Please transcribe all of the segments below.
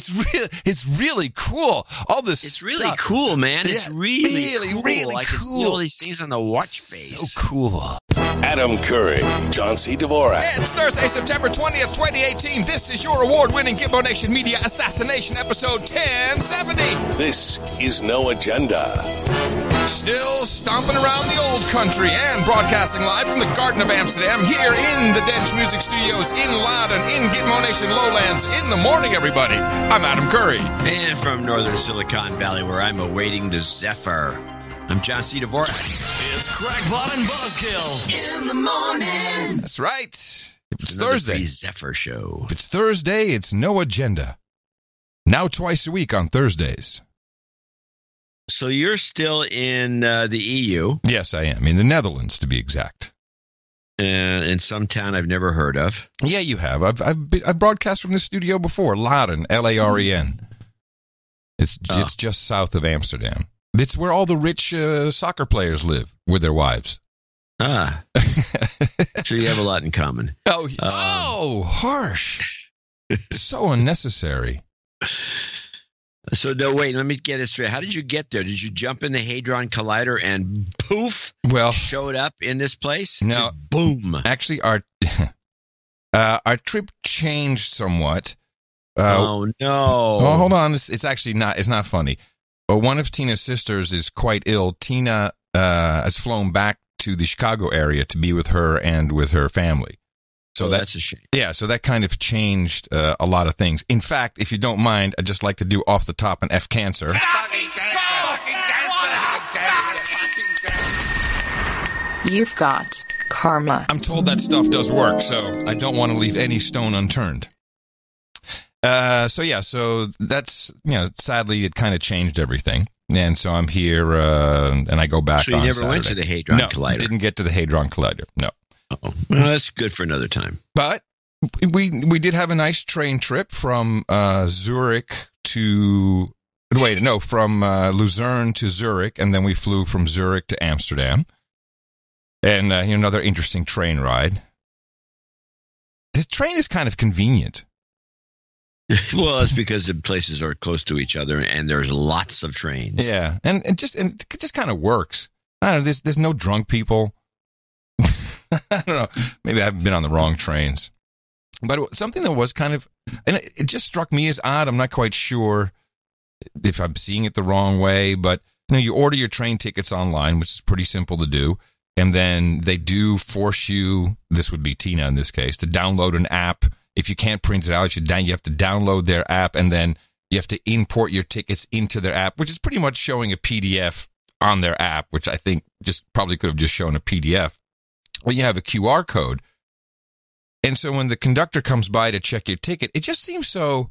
It's really cool. All this It's stuff. really cool, man. It's Yeah, really cool. I can see cool. all these things on the watch face. So cool. Adam Curry, John C. Dvorak. It's Thursday, September 20th, 2018. This is your award-winning Gimbo Nation Media Assassination episode 1070. This is No Agenda. Still stomping around the old country and broadcasting live from the Garden of Amsterdam here in the Dench Music Studios in Loudon, in Gitmo Nation Lowlands. In the morning, everybody. I'm Adam Curry. And from northern Silicon Valley, where I'm awaiting the Zephyr, I'm John C. Dvorak. It's Crackpot and Buzzkill in the morning. That's right. It's another Thursday. Zephyr show. If it's Thursday, it's No Agenda. Now twice a week on Thursdays. So you're still in the EU. Yes, I am. In the Netherlands, to be exact. In some town I've never heard of. Yeah, you have. I've broadcast from this studio before. Laren, Laren. It's just south of Amsterdam. It's where all the rich soccer players live with their wives. Ah. So you have a lot in common. Harsh. So unnecessary. So, no, wait, let me get it straight. How did you get there? Did you jump in the Hadron Collider and poof, showed up in this place? No. Just boom. Actually, our trip changed somewhat. Oh, no. Oh, hold on. It's actually not. It's not funny. One of Tina's sisters is quite ill. Tina has flown back to the Chicago area to be with her and with her family. So that's a shame. Yeah, so that kind of changed a lot of things. In fact, if you don't mind, I'd just like to do off the top an F cancer. You've got karma. I'm told that stuff does work, so I don't want to leave any stone unturned. So that's, sadly it kind of changed everything. And so I'm here, and I go back on Saturday. So you never went to the Hadron Collider? No, didn't get to the Hadron Collider, no. Oh, well, that's good for another time. But we did have a nice train trip from Zurich to... from Luzerne to Zurich, and then we flew from Zurich to Amsterdam. And another interesting train ride. The train is kind of convenient. Well, that's because the places are close to each other, and there's lots of trains. Yeah, and it just kind of works. I don't know. There's no drunk people. I don't know. Maybe I haven't been on the wrong trains. But something that was kind of, and it just struck me as odd. I'm not quite sure if I'm seeing it the wrong way, but you order your train tickets online, which is pretty simple to do. And then they do force you, this would be Tina in this case, to download an app. If you can't print it out, you have to download their app, and then you have to import your tickets into their app, which is pretty much showing a PDF on their app, which I think just probably could have just shown a PDF. Well, you have a QR code. And so when the conductor comes by to check your ticket, it just seems so,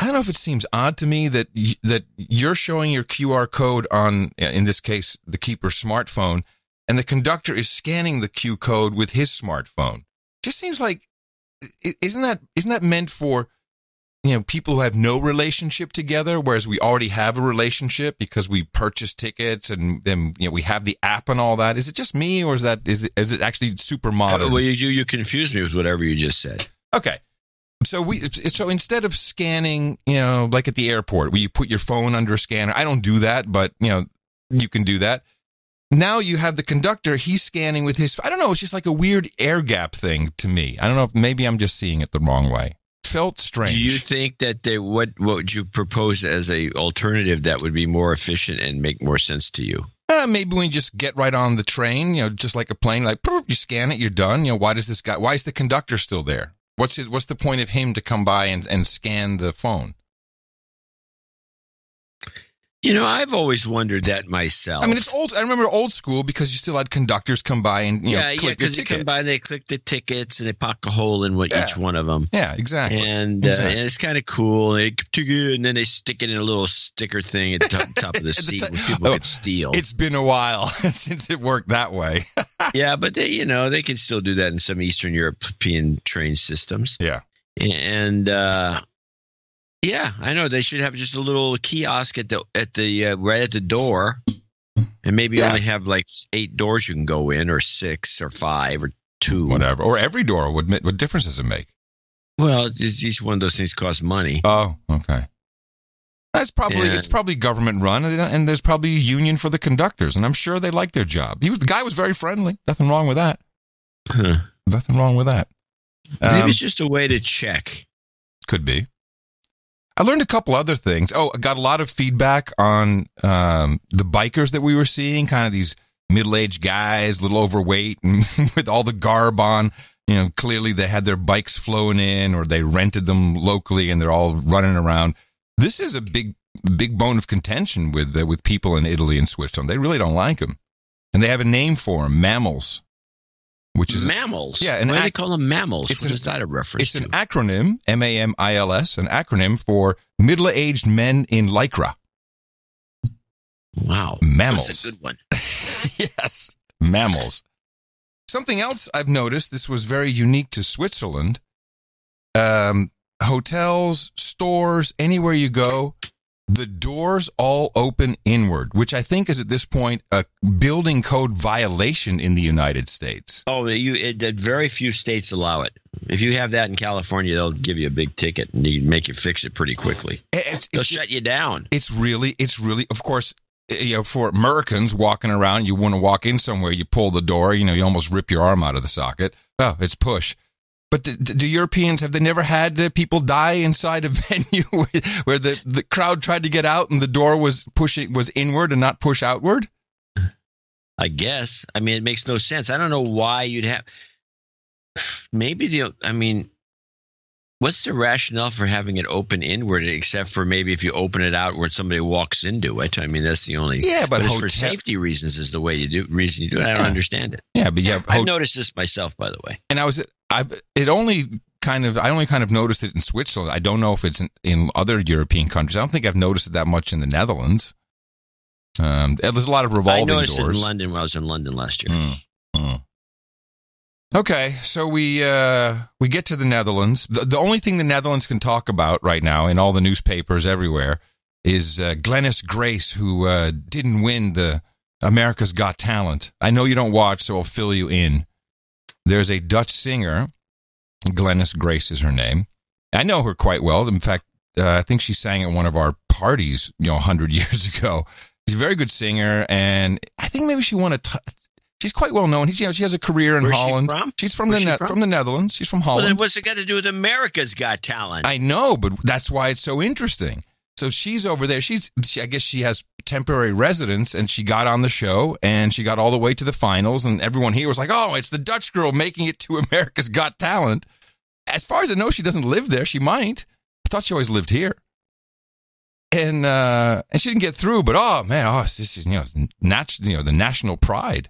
I don't know if it seems odd to me that you're showing your QR code on, in this case, the keeper's smartphone, and the conductor is scanning the Q code with his smartphone. Just seems like, isn't that meant for, people who have no relationship together, whereas we already have a relationship because we purchase tickets and we have the app and all that? Is it just me, or is it actually super modern? Well, you confused me with whatever you just said. Okay. So instead of scanning, like at the airport where you put your phone under a scanner, I don't do that, but you can do that. Now you have the conductor, he's scanning with his, I don't know, it's just like a weird air gap thing to me. I don't know if maybe I'm just seeing it the wrong way. It felt strange. Do you think that what would you propose as a alternative that would be more efficient and make more sense to you? Maybe we just get right on the train, just like a plane, like you scan it, you're done. Why is the conductor still there? What's the point of him to come by and scan the phone? I've always wondered that myself. I mean, it's old. I remember old school because you still had conducticked come by and click your ticket. They come by, they click the tickets, and they poke a hole in each one of them. Yeah, exactly. And it's kind of cool. And then they stick it in a little sticker thing at the top of the seat where people could steal. It's been a while since it worked that way. Yeah, but they can still do that in some Eastern European train systems. Yeah, and. Yeah, I know. They should have just a little kiosk at the right at the door, and maybe only have like 8 doors you can go in, or 6, or 5, or 2, whatever, or every door. What difference does it make? Well, each one of those things costs money. Oh, okay. It's probably government run, and there's probably a union for the conductors, and I'm sure they like their job. The guy was very friendly. Nothing wrong with that. Nothing wrong with that. Maybe it's just a way to check. Could be. I learned a couple other things. I got a lot of feedback on the bikers that we were seeing, kind of these middle-aged guys, a little overweight, and with all the garb on. Clearly they had their bikes flown in, or they rented them locally, and they're all running around. This is a big bone of contention with people in Italy and Switzerland. They really don't like them, and they have a name for them: mammals. Which is mammals? Yeah. Why do they call them mammals? What is that a reference to? It's an acronym, MAMILS, an acronym for middle-aged men in Lycra. Wow. Mammals. That's a good one. Yes, mammals. Something else I've noticed, this was very unique to Switzerland. Hotels, stores, anywhere you go, the doors all open inward, which I think is at this point a building code violation in the United States. Oh, very few states allow it. If you have that in California, they'll give you a big ticket and make you fix it pretty quickly. They'll shut you down. It's really, of course, for Americans walking around, you want to walk in somewhere, you pull the door, you almost rip your arm out of the socket. Oh, it's push. But do Europeans, have they never had people die inside a venue where the crowd tried to get out and the door was inward and not push outward? I guess. I mean, it makes no sense. I don't know why you'd have. What's the rationale for having it open inward, except for maybe if you open it outward, somebody walks into it? I mean, that's the only. Yeah, but for safety reasons is the way reason you do it. I don't understand it. Yeah, but I've noticed this myself, by the way. And I only kind of noticed it in Switzerland. I don't know if it's in other European countries. I don't think I've noticed it that much in the Netherlands. There's a lot of revolving doors. I noticed it in London when I was in London last year. Okay, so we get to the Netherlands. The only thing the Netherlands can talk about right now in all the newspapers everywhere is Glennis Grace, who didn't win the America's Got Talent. I know you don't watch, so I'll fill you in. There's a Dutch singer, Glennis Grace is her name. I know her quite well. In fact, I think she sang at one of our parties, 100 years ago. She's a very good singer, and I think maybe she won she's quite well known. She has a career in Holland. She's from the Netherlands. She's from Holland. Well, then what's it got to do with America's Got Talent? I know, but that's why it's so interesting. So she's over there. I guess she has temporary residence, and she got on the show, and she got all the way to the finals, and everyone here was like, "Oh, it's the Dutch girl making it to America's Got Talent." As far as I know, she doesn't live there. She might. I thought she always lived here. And she didn't get through, but this is the national pride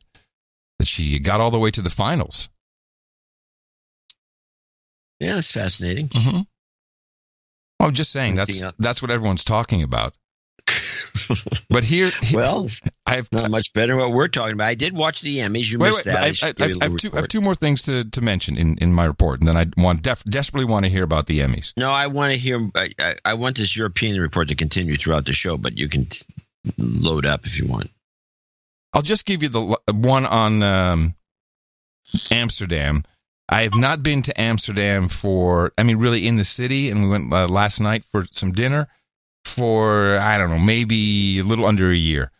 that she got all the way to the finals. Yeah, it's fascinating. Mm-hmm. Well, I'm just saying that's what everyone's talking about. But here, I have not much better what we're talking about. I did watch the Emmys. You missed that. I have two more things to mention in my report, and then I desperately want to hear about the Emmys. No, I want to hear. I want this European report to continue throughout the show, but you can load up if you want. I'll just give you the one on Amsterdam. I have not been to Amsterdam really in the city, and we went last night for some dinner for, I don't know, maybe a little under a year.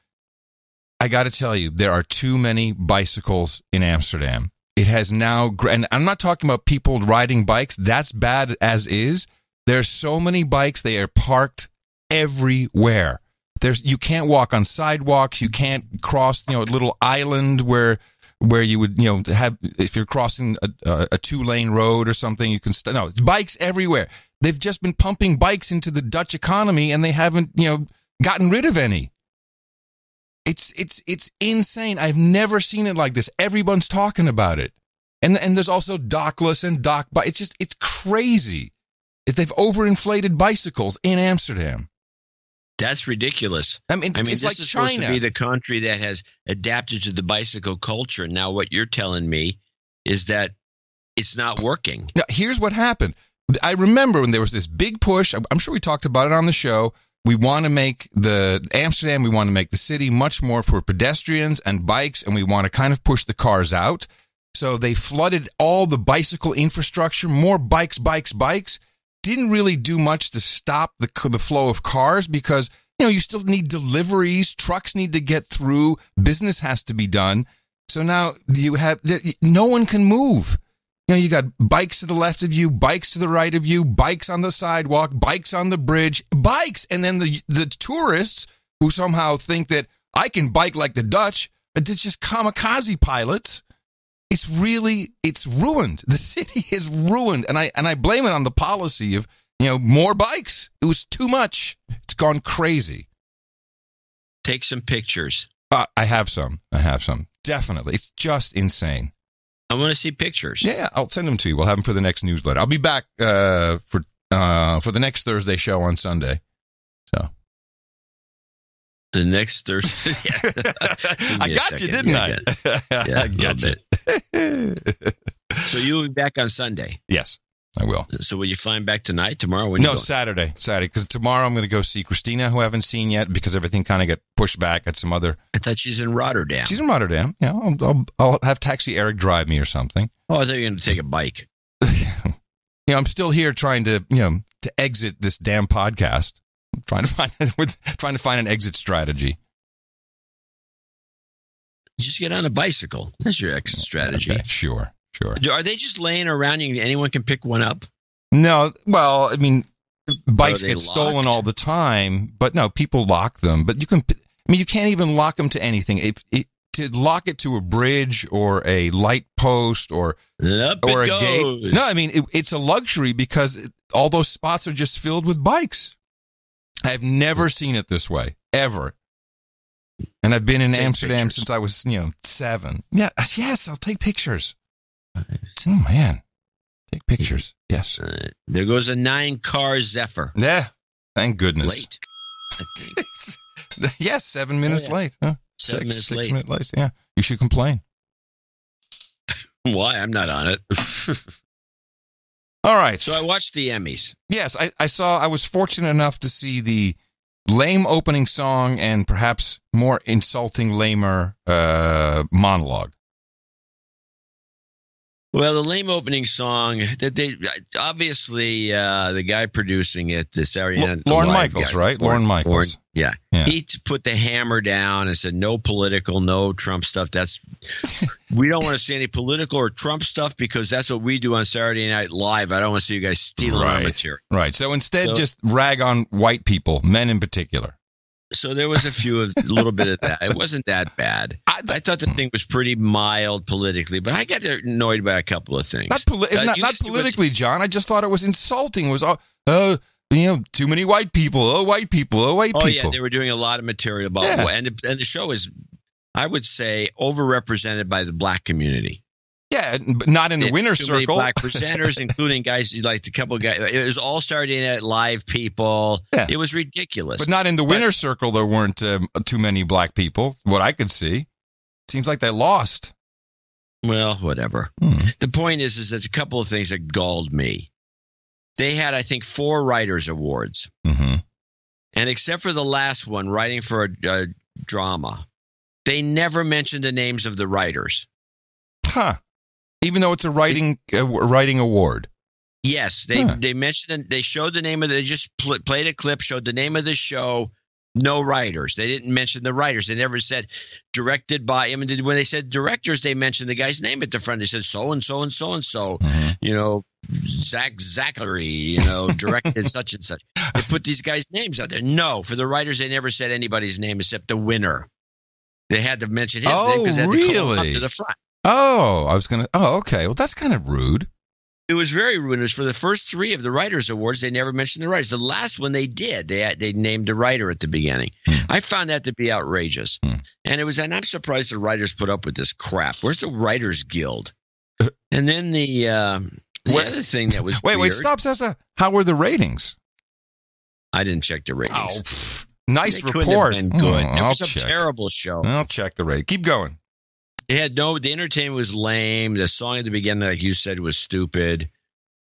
I got to tell you, there are too many bicycles in Amsterdam. It has now, and I'm not talking about people riding bikes. That's bad as is. There's so many bikes. They are parked everywhere. You can't walk on sidewalks. You can't cross, a little island where you would, have, if you're crossing a 2-lane road or something, you can, bikes everywhere. They've just been pumping bikes into the Dutch economy, and they haven't, gotten rid of any. It's insane. I've never seen it like this. Everyone's talking about it. And there's also dockless and dock bikes. It's crazy. They've overinflated bicycles in Amsterdam. That's ridiculous. I mean, it's this like is China. Supposed to be the country that has adapted to the bicycle culture. Now, what you're telling me is that it's not working. Now, here's what happened. I remember when there was this big push. I'm sure we talked about it on the show. We want to make we want to make the city much more for pedestrians and bikes, and we want to kind of push the cars out. So they flooded all the bicycle infrastructure, more bikes. didn't really do much to stop the flow of cars because, you still need deliveries, trucks need to get through, business has to be done. So now no one can move. You got bikes to the left of you, bikes to the right of you, bikes on the sidewalk, bikes on the bridge, bikes. And then the tourists who somehow think that I can bike like the Dutch, but it's just kamikaze pilots. It's ruined. The city is ruined. And I blame it on the policy of, more bikes. It was too much. It's gone crazy. Take some pictures. I have some. Definitely. It's just insane. I want to see pictures. Yeah, I'll send them to you. We'll have them for the next newsletter. I'll be back for the next Thursday show on Sunday. So the next Thursday. I got you, didn't I? Yeah, I got you. So you'll be back on Sunday? Yes, I will. So will you flying back tonight, tomorrow? No, Saturday. Because tomorrow I'm going to go see Christina, who I haven't seen yet because everything kind of got pushed back at some other. I thought she's in Rotterdam. She's in Rotterdam. Yeah, I'll have Taxi Eric drive me or something. Oh, I thought you were going to take a bike. I'm still here trying to, to exit this damn podcast. I'm trying to find an exit strategy. Just get on a bicycle. That's your exit strategy. Okay, sure. Are they just laying around? Anyone can pick one up? No. Well, I mean, bikes get locked? stolen all the time, but no, people lock them. But you can't even lock them to anything. To lock it to a bridge or a light post or a gate. No, I mean, it's a luxury because all those spots are just filled with bikes. I've never seen it this way, ever. And I've been in Amsterdam since I was, 7. Yeah, yes, I'll take pictures. Oh, man. Take pictures. Yes. There goes a 9-car Zephyr. Yeah. Thank goodness. Late. I think. Yes, 7 minutes late. Huh? 7 minutes late. 6 minutes late. Yeah. You should complain. Why? I'm not on it. All right. So I watched the Emmys. Yes, I was fortunate enough to see the lame opening song and perhaps more insulting, lamer monologue. Well, the lame opening song that they obviously the guy producing it, the Saturday Night Lorne Live Michaels, guy, right? Lorne Michaels. Yeah. He put the hammer down and said, no political, no Trump stuff. We don't want to see any political or Trump stuff because that's what we do on Saturday Night Live. I don't want to see you guys stealing our material. Right. So instead, just rag on white people, men in particular. So there was a little bit of that. It wasn't that bad. I thought the thing was pretty mild politically, but I got annoyed by a couple of things. Not politically, John. I just thought it was insulting. It was too many white people. Oh, white people. Oh, white people. Oh, yeah. They were doing a lot of material about and the show is, I would say, overrepresented by the black community. Yeah, but not in the winner's circle. Black presenters, including guys like the couple guys. It was all Saturday Night Live people. Yeah. It was ridiculous. But not in the winner's circle. There weren't too many black people. What I could see, seems like they lost. Well, whatever. The point is that a couple of things that galled me. They had, I think, 4 writers' awards, and except for the last one, writing for a drama, they never mentioned the names of the writers. Huh. Even though it's a writing award. Yes, they mentioned. They showed the name of. They just played a clip, showed the name of the show. No writers. They didn't mention the writers. They never said directed by. I mean, when they said directors, they mentioned the guy's name at the front. They said so and so and so and so. Zachary. Directed such and such. They put these guys' names out there. No, for the writers, they never said anybody's name except the winner. They had to mention his name because they had to call him up to the front. Oh, okay. Well, that's kind of rude. It was very rude. It was for the first 3 of the Writers' Awards. They never mentioned the writers. The last one they did. They named a writer at the beginning. I found that to be outrageous. And I'm surprised the writers put up with this crap. Where's the Writers Guild? And then the other thing that was Wait, stop, Sessa. How were the ratings? I didn't check the ratings. Nice report. Couldn't have been good. It was a terrible show. I'll check the rating. Keep going. The entertainment was lame. The song at the beginning, like you said, was stupid.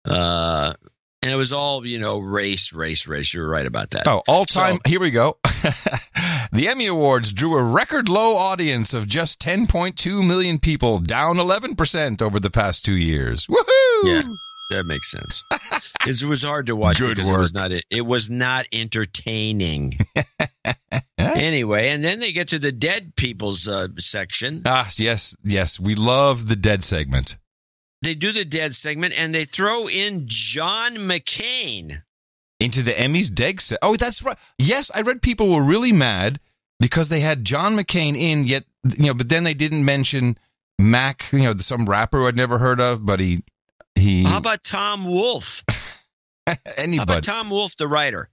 And it was all, race. You're right about that. Oh, all time. Here we go. The Emmy Awards drew a record low audience of just 10.2 million people, down 11% over the past 2 years. Woohoo! Yeah. That makes sense. It was hard to watch Good because work. it was not entertaining. Anyway, and then they get to the dead people's section. Yes. We love the dead segment. They do the dead segment, and they throw in John McCain. Into the Emmys dead set. Oh, that's right. Yes, I read people were really mad because they had John McCain in, yet, but then they didn't mention Mac, some rapper I'd never heard of, but he. How about Tom Wolfe? Anybody. How about Tom Wolfe, the writer?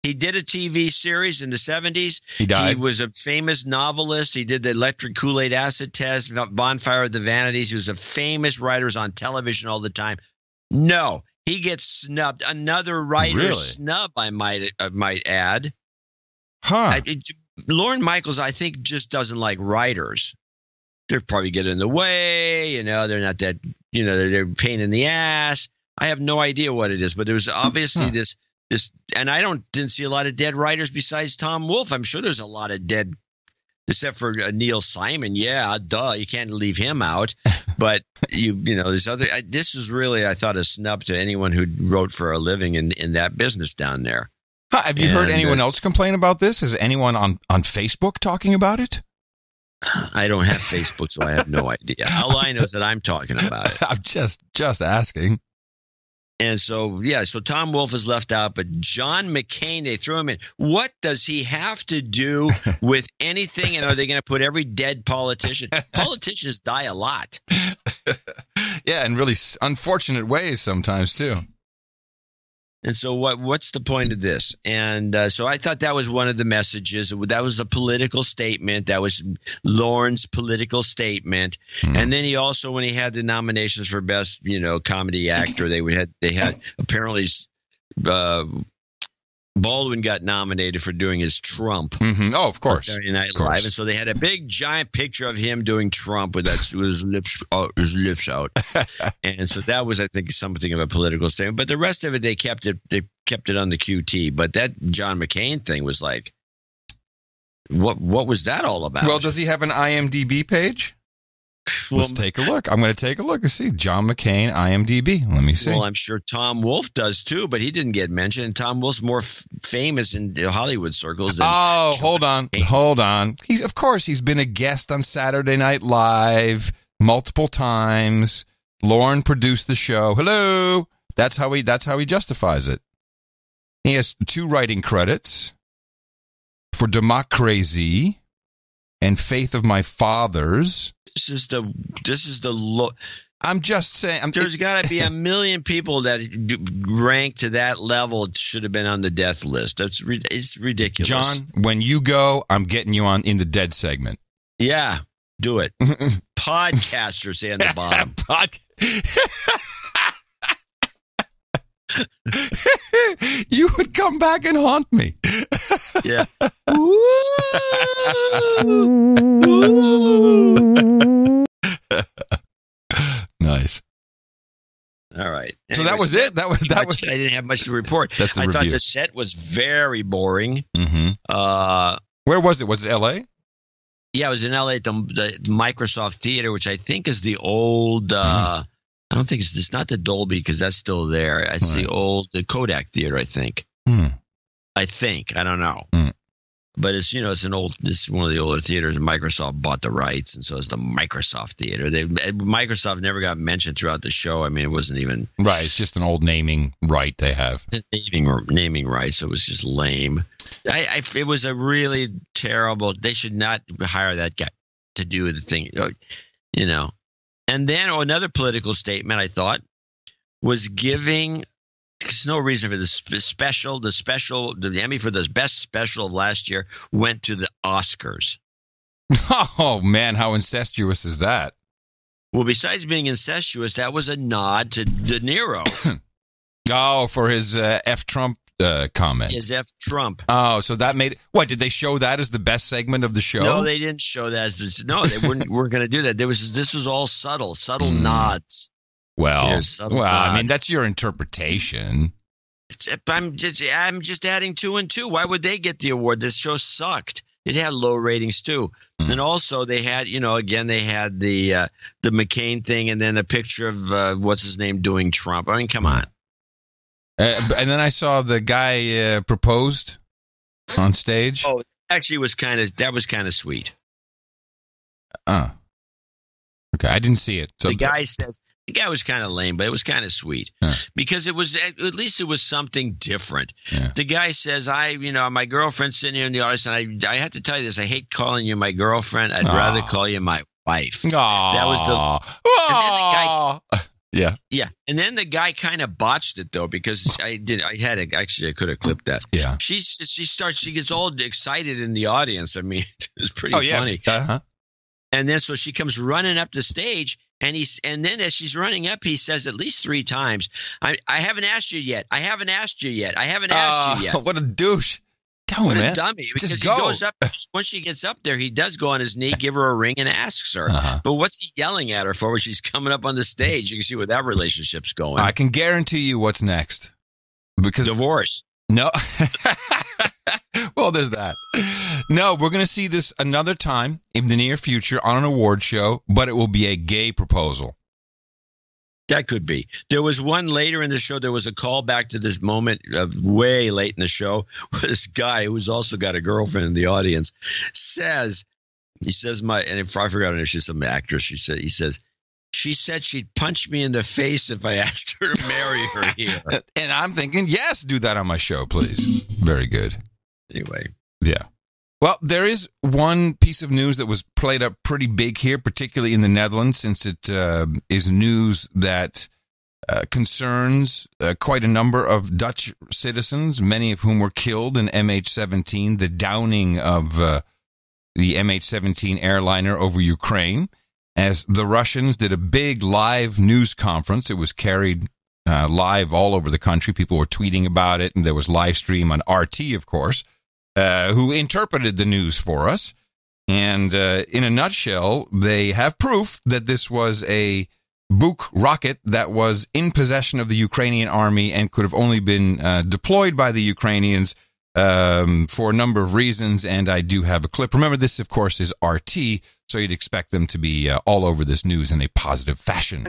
He did a TV series in the 70s. He died. He was a famous novelist. He did the electric Kool-Aid acid test, Bonfire of the Vanities. He was a famous writer on television all the time. No, he gets snubbed. Another writer snub, I might add. Huh. Lorne Michaels, I think, just doesn't like writers. They're probably getting in the way. They're not that, they're a pain in the ass. I have no idea what it is, but there was obviously this, and I didn't see a lot of dead writers besides Tom Wolfe. I'm sure there's a lot of dead, except for Neil Simon. Yeah, duh, you can't leave him out. But there's other. This is really, I thought, a snub to anyone who wrote for a living in that business down there. Have you heard anyone else complain about this? Is anyone on Facebook talking about it? I don't have Facebook, so I have no idea. All I know is that I'm talking about it. I'm just asking. And so Tom Wolfe is left out, but John McCain, they threw him in. What does he have to do with anything? And are they going to put every dead politician? Politicians die a lot. Yeah, in really unfortunate ways sometimes, too. And so what's the point of this? And so I thought that was one of the messages. That was a political statement. That was Lorne's political statement. And then he also, when he had the nominations for best, comedy actor, they had apparently Baldwin got nominated for doing his Trump. Mm-hmm. Oh, of course. Saturday Night Live. And so they had a big giant picture of him doing Trump with his lips out. And so that was, I think, something of a political statement. But the rest of it, they kept it on the QT. But that John McCain thing was like, what was that all about? Well, does he have an IMDb page? Let's take a look. I'm going to take a look and see. John McCain, IMDb. Let me see. Well, I'm sure Tom Wolfe does too, but he didn't get mentioned. And Tom Wolfe's more famous in the Hollywood circles than hold on. He's been a guest on Saturday Night Live multiple times. Lorne produced the show. Hello. That's how he justifies it. He has 2 writing credits for Democracy and Faith of My Fathers. This is the I'm just saying. There's got to be a million people that rank to that level. It should have been on the death list. It's ridiculous. John, when you go, I'm getting you on in the dead segment. Yeah, do it. Podcaster, say on the bottom. You would come back and haunt me. Yeah. Nice. All right. So that was it. That was. I didn't have much to report. That's the I review. thought the set was very boring. Mm-hmm. Where was it? Was it L.A.? Yeah, it was in L.A. at the Microsoft Theater, which I think is the old. I don't think it's not the Dolby because that's still there. It's the Kodak Theater, I think. I think. I don't know. But it's it's one of the older theaters. Microsoft bought the rights, and so it's the Microsoft Theater. Microsoft never got mentioned throughout the show. I mean, it wasn't even right. It's just an old naming right they have. Naming rights. So it was just lame. It was a really terrible. They should not hire that guy to do the thing. And then another political statement I thought was giving. There's no reason for the Emmy for the best special of last year went to the Oscars. Oh, man, how incestuous is that? Well, besides being incestuous, that was a nod to De Niro. For his F. Trump comment. His F. Trump. Oh, so that made it. What, did they show that as the best segment of the show? No, they didn't show that. They weren't going to do that. This was all subtle nods. Well, I mean, that's your interpretation. I'm just adding 2 and 2. Why would they get the award? This show sucked. it had low ratings too. And also they had, again, they had the McCain thing and then a picture of what's his name doing Trump. I mean, come on. And then I saw the guy proposed on stage. Oh, actually, that was kind of sweet. Okay, I didn't see it. So the guy was kind of lame, but it was kind of sweet because it was at least it was something different. Yeah. The guy says, my girlfriend's sitting here in the audience, and I have to tell you this: I hate calling you my girlfriend. I'd rather call you my wife. That was and then the guy. Yeah. And then the guy kind of botched it though, because I could have clipped that. Yeah. She gets all excited in the audience. I mean, it's pretty funny. Uh-huh. And then so she comes running up the stage, and then as she's running up, he says at least 3 times, I haven't asked you yet. I haven't asked you yet. I haven't asked you yet. What a douche. What a dummy. Because he goes up, once she gets up there, he does go on his knee, give her a ring, and asks her. Uh-huh. But what's he yelling at her for when she's coming up on the stage? You can see where that relationship's going. I can guarantee you what's next. Because divorce. No. Well, there's that. No, we're going to see this another time in the near future on an award show, but it will be a gay proposal. That could be. There was one later in the show. There was a callback to this moment way late in the show. Where this guy, who's also got a girlfriend in the audience, says, and if I forgot if she's some actress, she says, she said she'd punch me in the face if I asked her to marry her here. And I'm thinking, yes, do that on my show, please. Very good. Anyway. Yeah. Well, there is one piece of news that was played up pretty big here, particularly in the Netherlands, since it is news that concerns quite a number of Dutch citizens, many of whom were killed in MH17, the downing of the MH17 airliner over Ukraine, as the Russians did a big live news conference. It was carried live all over the country. People were tweeting about it, and there was live stream on RT, of course. Who interpreted the news for us. And in a nutshell, they have proof that this was a Buk rocket that was in possession of the Ukrainian army and could have only been deployed by the Ukrainians for a number of reasons. And I do have a clip. Remember, this, of course, is RT, so you'd expect them to be all over this news in a positive fashion.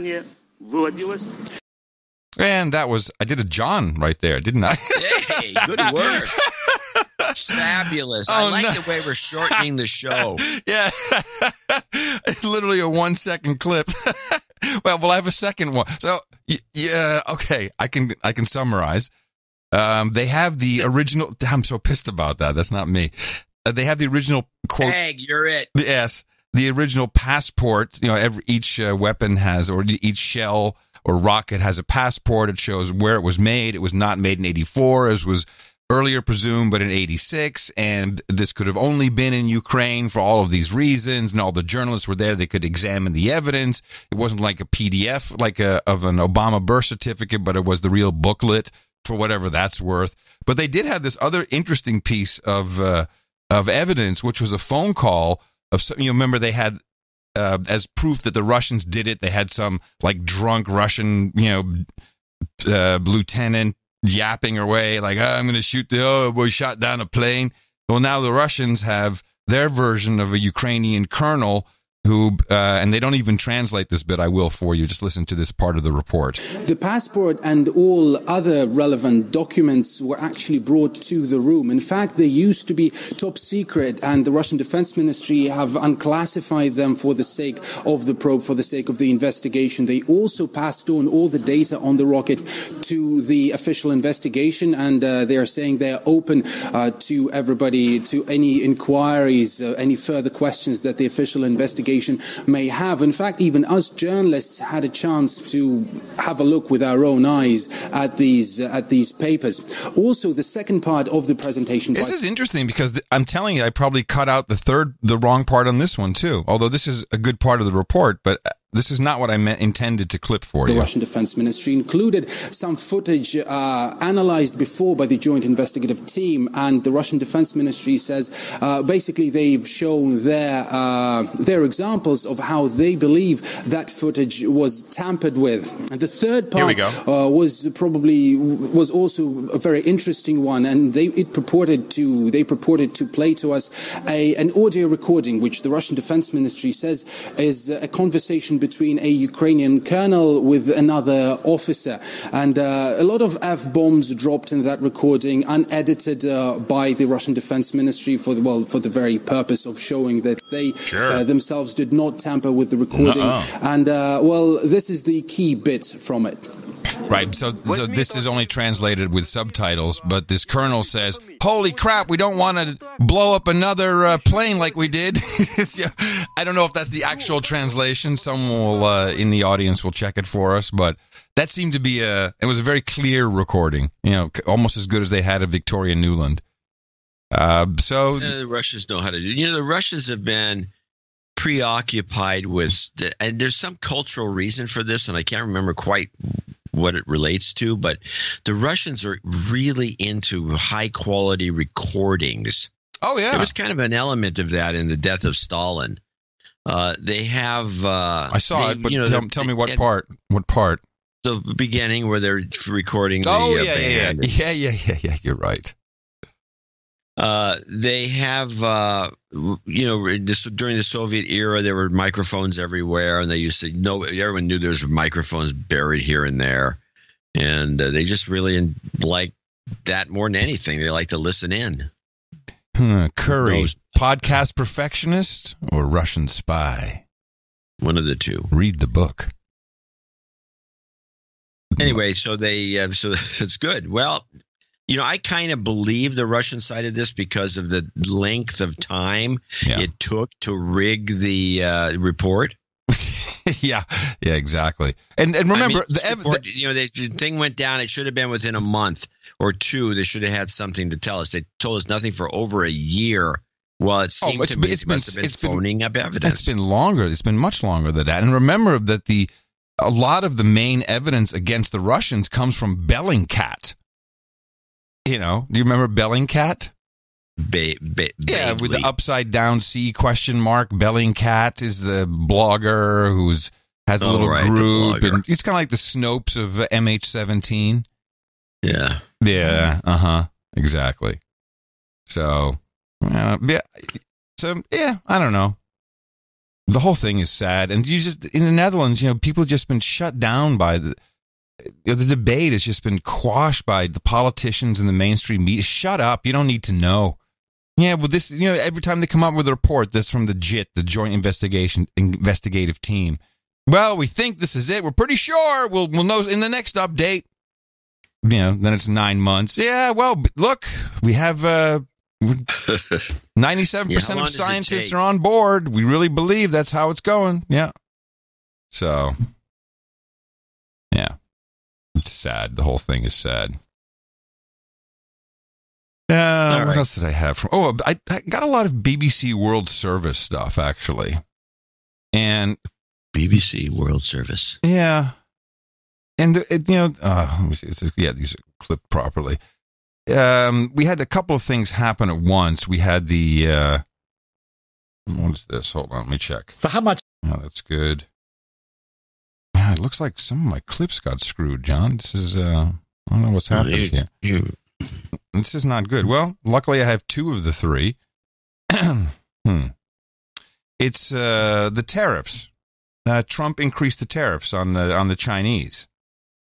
And that was, I did a John right there, didn't I? Hey, good work. Fabulous. I like the way we're shortening the show. Yeah. It's literally a 1-second clip. Well, I have a second one. So, yeah, okay, I can summarize. They have the original. I'm so pissed about that. That's not me. They have the original quote. Egg, you're it. Yes. The original passport, each weapon has, or each shell or rocket has a passport. It shows where it was made. It was not made in 1984, as was earlier presumed, but in 1986. And this could have only been in Ukraine for all of these reasons. And all the journalists were there. They could examine the evidence. It wasn't like a PDF, of an Obama birth certificate, but it was the real booklet for whatever that's worth. But they did have this other interesting piece of evidence, which was a phone call of some, remember they had, as proof that the Russians did it, they had some drunk Russian, lieutenant yapping away I'm going to shoot we shot down a plane. Well, now the Russians have their version of a Ukrainian colonel who, and they don't even translate this bit. I will for you. Just listen to this part of the report. The passport and all other relevant documents were actually brought to the room. In fact, they used to be top secret, and the Russian Defense Ministry have unclassified them for the sake of the probe, for the sake of the investigation. They also passed on all the data on the rocket to the official investigation, and they are saying they are open to everybody, to any inquiries, any further questions that the official investigation may have. In fact, even us journalists had a chance to have a look with our own eyes at these papers. Also, the second part of the presentation. This is interesting because I'm telling you, I probably cut out the wrong part on this one too. Although this is a good part of the report, but This is not what I intended to clip for you. The Russian Defense Ministry included some footage analyzed before by the Joint Investigative Team, and the Russian Defense Ministry says basically they've shown their examples of how they believe that footage was tampered with. And the third part was also a very interesting one, and they purported to play to us an audio recording which the Russian Defense Ministry says is a conversation between a Ukrainian colonel with another officer, and a lot of F-bombs dropped in that recording, unedited by the Russian Defense Ministry for the very purpose of showing that they themselves did not tamper with the recording. And this is the key bit from it. Right, so this is only translated with subtitles, but this colonel says, "Holy crap, we don't want to blow up another plane like we did." I don't know if that's the actual translation. Someone will, in the audience will check it for us, but that seemed to be it was a very clear recording, almost as good as they had of Victoria Nuland. The Russians know how to do. The Russians have been preoccupied with, and there's some cultural reason for this, and I can't remember quite what it relates to, but the Russians are really into high quality recordings. Oh yeah, there was kind of an element of that in the death of Stalin. They have. I saw it, but tell me what part? What part? The beginning where they're recording. Band. Yeah. You're right. They have, during the Soviet era, there were microphones everywhere, and they used to everyone knew there was microphones buried here and there, and they just really like that more than anything. They like to listen in. Curry, podcast perfectionist or Russian spy? One of the two. Read the book. Anyway, so it's good. Well, I kind of believe the Russian side of this because of the length of time it took to rig the report. Yeah, exactly. And remember, the thing went down. It should have been within a month or two. They should have had something to tell us. They told us nothing for over a year. Well, it seemed to me it must have been phoning up evidence. It's been longer. It's been much longer than that. And remember that a lot of the main evidence against the Russians comes from Bellingcat. Do you remember Bellingcat? Yeah, with the upside down C ? Bellingcat is the blogger who has a little group, and he's kind of like the Snopes of MH17. Yeah. Yeah. Exactly. So, I don't know. The whole thing is sad, and in the Netherlands, people just been shut down by the debate has just been quashed by the politicians and the mainstream media. Shut up. You don't need to know. Yeah, well, this, every time they come up with a report, that's from the JIT, the Joint Investigative Team. Well, we think this is it. We're pretty sure. We'll know in the next update. Then it's 9 months. Yeah, well, look, we have 97% of scientists are on board. We really believe that's how it's going. Yeah. So, yeah. It's sad. The whole thing is sad. What else did I have? I got a lot of BBC World Service stuff, actually. And BBC World Service. Yeah. And, let me see. These are clipped properly. We had a couple of things happen at once. We had the, what's this? Hold on, let me check. For how much? Oh, that's good. It looks like some of my clips got screwed, John. This is, I don't know what's happened here. This is not good. Well, luckily I have two of the three. It's the tariffs. Trump increased the tariffs on the Chinese.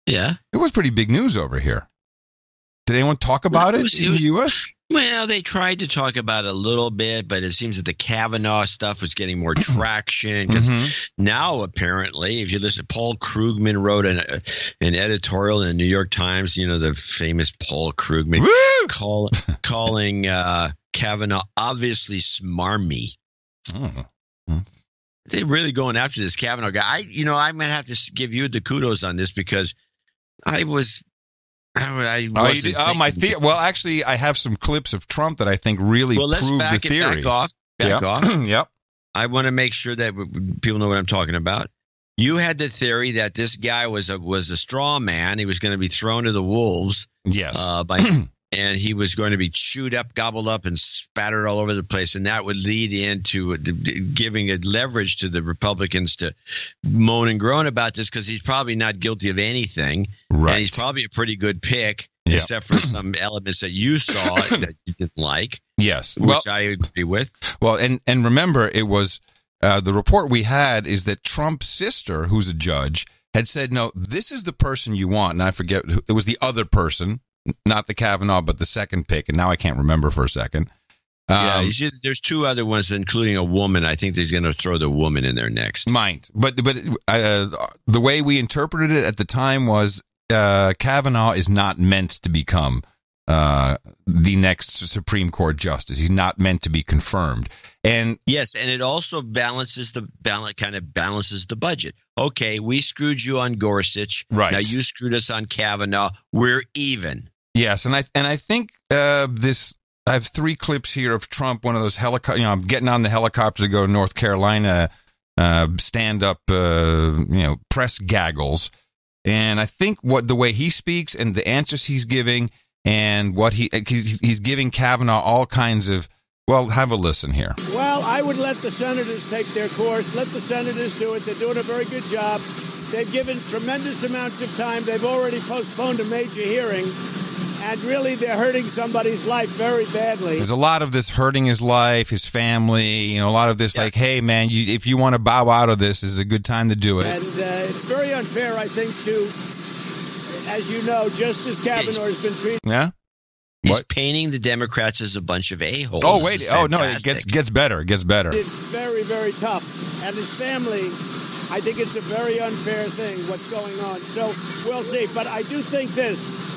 Yeah. It was pretty big news over here. Did anyone talk about it in the U.S.? Well, they tried to talk about it a little bit, but it seems that the Kavanaugh stuff was getting more traction because now apparently, if you listen, Paul Krugman wrote an editorial in the New York Times, the famous Paul Krugman calling Kavanaugh obviously smarmy. They're really going after this Kavanaugh guy. I'm going to have to give you the kudos on this because I was... Well, actually, I have some clips of Trump that I think really prove the theory. Back off. Yep. I want to make sure that people know what I'm talking about. You had the theory that this guy was a straw man. He was going to be thrown to the wolves. Yes. And he was going to be chewed up, gobbled up, and spattered all over the place. And that would lead into giving a leverage to the Republicans to moan and groan about this because he's probably not guilty of anything. Right. And he's probably a pretty good pick, except for some elements that you saw that you didn't like. Yes. Which I agree with. Well, and remember, it was the report we had is that Trump's sister, who's a judge, had said, no, this is the person you want. And I forget, it was the other person. Not the Kavanaugh, but the second pick, and now I can't remember for a second. There's two other ones, including a woman. I think he's going to throw the woman in there next. Might, but the way we interpreted it at the time was Kavanaugh is not meant to become the next Supreme Court justice. He's not meant to be confirmed. And yes, and it also balances the budget. Okay, we screwed you on Gorsuch. Right. Now you screwed us on Kavanaugh. We're even. Yes, and I think this. I have 3 clips here of Trump. One of those helicopter. I'm getting on the helicopter to go to North Carolina. Stand up. Press gaggles, and I think the way he speaks and the answers he's giving, and what he's giving Kavanaugh all kinds of. Well, have a listen here. Well, I would let the senators take their course. Let the senators do it. They're doing a very good job. They've given tremendous amounts of time. They've already postponed a major hearing. And really, they're hurting somebody's life very badly. There's a lot of this hurting his life, his family, a lot of this like, hey, man, if you want to bow out of this is a good time to do it. And it's very unfair, I think, as you know, Justice Kavanaugh has been treated. Yeah? He's painting the Democrats as a bunch of a-holes. Oh, wait. Oh, no, it gets better. It gets better. It's very, very tough. And his family, I think it's a very unfair thing, what's going on. So we'll see. But I do think this.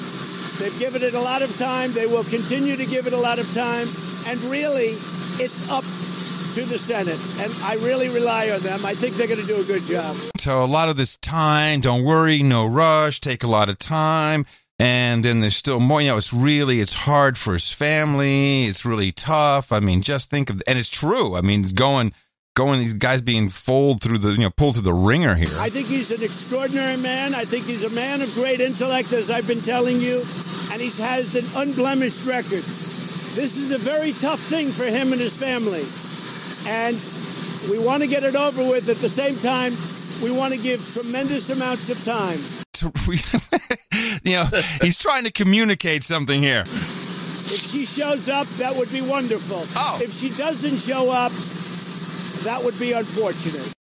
They've given it a lot of time. They will continue to give it a lot of time. And really, it's up to the Senate. And I really rely on them. I think they're going to do a good job. So a lot of this time, don't worry, no rush, take a lot of time. And then there's still more, it's hard for his family. It's really tough. I mean, just think of, and it's true. I mean, it's going, these guys being pulled through the ringer here. I think he's an extraordinary man. I think he's a man of great intellect, as I've been telling you. And he has an unblemished record. This is a very tough thing for him and his family. And we want to get it over with. At the same time, we want to give tremendous amounts of time. He's trying to communicate something here. If she shows up, that would be wonderful. Oh. If she doesn't show up, that would be unfortunate.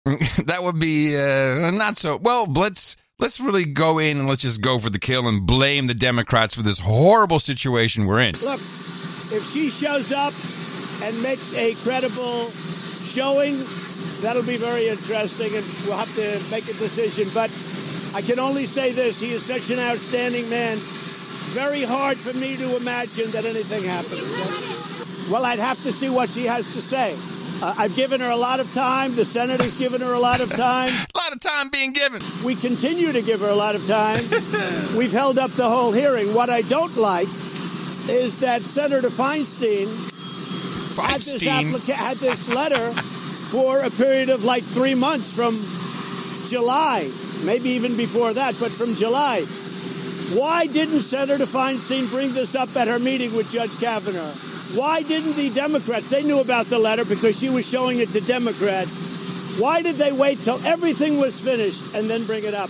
That would be not so. Well, let's really go in and let's just go for the kill and blame the Democrats for this horrible situation we're in. Look, if she shows up and makes a credible showing, that'll be very interesting, and we'll have to make a decision. But I can only say this. He is such an outstanding man. Very hard for me to imagine that anything happens. Well, I'd have to see what she has to say. I've given her a lot of time. The Senate has given her a lot of time. A lot of time being given. We continue to give her a lot of time. We've held up the whole hearing. What I don't like is that Senator Feinstein had this letter for a period of like 3 months from July, maybe even before that, but from July. Why didn't Senator Feinstein bring this up at her meeting with Judge Kavanaugh? Why didn't the Democrats? They knew about the letter because she was showing it to Democrats. Why did they wait till everything was finished and then bring it up?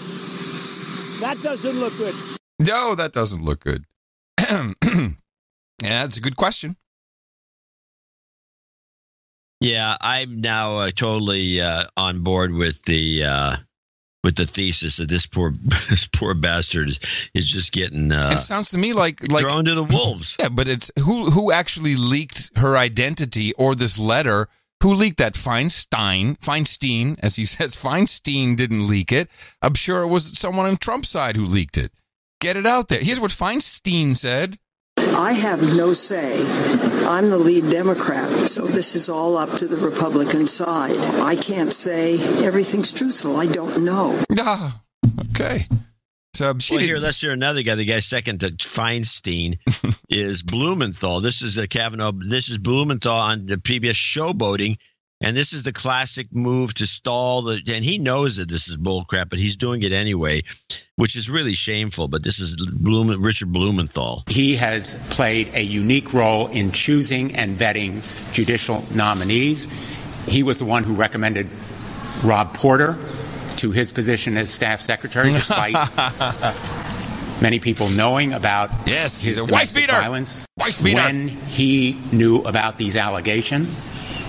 That doesn't look good. No, that doesn't look good. Yeah, that's a good question. Yeah, I'm now totally on board with the thesis that this poor bastard is just getting. It sounds to me like thrown to the wolves. Yeah, but it's who actually leaked her identity or this letter? Who leaked that? Feinstein, as he says. Feinstein didn't leak it. I'm sure it was someone on Trump's side who leaked it. Get it out there. Here's what Feinstein said. I have no say. I'm the lead Democrat, so this is all up to the Republican side. I can't say everything's truthful. I don't know. Ah, okay. So let's hear another guy. The guy second to Feinstein is Blumenthal. This is Kavanaugh. This is Blumenthal on the PBS Showboating. And this is the classic move to stall and he knows that this is bullcrap, but he's doing it anyway, which is really shameful. But this is Richard Blumenthal. He has played a unique role in choosing and vetting judicial nominees. He was the one who recommended Rob Porter to his position as staff secretary, despite many people knowing about he's a domestic violence. When he knew about these allegations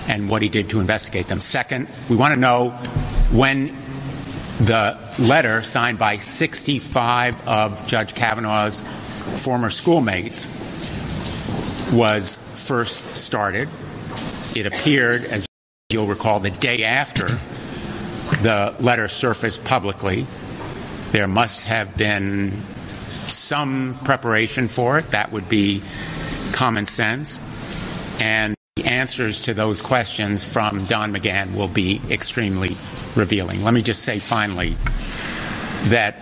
and what he did to investigate them. Second, we want to know when the letter signed by 65 of Judge Kavanaugh's former schoolmates was first started. It appeared, as you'll recall, the day after the letter surfaced publicly. There must have been some preparation for it. That would be common sense. And the answers to those questions from Don McGahn will be extremely revealing. Let me just say finally that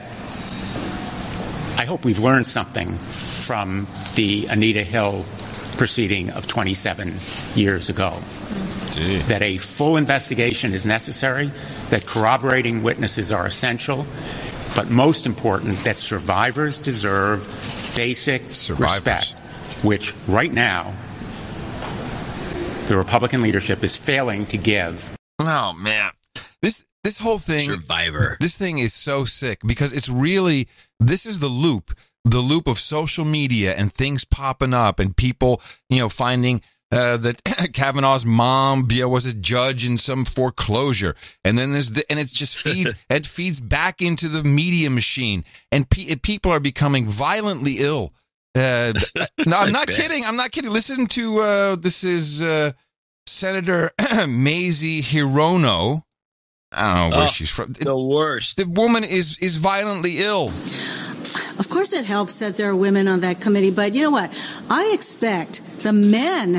I hope we've learned something from the Anita Hill proceeding of 27 years ago. Gee. That a full investigation is necessary, that corroborating witnesses are essential, but most important, that survivors deserve basic respect, which right now the Republican leadership is failing to give. Oh, man. This whole thing, Survivor. This thing is so sick because it's really, this is the loop of social media and things popping up and people, finding that Kavanaugh's mom was a judge in some foreclosure, and then and it just feeds back into the media machine, and people are becoming violently ill. No, I'm not kidding. Listen to this is Senator Mazie Hirono. I don't know where she's from. The worst. The woman is violently ill. Of course it helps that there are women on that committee, but you know what? I expect the men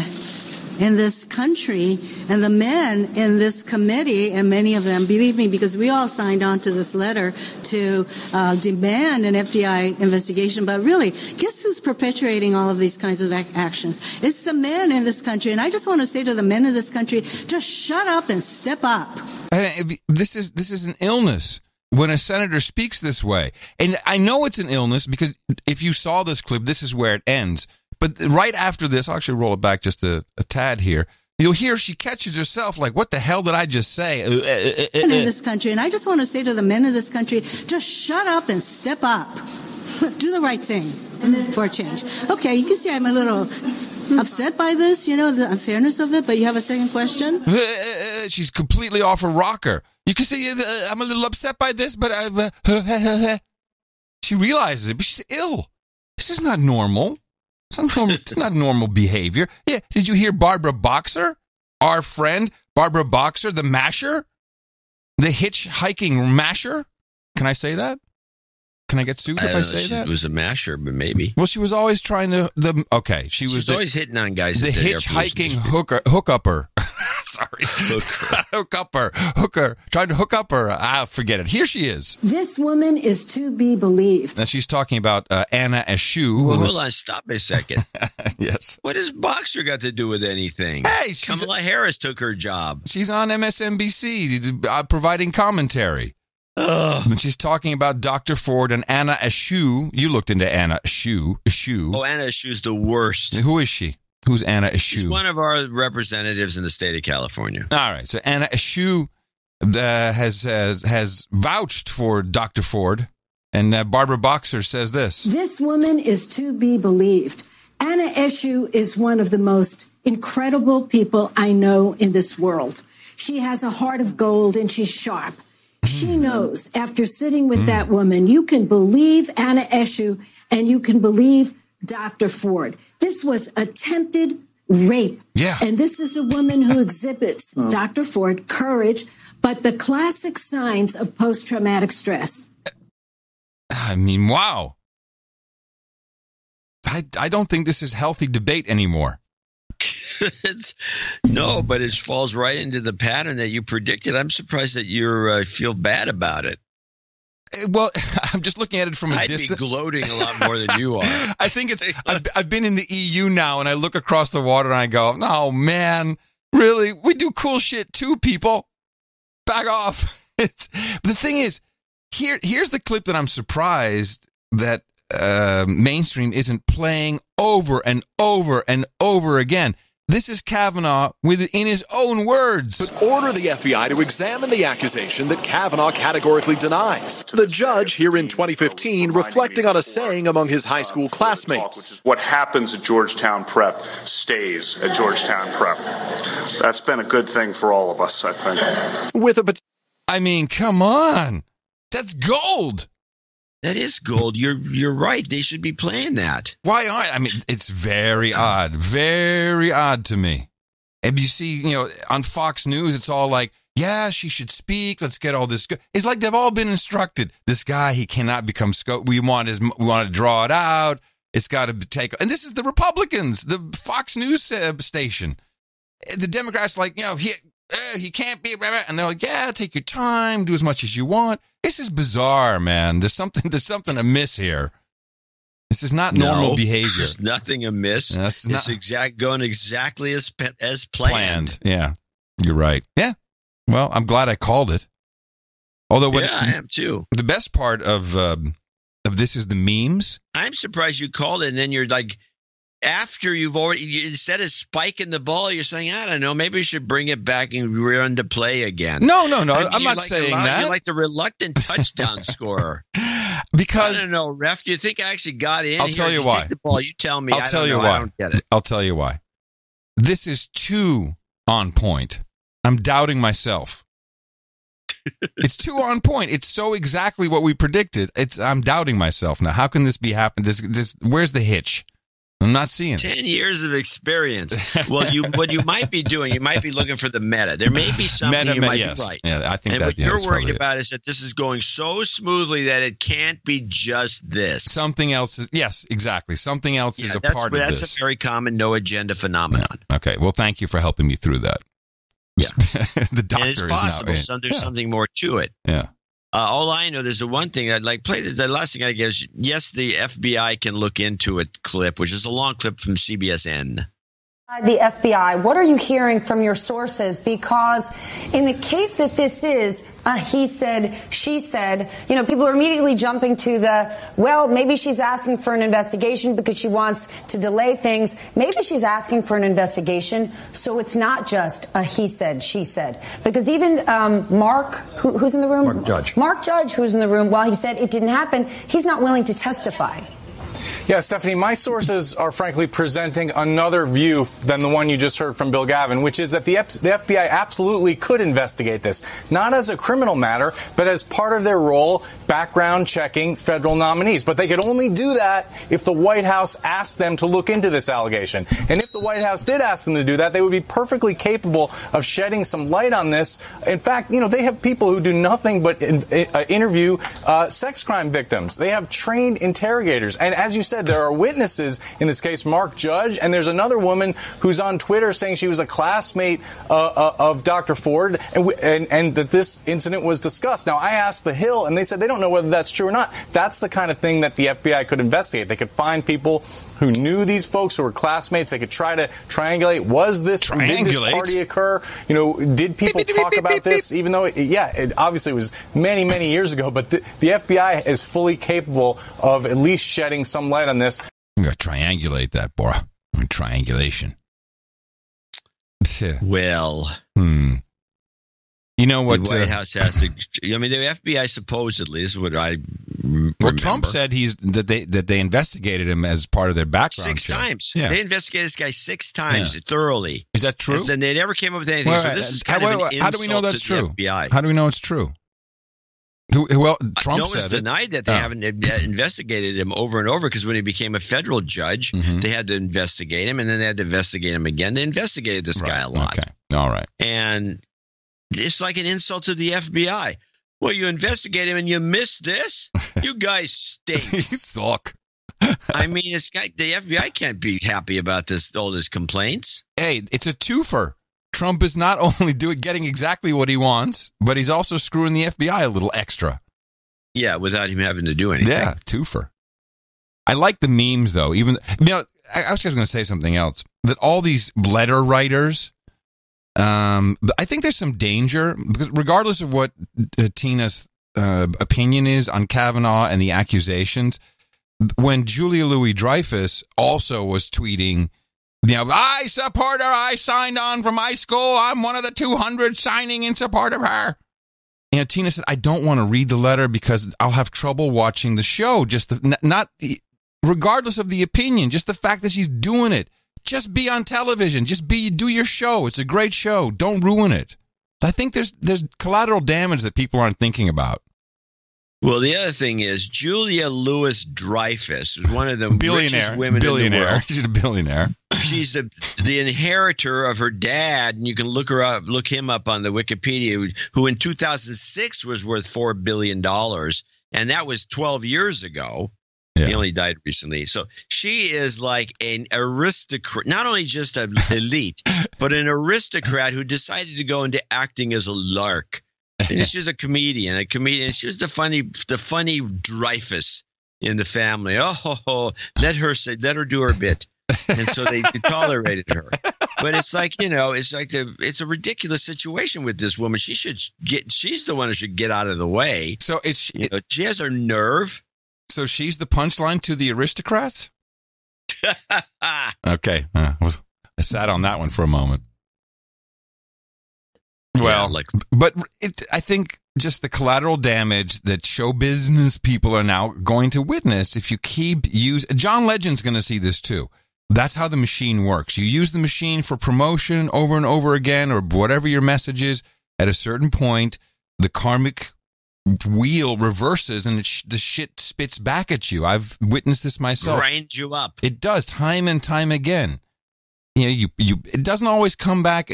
in this country and the men in this committee, and many of them, believe me, because we all signed on to this letter to demand an FBI investigation, but really, guess who's perpetuating all of these kinds of actions? It's the men in this country, and I just want to say to the men in this country, just shut up and step up. This is an illness. When a senator speaks this way, and I know it's an illness because if you saw this clip, this is where it ends. But right after this, I'll actually roll it back just a tad here. You'll hear she catches herself like, what the hell did I just say? In this country, and I just want to say to the men in this country, just shut up and step up. Do the right thing for a change. Okay, you can see I'm a little upset by this, the unfairness of it, but you have a second question? She's completely off her rocker. You can see I'm a little upset by this, but she realizes it, but she's ill. This is not normal. It's not normal behavior. Yeah, did you hear Barbara Boxer? Our friend, Barbara Boxer, the masher? The hitchhiking masher? Can I say that? Can I get sued if I say that? She was a masher, but maybe. Well, she was always trying to she was always hitting on guys. The hitchhiking hookup-er. Sorry. Hooker. Trying to hook up her. I'll forget it. Here she is. This woman is to be believed. Now she's talking about Anna Eshoo. Well, hold on. Stop a second. Yes. What has Boxer got to do with anything? Hey, Kamala Harris took her job. She's on MSNBC providing commentary. And she's talking about Dr. Ford and Anna Eshoo. You looked into Anna Eshoo. Oh, Anna Eshoo's the worst. Who is she? Who's Anna Eshoo? She's one of our representatives in the state of California. All right. So Anna Eshoo has vouched for Dr. Ford, and Barbara Boxer says this. This woman is to be believed. Anna Eshoo is one of the most incredible people I know in this world. She has a heart of gold, and she's sharp. She knows after sitting with that woman, you can believe Anna Eshoo and you can believe Dr. Ford. This was attempted rape. Yeah. And this is a woman who exhibits, Dr. Ford, courage, but the classic signs of post-traumatic stress. I mean, wow. I don't think this is healthy debate anymore. No, but it falls right into the pattern that you predicted. I'm surprised that you feel bad about it. Well, I'm just looking at it from a distance. I'd be gloating a lot more than you are. I think I've been in the EU now, and I look across the water and I go, oh, man, Really? We do cool shit too, people. Back off. The thing is, here's the clip that I'm surprised that mainstream isn't playing over and over and over again. This is Kavanaugh in his own words. But order the FBI to examine the accusation that Kavanaugh categorically denies. The judge here in 2015 reflecting on a saying among his high school classmates. What happens at Georgetown Prep stays at Georgetown Prep. That's been a good thing for all of us, I think. I mean, come on. That's gold. That is gold. You're right. They should be playing that. Why aren't? I mean, it's very odd to me. And you see, on Fox News, it's all like, yeah, she should speak. Let's get all this. It's like they've all been instructed. This guy, he cannot become scope. We want to draw it out. It's got to take. And this is the Republicans, the Fox News station. The Democrats, like, he can't be, and they're like, yeah, take your time, do as much as you want. This is bizarre, man. There's something amiss here. This is not normal behavior. There's nothing amiss. It's going exactly as planned. Yeah, you're right. Yeah. Well, I'm glad I called it. Although, I am too. The best part of this is the memes. I'm surprised you called it, and then you're like, after you've already, instead of spiking the ball, you're saying, I don't know, maybe we should bring it back and run to play again. No. I'm not saying that. You're like the reluctant touchdown scorer. Because I don't know, ref. Do you think I actually got in? I'll tell you why. The ball. You tell me. I'll tell you why. I don't get it. I'll tell you why. This is too on point. I'm doubting myself. It's too on point. It's so exactly what we predicted. I'm doubting myself now. How can this be happening? Where's the hitch? I'm not seeing 10 years of experience. Well, what you might be doing, you might be looking for the meta. There may be something you might be right. Yeah, I think and that. What you're worried about is that this is going so smoothly that it can't be just this. Something else is. Yes, exactly. Something else is a part of this. That's a very common no agenda phenomenon. Yeah. Okay. Well, thank you for helping me through that. Yeah. The doctor and it's possible. is now, there's something more to it. Yeah. All I know, there's the one thing I'd like play. The last thing I guess, yes, the FBI can look into a clip, which is a long clip from CBSN. The FBI, what are you hearing from your sources? Because in the case that this is a he said, she said, people are immediately jumping to maybe she's asking for an investigation because she wants to delay things. Maybe she's asking for an investigation so it's not just a he said, she said. Because even Mark, who's in the room? Mark Judge, who's in the room, while he said it didn't happen, he's not willing to testify. Yeah, Stephanie, my sources are frankly presenting another view than the one you just heard from Bill Gavin, which is that the FBI absolutely could investigate this, not as a criminal matter, but as part of their role background checking federal nominees. But they could only do that if the White House asked them to look into this allegation. And if the White House did ask them to do that, they would be perfectly capable of shedding some light on this. In fact, they have people who do nothing but interview sex crime victims. They have trained interrogators. And as you said, there are witnesses in this case, Mark Judge, and there's another woman who's on Twitter saying she was a classmate of Dr. Ford and that this incident was discussed. Now, I asked The Hill, and they said they don't know whether that's true or not. That's the kind of thing that the FBI could investigate. They could find people who knew these folks who were classmates. They could try to triangulate. Did this party occur? Did people talk about this? Even though, it obviously was many, many years ago, but the FBI is fully capable of at least shedding some light on this. I'm going to triangulate that, Bora. Triangulation. Well, you know what? The White House has to. The FBI supposedly, this is what I remember. Well, Trump said that they investigated him as part of their background 6 check. times. Yeah. They investigated this guy 6 times thoroughly. Is that true? And they never came up with anything. Well, so this is kind of an insult how do we know that's to true? the FBI. How do we know it's true? Well, Trump no one's denied that they haven't investigated him over and over, because when he became a federal judge, they had to investigate him, and then they had to investigate him again. They investigated this guy a lot. Okay. All right. And it's like an insult to the FBI. Well, you investigate him and you missed this? You guys stink. You suck. I mean, the FBI can't be happy about all these complaints. Hey, it's a twofer. Trump is not only getting exactly what he wants, but he's also screwing the FBI a little extra. Yeah, without him having to do anything. Yeah, twofer. I like the memes, though. I was just going to say something else. That all these letter writers, But I think there's some danger because regardless of what Tina's opinion is on Kavanaugh and the accusations, when Julia Louis-Dreyfus also was tweeting, I support her. I signed on from my school. I'm one of the 200 signing in support of her. Tina said, I don't want to read the letter because I'll have trouble watching the show. Not regardless of the opinion, just the fact that she's doing it. Just be on television. Do your show. It's a great show. Don't ruin it. I think there's collateral damage that people aren't thinking about. Well, the other thing is Julia Louis-Dreyfus is one of the richest women in the world. She's a billionaire. She's the inheritor of her dad, and you can look him up on the Wikipedia, who in 2006 was worth $4 billion, and that was 12 years ago. Yeah. He only died recently. So she is like an aristocrat, not only just an elite, but an aristocrat who decided to go into acting as a lark. And she's a comedian. She was the funny Dreyfus in the family. Let her do her bit. And so they tolerated her. But it's like, it's a ridiculous situation with this woman. she's the one who should get out of the way. So she has her nerve. So she's the punchline to the aristocrats? Okay. I sat on that one for a moment. Well, I think just the collateral damage that show business people are now going to witness if you keep John Legend's going to see this too. That's how the machine works. You use the machine for promotion over and over again, or whatever your message is. At a certain point, the karmic wheel reverses and the shit spits back at you. I've witnessed this myself. Grinds you up. It does time and time again. It doesn't always come back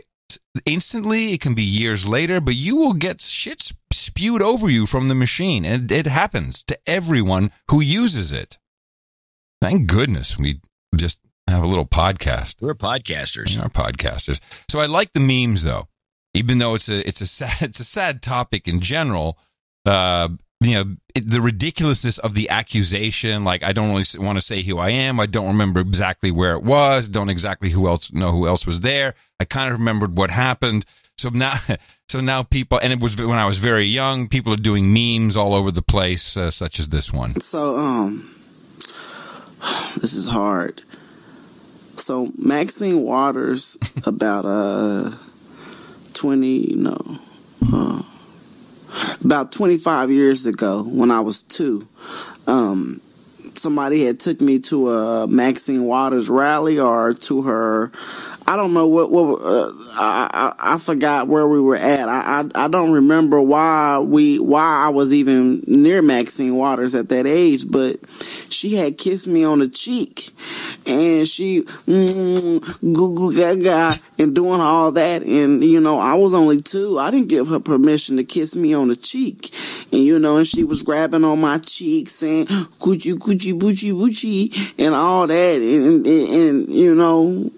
instantly. It can be years later, but you will get shit spewed over you from the machine, and it happens to everyone who uses it. Thank goodness we just have a little podcast. We're podcasters. We are podcasters. So I like the memes though, even though it's a sad topic in general. The ridiculousness of the accusation. Like, I don't really want to say who I am. I don't remember exactly where it was. Don't exactly who else was there. I kind of remembered what happened. So now people, and it was when I was very young, people are doing memes all over the place, such as this one. So, this is hard. So Maxine Waters, about 25 years ago, when I was 2, somebody had took me to a Maxine Waters rally or to her. I don't know I forgot where we were at. I don't remember why I was even near Maxine Waters at that age, but she had kissed me on the cheek, and she goo goo gaga and doing all that, and I was only 2. I didn't give her permission to kiss me on the cheek, and and she was grabbing on my cheek saying coochie coochie boochie boochie and all that, and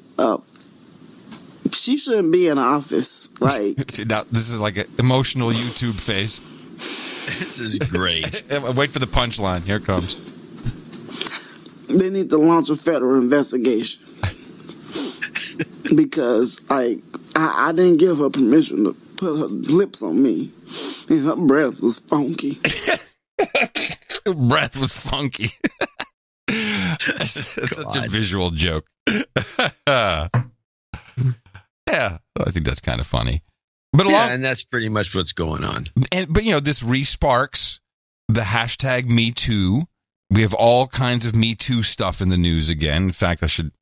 she shouldn't be in office. Like, now, this is like an emotional YouTube face. This is great. Wait for the punchline. Here it comes. They need to launch a federal investigation because, I didn't give her permission to put her lips on me, and her breath was funky. Her breath was funky. It's such a visual joke. Yeah, I think that's kind of funny. But and that's pretty much what's going on. But this re-sparks the hashtag Me Too. We have all kinds of Me Too stuff in the news again. In fact, I should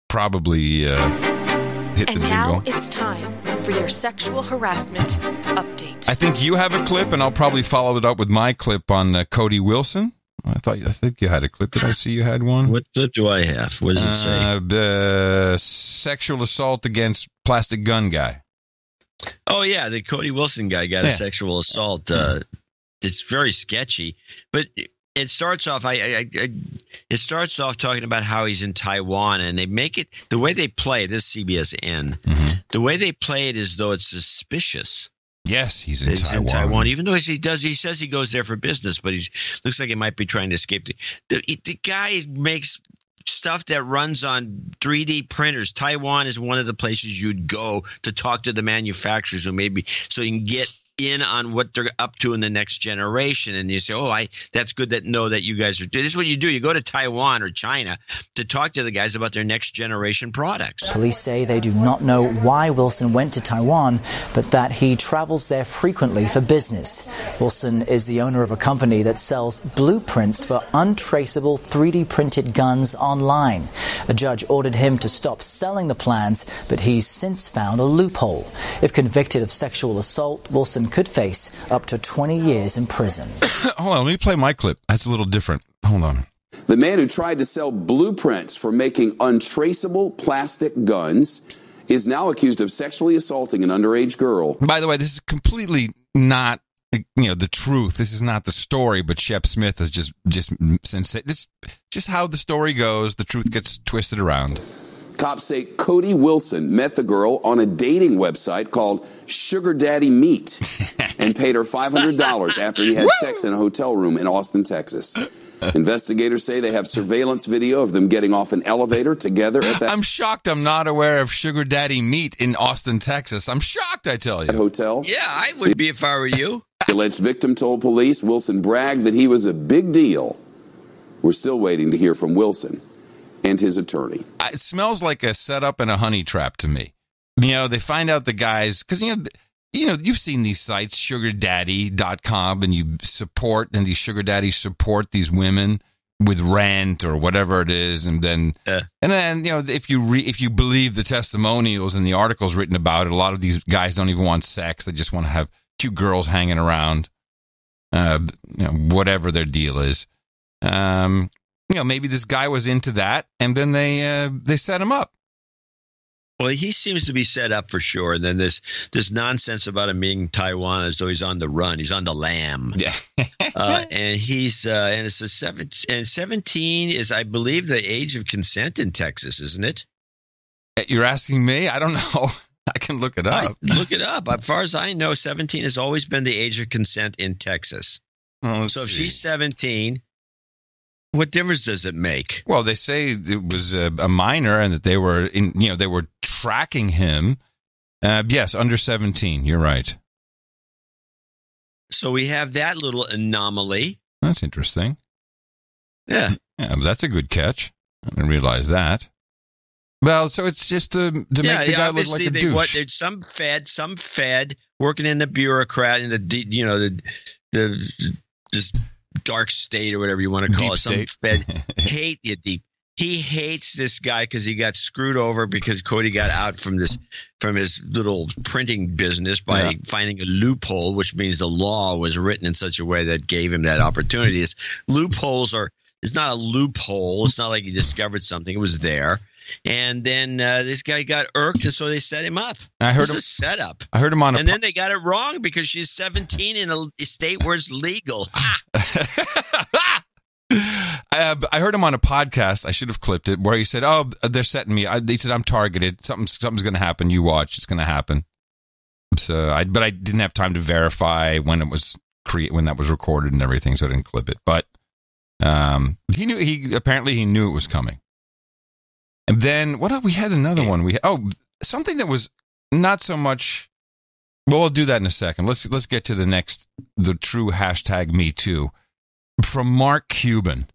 probably hit the jingle. And now it's time for your sexual harassment update. I think you have a clip, and I'll probably follow it up with my clip on Cody Wilson. I think you had a clip. Did I see you had one? What clip do I have? What does it say? The sexual assault against plastic gun guy. Oh, yeah. The Cody Wilson guy got a sexual assault. It's very sketchy. But it starts off, it starts off talking about how he's in Taiwan, and they make it, the way they play it, this is CBSN, the way they play it is though it's suspicious. Yes, he's in Taiwan. Even though he says he goes there for business, but he looks like he might be trying to escape. The guy makes stuff that runs on 3D printers. Taiwan is one of the places you'd go to talk to the manufacturers, or maybe so you can get in on what they're up to in the next generation. And you say, that's good that know that you guys are doing this. Is what you do. You go to Taiwan or China to talk to the guys about their next generation products. Police say they do not know why Wilson went to Taiwan, but that he travels there frequently for business. Wilson is the owner of a company that sells blueprints for untraceable 3D printed guns online. A judge ordered him to stop selling the plans, but he's since found a loophole. If convicted of sexual assault, Wilson could face up to 20 years in prison. Hold on, let me play my clip. That's a little different. Hold on. The man who tried to sell blueprints for making untraceable plastic guns is now accused of sexually assaulting an underage girl. By the way, this is completely not, the truth. This is not the story, but Shep Smith is just just how the story goes. The truth gets twisted around. Cops say Cody Wilson met the girl on a dating website called Sugar Daddy Meet and paid her $500 after he had sex in a hotel room in Austin, Texas. Investigators say they have surveillance video of them getting off an elevator together at that I'm shocked I'm not aware of Sugar Daddy Meet in Austin, Texas. I'm shocked, I tell you. Hotel. Yeah, I would be if I were you. The alleged victim told police Wilson bragged that he was a big deal. We're still waiting to hear from Wilson and his attorney. It smells like a setup and a honey trap to me. They find out the guys, because, you've seen these sites, sugardaddy.com, and and these sugar daddies support these women with rent or whatever it is. And then, if you believe the testimonials and the articles written about it, a lot of these guys don't even want sex. They just want to have cute girls hanging around, whatever their deal is. Maybe this guy was into that, and then they set him up. Well, he seems to be set up for sure. And then this nonsense about him being Taiwan as though he's on the run. He's on the lam. Yeah. And he's and it's 17 is, I believe, the age of consent in Texas, isn't it? You're asking me? I don't know. I can look it up. Look it up. As far as I know, 17 has always been the age of consent in Texas. So if she's 17. What difference does it make? Well, they say it was a minor and that they were they were tracking him. Yes, under 17. You're right. So we have that little anomaly. That's interesting. Yeah. Yeah, that's a good catch. I didn't realize that. Well, so it's just to make the guy look like a douche. There's some fed working in the bureaucrat in the just dark state or whatever you want to call deep it. Some state. Fed He hates this guy because he got screwed over because Cody got out from his little printing business by finding a loophole, which means the law was written in such a way that gave him that opportunity. It's not a loophole. It's not like he discovered something. It was there. And then this guy got irked, and so they set him up. I heard a setup. I heard him on, and then they got it wrong because she's 17 in a state where it's legal. I heard him on a podcast. I should have clipped it where he said, "Oh, they're setting me." He said, "I'm targeted. Something's going to happen. You watch. It's going to happen." So, but I didn't have time to verify when it was when that was recorded and everything, so I didn't clip it. But he knew. He knew it was coming. And then we had another one. Something that was not so much. Well, we'll do that in a second. Let's get to the true hashtag Me Too from Mark Cuban.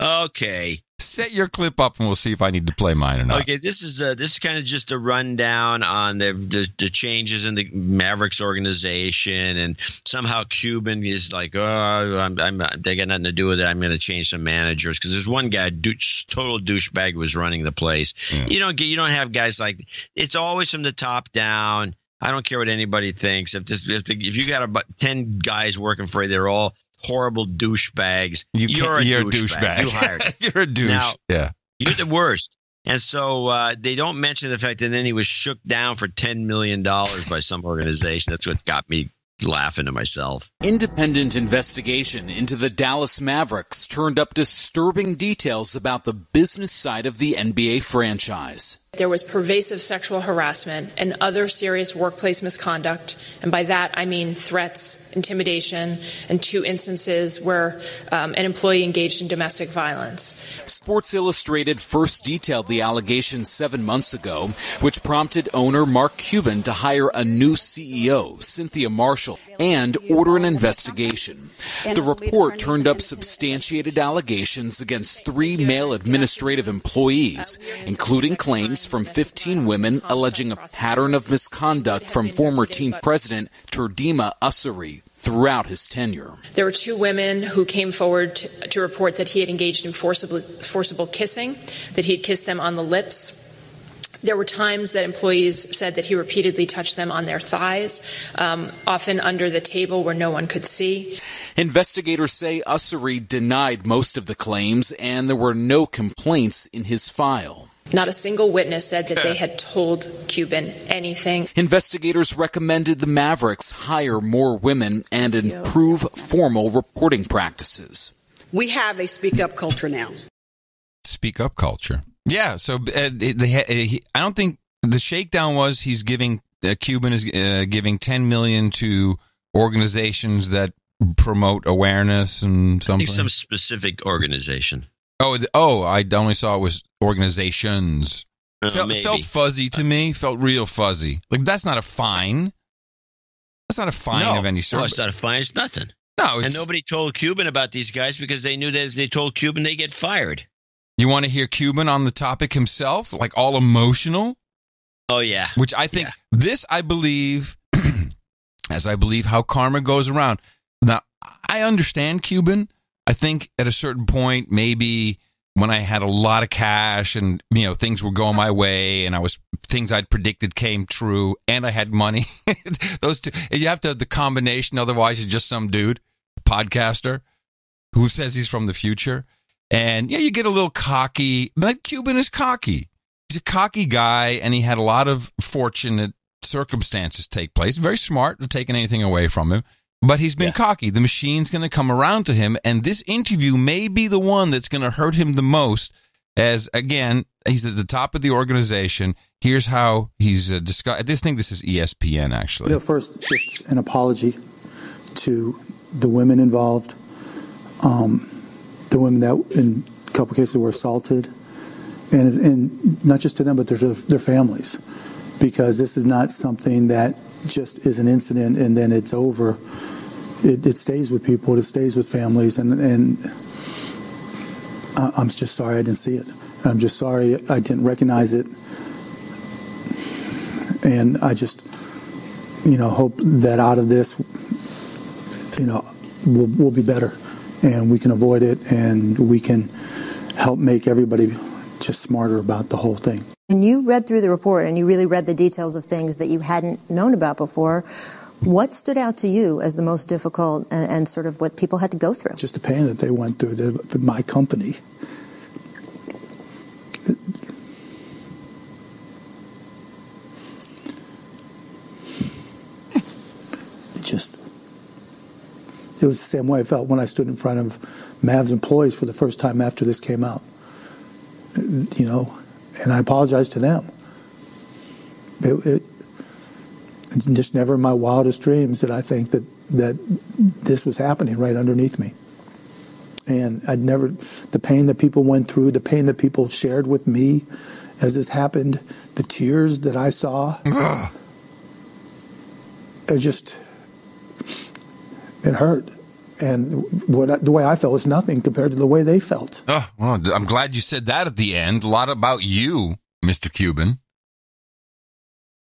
Okay. Set your clip up and we'll see if I need to play mine or not. Okay, this is kind of just a rundown on the changes in the Mavericks organization, and somehow Cuban is like, they got nothing to do with it. I'm going to change some managers because there's one guy, total douchebag, who was running the place. Yeah. You don't have guys like it's always from the top down. I don't care what anybody thinks. If you got about 10 guys working for you, they're all horrible douchebags. You're a douchebag. You hired him. You're a douche. Now, yeah. You're the worst. And so they don't mention the fact that then he was shook down for $10 million by some organization. That's what got me laughing to myself. Independent investigation into the Dallas Mavericks turned up disturbing details about the business side of the NBA franchise. There was pervasive sexual harassment and other serious workplace misconduct, and by that I mean threats, intimidation, and 2 instances where an employee engaged in domestic violence. Sports Illustrated first detailed the allegations 7 months ago, which prompted owner Mark Cuban to hire a new CEO, Cynthia Marshall, and order an investigation. The report turned up substantiated allegations against 3 male administrative employees, including claims from 15 women alleging a pattern of misconduct from former team president Turdima Ussery throughout his tenure. There were 2 women who came forward to report that he had engaged in forcible kissing, that he had kissed them on the lips. There were times that employees said that he repeatedly touched them on their thighs, often under the table where no one could see. Investigators say Ussery denied most of the claims, and there were no complaints in his file. Not a single witness said that they had told Cuban anything. Investigators recommended the Mavericks hire more women and improve formal reporting practices. We have a speak-up culture now. Speak-up culture. Yeah, so I don't think the shakedown was he's giving, Cuban is giving $10 million to organizations that promote awareness and something. I think some specific organization. Oh, I only saw it was organizations. Felt fuzzy to me. Felt real fuzzy. Like, that's not a fine. That's not a fine of any sort. No, it's not a fine. It's nothing. No, and nobody told Cuban about these guys because they knew that if they told Cuban, they get fired. You want to hear Cuban on the topic himself, like all emotional? Oh, yeah. Which I think I believe, as I believe how karma goes around. Now, I understand Cuban. I think at a certain point, maybe when I had a lot of cash and, things were going my way and things I'd predicted came true and I had money. Those two, you have to have the combination. Otherwise, you're just some dude, podcaster, who says he's from the future. And you get a little cocky. But Cuban is cocky. He's a cocky guy, and he had a lot of fortunate circumstances take place. Very smart, not taking anything away from him. But he's been cocky. The machine's going to come around to him, and this interview may be the one that's going to hurt him the most. As, again, he's at the top of the organization. Here's how he's discussed. I think this is ESPN, actually. First, just an apology to the women involved, the women that in a couple cases were assaulted, and not just to them, but their families, because this is not something that just is an incident and then it's over. It stays with people. It stays with families, and I'm just sorry I didn't see it. I'm just sorry I didn't recognize it, and I just, hope that out of this, we'll be better, and we can avoid it, and we can help make everybody just smarter about the whole thing. When you read through the report and you really read the details of things that you hadn't known about before, what stood out to you as the most difficult and sort of what people had to go through? Just the pain that they went through, my company. It was the same way I felt when I stood in front of Mavs employees for the first time after this came out. And I apologize to them. It just never in my wildest dreams did I think that this was happening right underneath me. And the pain that people went through, the pain that people shared with me as this happened, the tears that I saw, it hurt. And the way I felt is nothing compared to the way they felt. Oh, well, I'm glad you said that at the end. A lot about you, Mr. Cuban.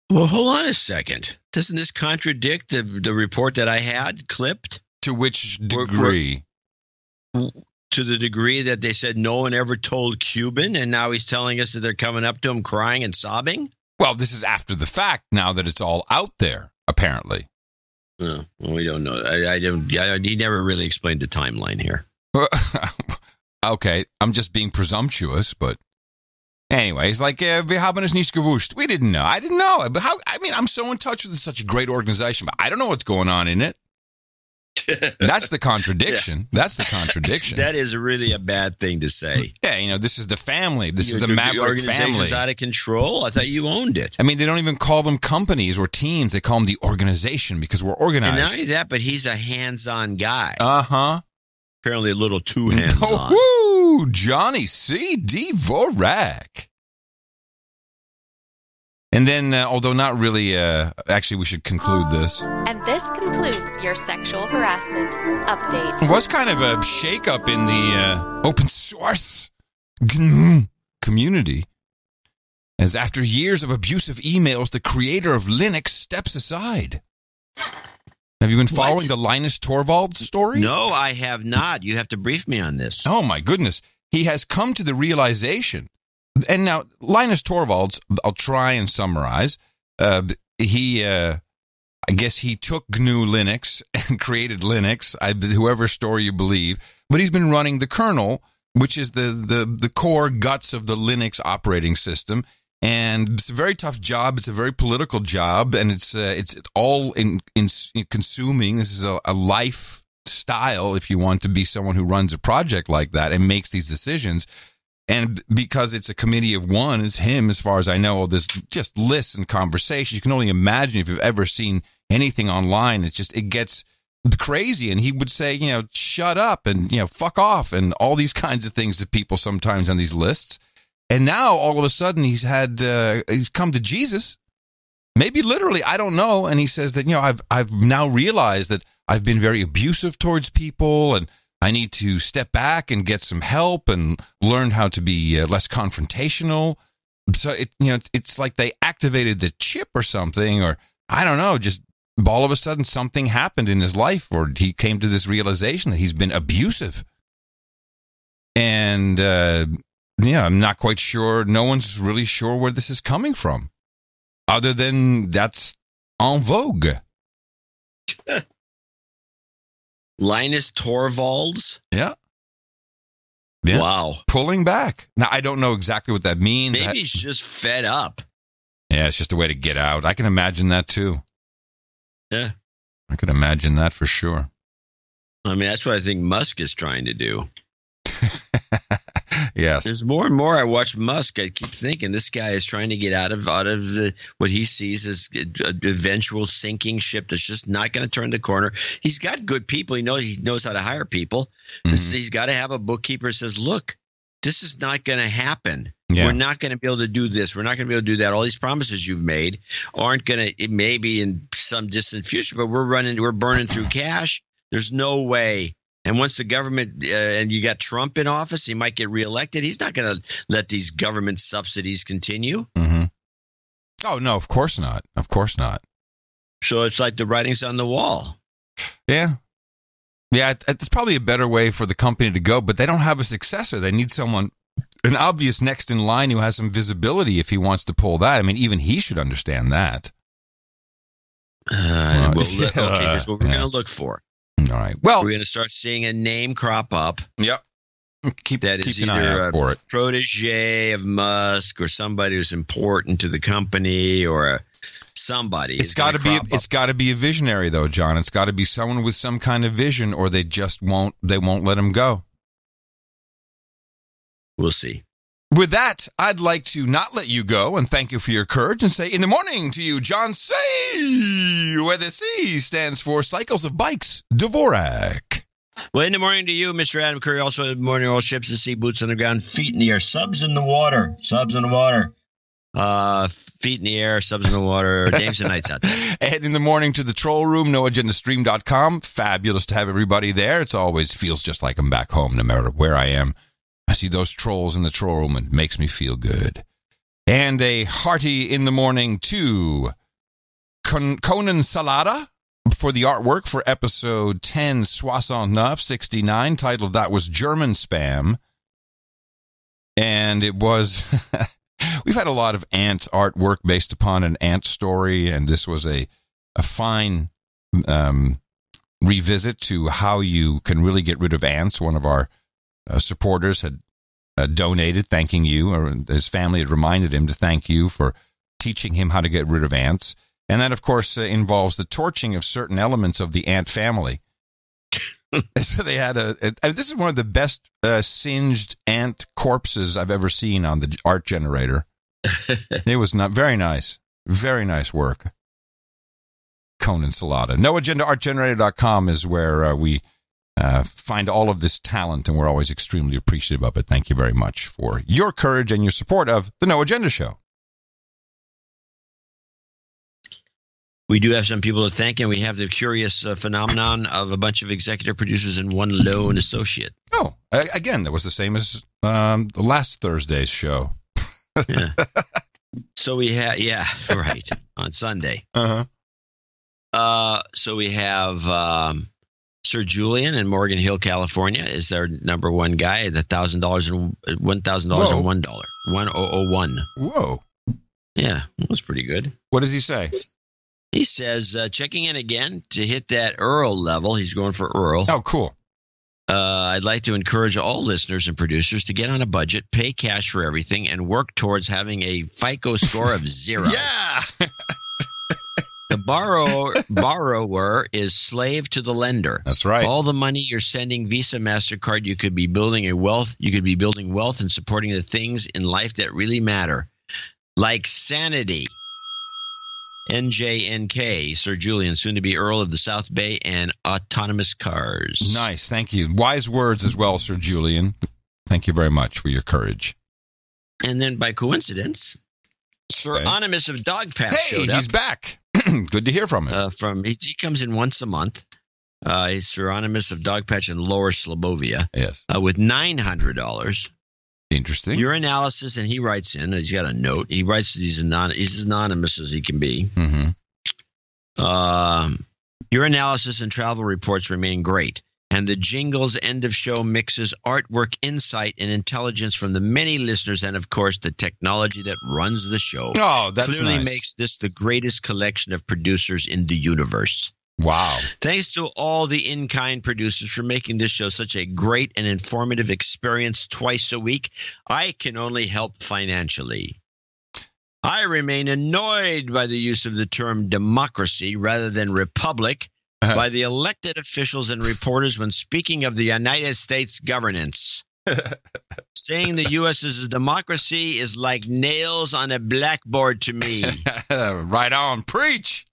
Well, hold on a second. Doesn't this contradict the report that I had clipped? To which degree? To the degree that they said no one ever told Cuban, and now he's telling us that they're coming up to him crying and sobbing? Well, this is after the fact now that it's all out there, apparently. No, well, we don't know. He never really explained the timeline here. Okay, I'm just being presumptuous, but anyway, it's like, wir haben es nicht gewusst. We didn't know. I didn't know. But I'm so in touch with such a great organization, but I don't know what's going on in it. That's the contradiction. Yeah. That's the contradiction. That is really a bad thing to say. Yeah, this is the family. This is the Maverick the organization's family. Out of control? I thought you owned it. I mean, they don't even call them companies or teams. They call them the organization because we're organized. And not only that, but he's a hands-on guy. Uh-huh. Apparently a little too hands-on. Oh, Johnny C. Dvorak. And then, although not really, actually, we should conclude this. And this concludes your sexual harassment update. It was kind of a shakeup in the open source community, as after years of abusive emails, the creator of Linux steps aside. Have you been following the Linus Torvalds story? No, I have not. You have to brief me on this. Oh, my goodness. He has come to the realization. And now, Linus Torvalds, I'll try and summarize. I guess he took GNU Linux and created Linux, whoever story you believe. But he's been running the kernel, which is the core guts of the Linux operating system. And it's a very tough job. It's a very political job. And it's all in consuming. This is a lifestyle if you want to be someone who runs a project like that and makes these decisions. And because it's a committee of one, it's him, as far as I know, there's just lists and conversations. You can only imagine if you've ever seen anything online. It gets crazy. And he would say, shut up and, fuck off and all these kinds of things to people sometimes on these lists. And now all of a sudden he's come to Jesus, maybe literally, I don't know. And he says that, I've now realized that I've been very abusive towards people and I need to step back and get some help and learn how to be less confrontational. So it's like they activated the chip or something, or I don't know, just all of a sudden something happened in his life, or he came to this realization that he's been abusive. And I'm not quite sure. No one's really sure where this is coming from, other than that's en vogue. Linus Torvalds? Yeah. Wow. Pulling back. Now, I don't know exactly what that means. Maybe he's just fed up. Yeah, it's just a way to get out. I can imagine that, too. Yeah. I can imagine that for sure. I mean, that's what I think Musk is trying to do. Yes. There's more and more I watch Musk. I keep thinking this guy is trying to get out of what he sees as an eventual sinking ship that's just not going to turn the corner. He's got good people. He knows how to hire people. Mm-hmm. He's got to have a bookkeeper who says, look, this is not going to happen. Yeah. We're not going to be able to do this. We're not going to be able to do that. All these promises you've made aren't going to – it may be in some distant future, but we're burning through cash. There's no way. And once the government and you got Trump in office, he might get reelected. He's not going to let these government subsidies continue. Mm-hmm. Oh, no, of course not. Of course not. So it's like the writing's on the wall. Yeah. Yeah, it's probably a better way for the company to go, but they don't have a successor. They need someone, an obvious next in line who has some visibility if he wants to pull that. I mean, even he should understand that. Okay, here's what we're going to look for. All right. Well, we're going to start seeing a name crop up. Yep. Keep an eye out for it. Protege of Musk or somebody who's important to the company or somebody. It's got to be. It's got to be a visionary, though, John. It's got to be someone with some kind of vision, or they just won't. They won't let him go. We'll see. With that, I'd like to not let you go and thank you for your courage and say in the morning to you, John C., where the C stands for Cycles of Bikes, Dvorak. Well, in the morning to you, Mr. Adam Curry, also in the morning, all ships and sea, boots on the ground, feet in the air, subs in the water, feet in the air, subs in the water, dames and nights out there. And in the morning to the troll room, noagendastream.com. Fabulous to have everybody there. It always feels just like I'm back home, no matter where I am. I see those trolls in the troll room and it makes me feel good. And a hearty in the morning to Conan Salada for the artwork for episode 1069, titled That Was German Spam. And it was, we've had a lot of ant artwork based upon an ant story, and this was a fine revisit to how you can really get rid of ants. One of our supporters had donated, thanking you, or his family had reminded him to thank you for teaching him how to get rid of ants. And that, of course, involves the torching of certain elements of the ant family. So they had this is one of the best singed ant corpses I've ever seen on the art generator. It was not very nice work. Conan Salata. NoAgendaArtGenerator.com is where we find all of this talent, and we're always extremely appreciative of it. Thank you very much for your courage and your support of the No Agenda Show. We do have some people to thank, and we have the curious phenomenon of a bunch of executive producers and one lone associate. Oh, again, that was the same as the last Thursday's show. Yeah. So we have, right, on Sunday. So we have Sir Julian in Morgan Hill, California, is their number one guy. The $1,000 and $1,001. 1001. Whoa. Yeah, that was pretty good. What does he say? He says, checking in again to hit that Earl level. He's going for Earl. Oh, cool. I'd like to encourage all listeners and producers to get on a budget, pay cash for everything, and work towards having a FICO score of 0. Yeah. The borrower is slave to the lender. That's right. All the money you're sending Visa, MasterCard, you could be building wealth and supporting the things in life that really matter, like sanity. NJNK, Sir Julian, soon to be Earl of the South Bay, and autonomous cars. Nice. Thank you. Wise words as well, Sir Julian. Thank you very much for your courage. And then by coincidence, Sir Onimus of Dog Patch showed up. He's back. Good to hear from him. He comes in once a month. He's Sir Onimus of Dog Patch in Lower Slobovia. Yes. With $900. Interesting. Your analysis, and he writes in. He's got a note. He writes he's as anonymous as he can be. Mm-hmm. Your analysis and travel reports remain great, and the jingles end of show mixes artwork, insight, and intelligence from the many listeners, and of course the technology that runs the show. Oh, that's clearly nice. Makes this the greatest collection of producers in the universe. Wow. Thanks to all the in-kind producers for making this show such a great and informative experience twice a week. I can only help financially. I remain annoyed by the use of the term democracy rather than republic by the elected officials and reporters when speaking of the United States governance. Saying the U.S. is a democracy is like nails on a blackboard to me. Right on. Preach.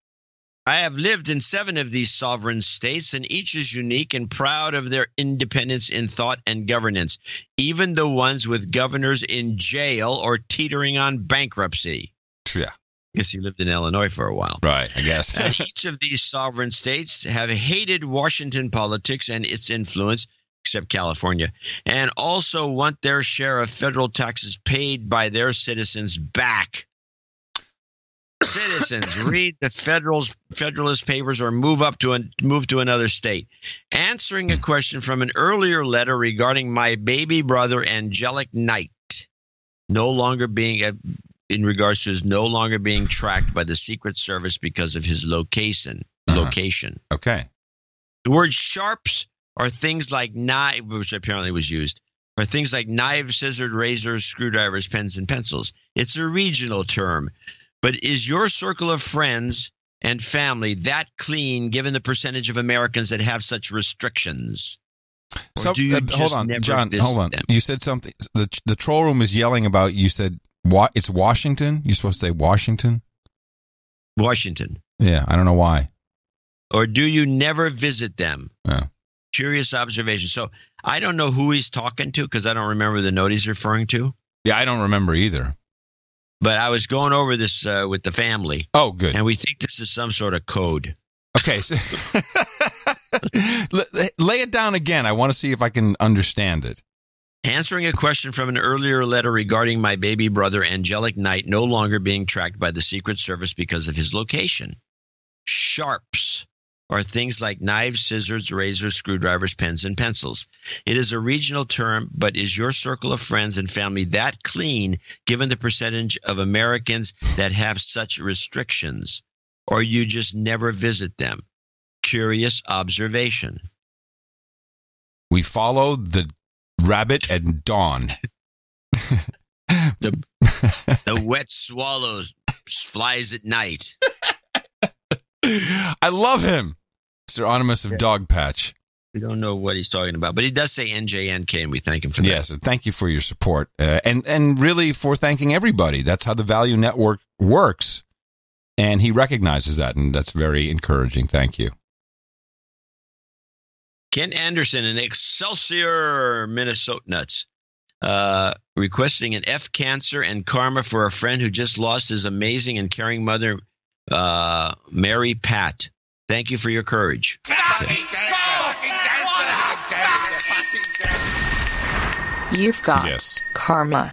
I have lived in 7 of these sovereign states, and each is unique and proud of their independence in thought and governance, even the ones with governors in jail or teetering on bankruptcy. Yeah. I guess he lived in Illinois for a while. Right, I guess. And each of these sovereign states have hated Washington politics and its influence, except California, and also want their share of federal taxes paid by their citizens back. Citizens, read the Federalist Papers or move to another state. Answering a question from an earlier letter regarding my baby brother, Angelic Knight, no longer being tracked by the Secret Service because of his location. Okay. The word sharps are things like knife, which apparently was used, are things like knives, scissors, razors, screwdrivers, pens, and pencils. It's a regional term. But is your circle of friends and family that clean given the percentage of Americans that have such restrictions? So, hold on, John, hold on. Them? You said something. The troll room is yelling about, you said, it's Washington? You're supposed to say Washington? Washington. Yeah, I don't know why. Or do you never visit them? Yeah. Curious observation. So I don't know who he's talking to because I don't remember the note he's referring to. Yeah, I don't remember either. But I was going over this with the family. Oh, good. And we think this is some sort of code. Okay. So lay it down again. I want to see if I can understand it. Answering a question from an earlier letter regarding my baby brother, Angelic Knight, no longer being tracked by the Secret Service because of his location. Sharps are things like knives, scissors, razors, screwdrivers, pens, and pencils. It is a regional term, but is your circle of friends and family that clean given the percentage of Americans that have such restrictions? Or you just never visit them? Curious observation. We follow the rabbit at dawn. The wet swallow flies at night. I love him. Sir Onimus of Dog Patch. We don't know what he's talking about, but he does say NJNK, and we thank him for that. Yes, thank you for your support, and really for thanking everybody. That's how the Value Network works, and he recognizes that, and that's very encouraging. Thank you. Ken Anderson in Excelsior, Minnesota nuts, requesting an F cancer and karma for a friend who just lost his amazing and caring mother, Mary Pat. Thank you for your courage. You've got karma.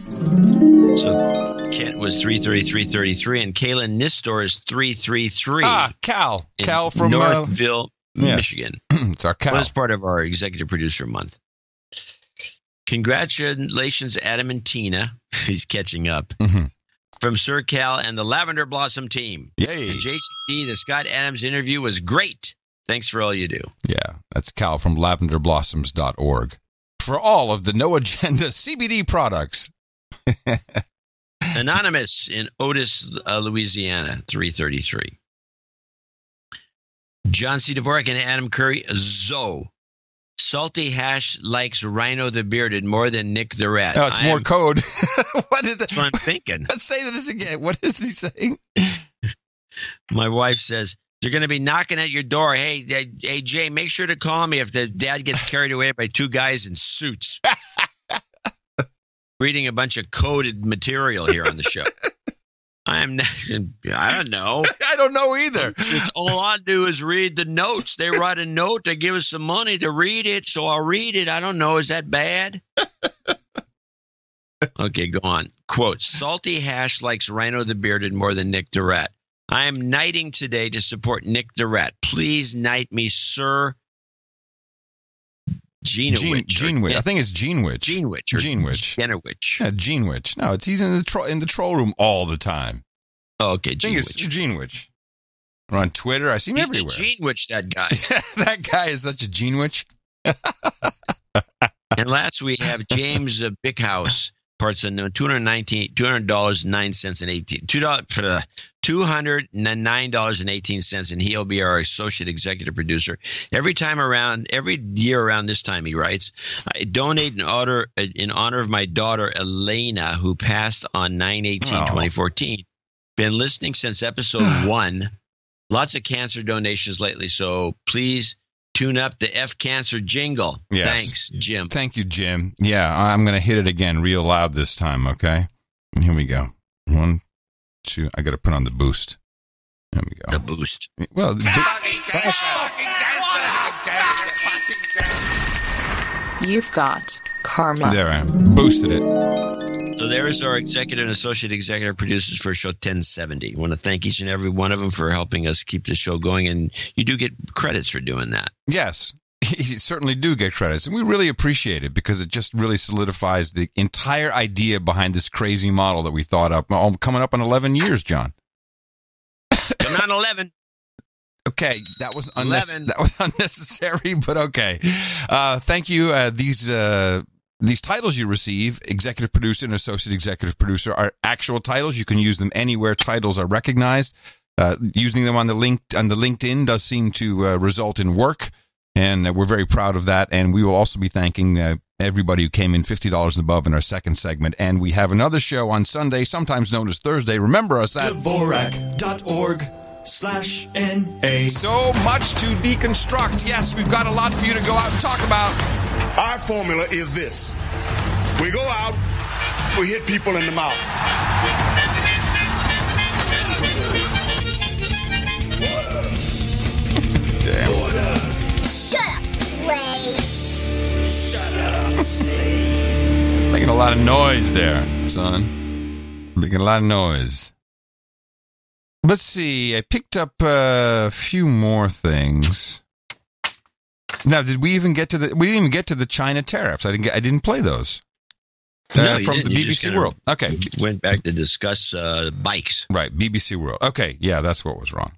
So Kent was 333, and Kaylin Nistor is 333. Cal from Northville, Michigan. It's our Cal. Well, that's part of our executive producer month. Congratulations, Adam and Tina. He's catching up. Mm-hmm. From Sir Cal and the Lavender Blossom team. Yay. And JCD, the Scott Adams interview was great. Thanks for all you do. Yeah, that's Cal from lavenderblossoms.org. For all of the no agenda CBD products. Anonymous in Otis, Louisiana, 333. John C. Dvorak and Adam Curry, Zoe. Salty Hash likes Rhino the Bearded more than Nick the Rat. Oh, it's more code. What is that? That's what I'm thinking. Let's say this again. What is he saying? My wife says, you're going to be knocking at your door. Hey, Jay, make sure to call me if the dad gets carried away by two guys in suits. Reading a bunch of coded material here on the show. I don't know. I don't know either. All I do is read the notes. They write a note. They give us some money to read it, so I'll read it. I don't know. Is that bad? Okay, go on. Quote, Salty Hash likes Rhino the Bearded more than Nick the Rat. I am knighting today to support Nick the Rat. Please knight me, Sir Genewich. I think it's Genewich. Genewich. Genewich. Yeah, Genewich. No, he's in the troll room all the time. Oh, okay, I think it's Genewich. Or on Twitter, I see him everywhere. He's a Genewich, that guy. That guy is such a Genewich. And last we have James Bickhouse, parts of $209.18, and he'll be our associate executive producer. Every year around this time, he writes, I donate in honor of my daughter Elena, who passed on 9/18/2014. Been listening since episode 1. Lots of cancer donations lately, so please tune up the F Cancer jingle. Yes. Thanks, Jim. Thank you, Jim. Yeah, I'm going to hit it again real loud this time, okay? Here we go. 1, 2. I got to put on the boost. There we go. The boost. Well, You've got karma. There I am. Boosted it. So there's our executive and associate executive producers for show 1070. I want to thank each and every one of them for helping us keep the show going, and you do get credits for doing that. Yes, you certainly do get credits, and we really appreciate it because it just really solidifies the entire idea behind this crazy model that we thought up. Coming up on 11 years, John. Coming on 11. Okay, that was unnecessary, but okay. Thank you. These titles you receive, executive producer and associate executive producer, are actual titles. You can use them anywhere titles are recognized. Using them on the LinkedIn does seem to result in work, and we're very proud of that. And we will also be thanking everybody who came in $50 and above in our second segment. And we have another show on Sunday, sometimes known as Thursday. Remember us at Dvorak.org/NA. So much to deconstruct. Yes, we've got a lot for you to go out and talk about. Our formula is this. We go out, we hit people in the mouth. Damn. Shut up, slave. Shut up, slave. Making a lot of noise there, son. Making a lot of noise. Let's see. I picked up a few more things. Now, did we even get to the? We didn't even get to the China tariffs. I didn't play those. No, from the BBC World. Okay, went back to discuss bikes. Right, BBC World. Okay, yeah, that's what was wrong.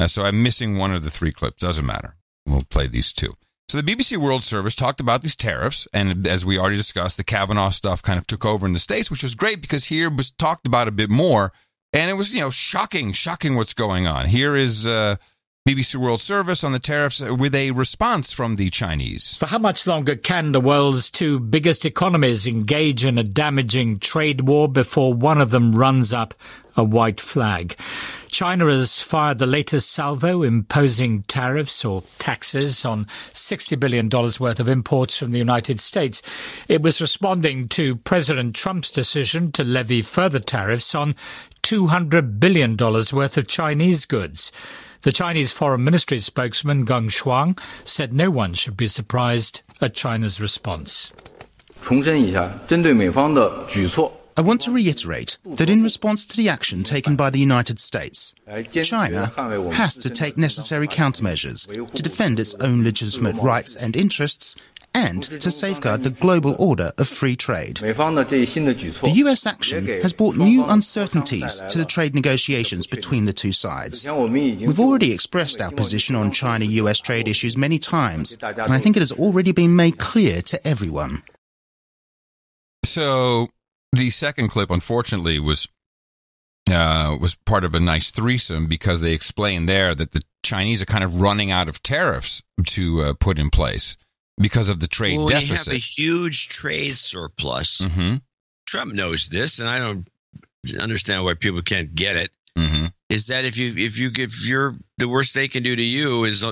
So I'm missing one of the 3 clips. Doesn't matter. We'll play these 2. So the BBC World Service talked about these tariffs, and as we already discussed, the Kavanaugh stuff kind of took over in the States, which was great because here was talked about a bit more, and it was shocking what's going on. Here is BBC World Service on the tariffs with a response from the Chinese. For how much longer can the world's two biggest economies engage in a damaging trade war before one of them runs up a white flag? China has fired the latest salvo, imposing tariffs or taxes on $60 billion worth of imports from the United States. It was responding to President Trump's decision to levy further tariffs on $200 billion worth of Chinese goods. The Chinese Foreign Ministry spokesman Geng Shuang said no one should be surprised at China's response. I want to reiterate that in response to the action taken by the United States, China has to take necessary countermeasures to defend its own legitimate rights and interests and to safeguard the global order of free trade. The US action has brought new uncertainties to the trade negotiations between the two sides. We've already expressed our position on China-US trade issues many times, and I think it has already been made clear to everyone. So the second clip, unfortunately, was part of a nice threesome because they explained there that the Chinese are kind of running out of tariffs to put in place because of the trade deficit. They have a huge trade surplus. Mm-hmm. Trump knows this, and I don't understand why people can't get it. Mm-hmm. Is that if you're the worst they can do to you is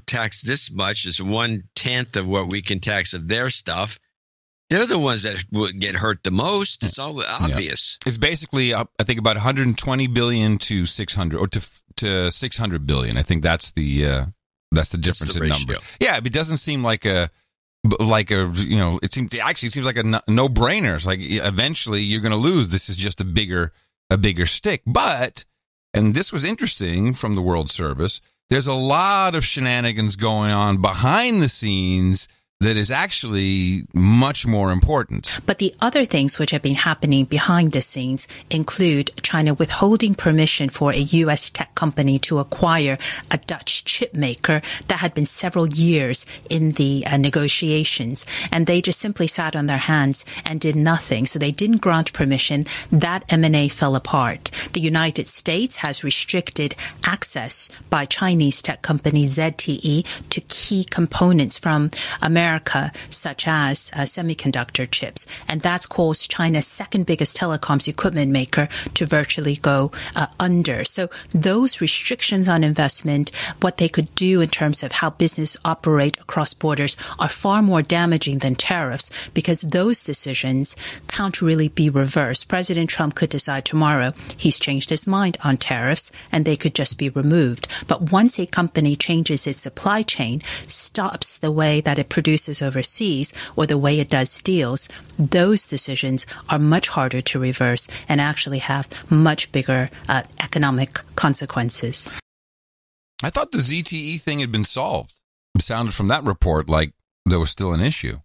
tax this much, it's 1/10 of what we can tax of their stuff. They're the ones that will get hurt the most. It's all obvious. Yeah. It's basically, I think, about 120 billion to 600 or to 600 billion. I think that's the difference in numbers. Yeah, it doesn't seem like a it seems like a no-brainer. It's like eventually you're going to lose. This is just a bigger stick. But, and this was interesting from the World Service, there's a lot of shenanigans going on behind the scenes that is actually much more important. But the other things which have been happening behind the scenes include China withholding permission for a U.S. tech company to acquire a Dutch chip maker that had been several years in the negotiations. And they just simply sat on their hands and did nothing. So they didn't grant permission. That M&A fell apart. The United States has restricted access by Chinese tech company ZTE to key components from America, such as semiconductor chips. And that's caused China's second biggest telecoms equipment maker to virtually go under. So those restrictions on investment, what they could do in terms of how business operate across borders, are far more damaging than tariffs because those decisions can't really be reversed. President Trump could decide tomorrow he's changed his mind on tariffs and they could just be removed. But once a company changes its supply chain, stops the way that it produces overseas or the way it does deals, those decisions are much harder to reverse and actually have much bigger economic consequences. I thought the ZTE thing had been solved. It sounded from that report like there was still an issue.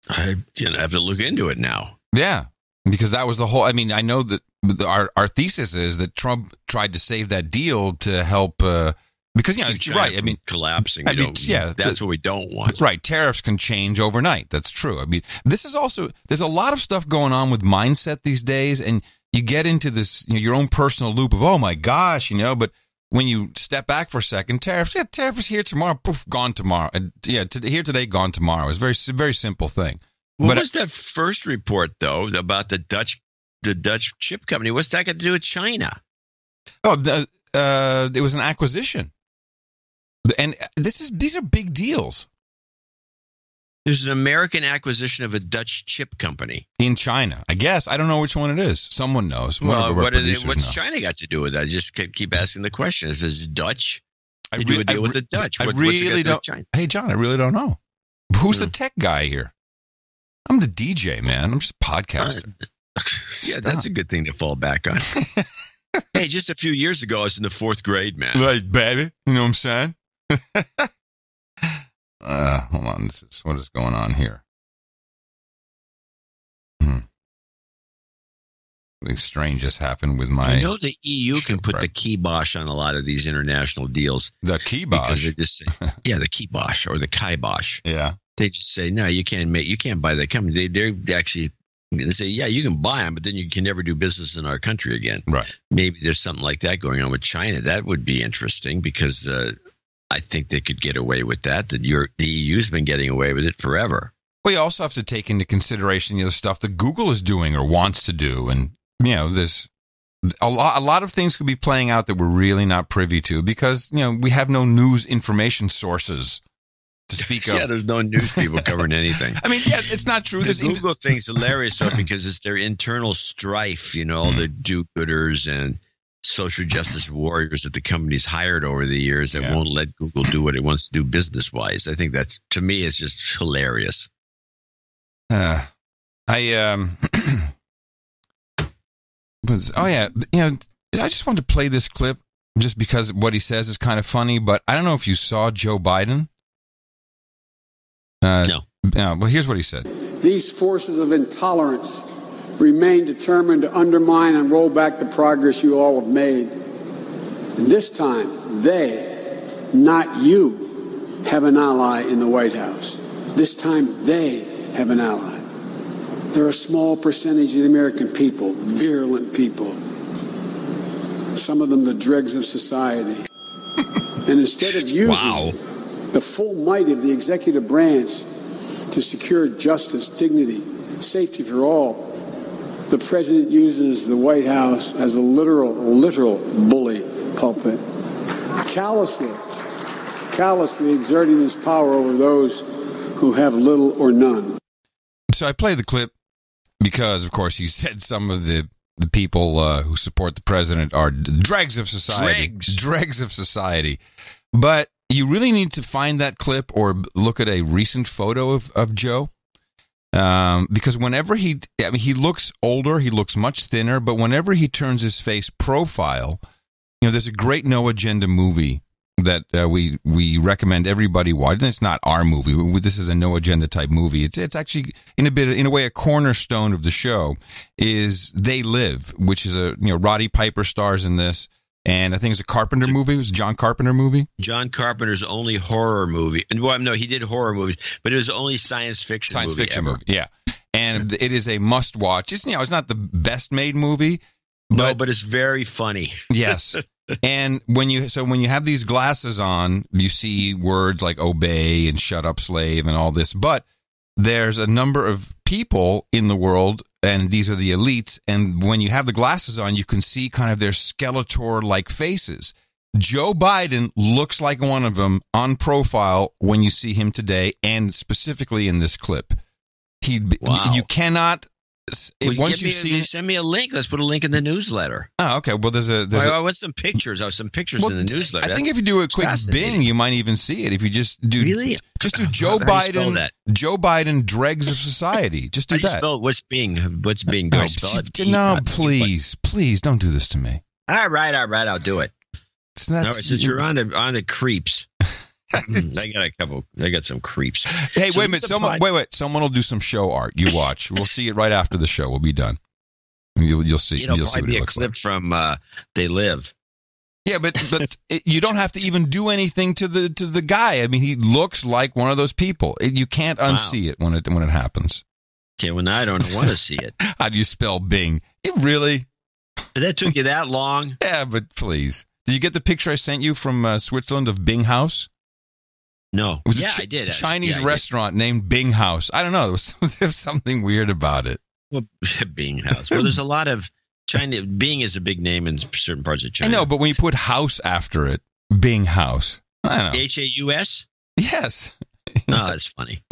I have to look into it now. Yeah, because that was the whole. I mean, I know that our thesis is that Trump tried to save that deal to help. Because, you're right. I mean, collapsing. That's what we don't want. Right. Tariffs can change overnight. That's true. I mean, this is also, there's a lot of stuff going on with mindset these days. And you get into this, your own personal loop of, oh my gosh, but when you step back for a second, tariff is here tomorrow, poof, gone tomorrow. Here today, gone tomorrow. It's a very, very simple thing. What was that first report, though, about the Dutch chip company? What's that got to do with China? Oh, it was an acquisition. And these are big deals. There's an American acquisition of a Dutch chip company in China. I guess I don't know which one it is. Someone knows. Well, what's China got to do with that? I just keep asking the question. Is this Dutch? They do a deal with the Dutch. I really don't. Hey, John, I really don't know. Who's the tech guy here? I'm the DJ, man. I'm just a podcaster. Yeah, that's a good thing to fall back on. Hey, just a few years ago, I was in the 4th grade, man. Right, baby. You know what I'm saying? Hold on. What is going on here? Something strange just happened with my. The EU can put the kibosh on a lot of these international deals. The kibosh? Because they just say, the kibosh or the kibosh. Yeah. They just say, no, you can't buy that company. They're actually They say, yeah, you can buy them, but then you can never do business in our country again. Right. Maybe there's something like that going on with China. That would be interesting because I think they could get away with that. The EU's been getting away with it forever. Well, you also have to take into consideration the stuff that Google is doing or wants to do. And, there's a lot of things could be playing out that we're really not privy to because, we have no news information sources to speak of. Yeah, there's no news people covering anything. I mean, yeah, it's not true. The Google thing's hilarious, though, because it's their internal strife, the do-gooders and social justice warriors that the company's hired over the years that won't let Google do what it wants to do business-wise. I think that's, to me, it's just hilarious. I just wanted to play this clip just because what he says is kind of funny, but I don't know if you saw Joe Biden. No. Well, here's what he said. These forces of intolerance remain determined to undermine and roll back the progress you all have made. And this time, they, not you, have an ally in the White House. This time, they have an ally. They're a small percentage of the American people, virulent people. Some of them the dregs of society. And instead of using the full might of the executive branch to secure justice, dignity, safety for all, the president uses the White House as a literal bully pulpit, callously exerting his power over those who have little or none. So I play the clip because, of course, he said some of the people who support the president are dregs of society. Dregs of society. But you really need to find that clip or look at a recent photo of Joe. Because whenever he looks older, he looks much thinner, but whenever he turns his face profile, there's a great No Agenda movie that we recommend everybody watch. And it's not our movie. This is a No Agenda type movie. It's actually in a way a cornerstone of the show is They Live, which is Roddy Piper stars in this. And I think it's a Carpenter movie. It was a John Carpenter movie. John Carpenter's only horror movie. Well, no, he did horror movies, but it was the only science fiction movie. Yeah. And it is a must watch. It's it's not the best made movie. But it's very funny. Yes. And when you have these glasses on, you see words like obey and shut up, slave, and all this. But there's a number of people in the world, and these are the elites. And when you have the glasses on, you can see kind of their Skeletor-like faces. Joe Biden looks like one of them on profile when you see him today, and specifically in this clip. You cannot. Send me a link. Let's put a link in the newsletter. Oh, okay. Well, I want some pictures. Some pictures in the newsletter. I think if you do a quick Bing, you might even see it. If you just do Joe Biden, Joe Biden, dregs of society. Just do that. What's Bing? What's Bing? Do I spell it? No, please don't do this to me. All right. I'll do it. All right, so you're on the creeps. I got some creeps. Hey, wait a minute. Someone will do some show art. You watch. We'll see it right after the show. We'll be done. You'll see. It'll probably be a clip from They Live. Yeah, but you don't have to even do anything to the guy. I mean, he looks like one of those people. You can't unsee it when it happens. Okay, well, now I don't want to see it. How do you spell Bing? Really? That took you that long? Yeah, but please. Did you get the picture I sent you from Switzerland of Bing House? No. It was I did. Chinese restaurant named Bing House. I don't know. There was something weird about it. Well, Bing House. Well, there's a lot of China. Bing is a big name in certain parts of China. I know, but when you put house after it, Bing House. I don't know. Haus? Yes. Oh, that's funny.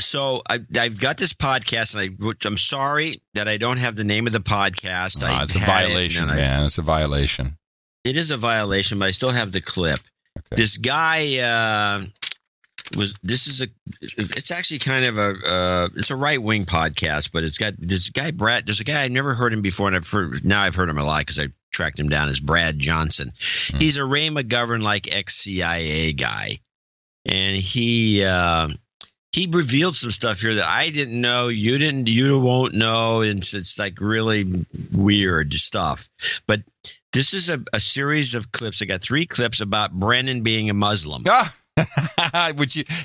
So I've got this podcast, and I'm sorry that I don't have the name of the podcast. It's a violation, man. It's a violation. It is a violation, but I still have the clip. Okay. This guy it's actually kind of it's a right-wing podcast, but it's got this guy, Brad. There's a guy I've never heard him before, and I've heard him a lot because I tracked him down as Brad Johnson. He's a Ray McGovern-like ex-CIA guy, and he revealed some stuff here that I didn't know, you won't know, and it's like really weird stuff. But this is a series of clips. I got 3 clips about Brennan being a Muslim.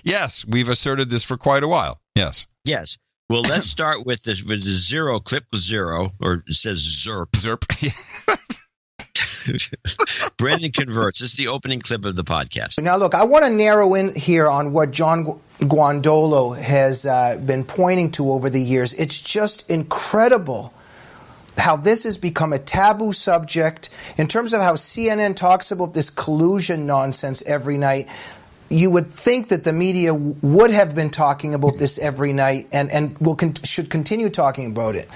Yes, we've asserted this for quite a while. Yes. Yes. Well, let's start with this with the zero clip with zero, or it says ZERP. ZERP. Brennan converts. This is the opening clip of the podcast. Now, look, I want to narrow in here on what John Guandolo has been pointing to over the years. It's just incredible how this has become a taboo subject in terms of how CNN talks about this collusion nonsense every night. You would think that the media would have been talking about this every night and should continue talking about it.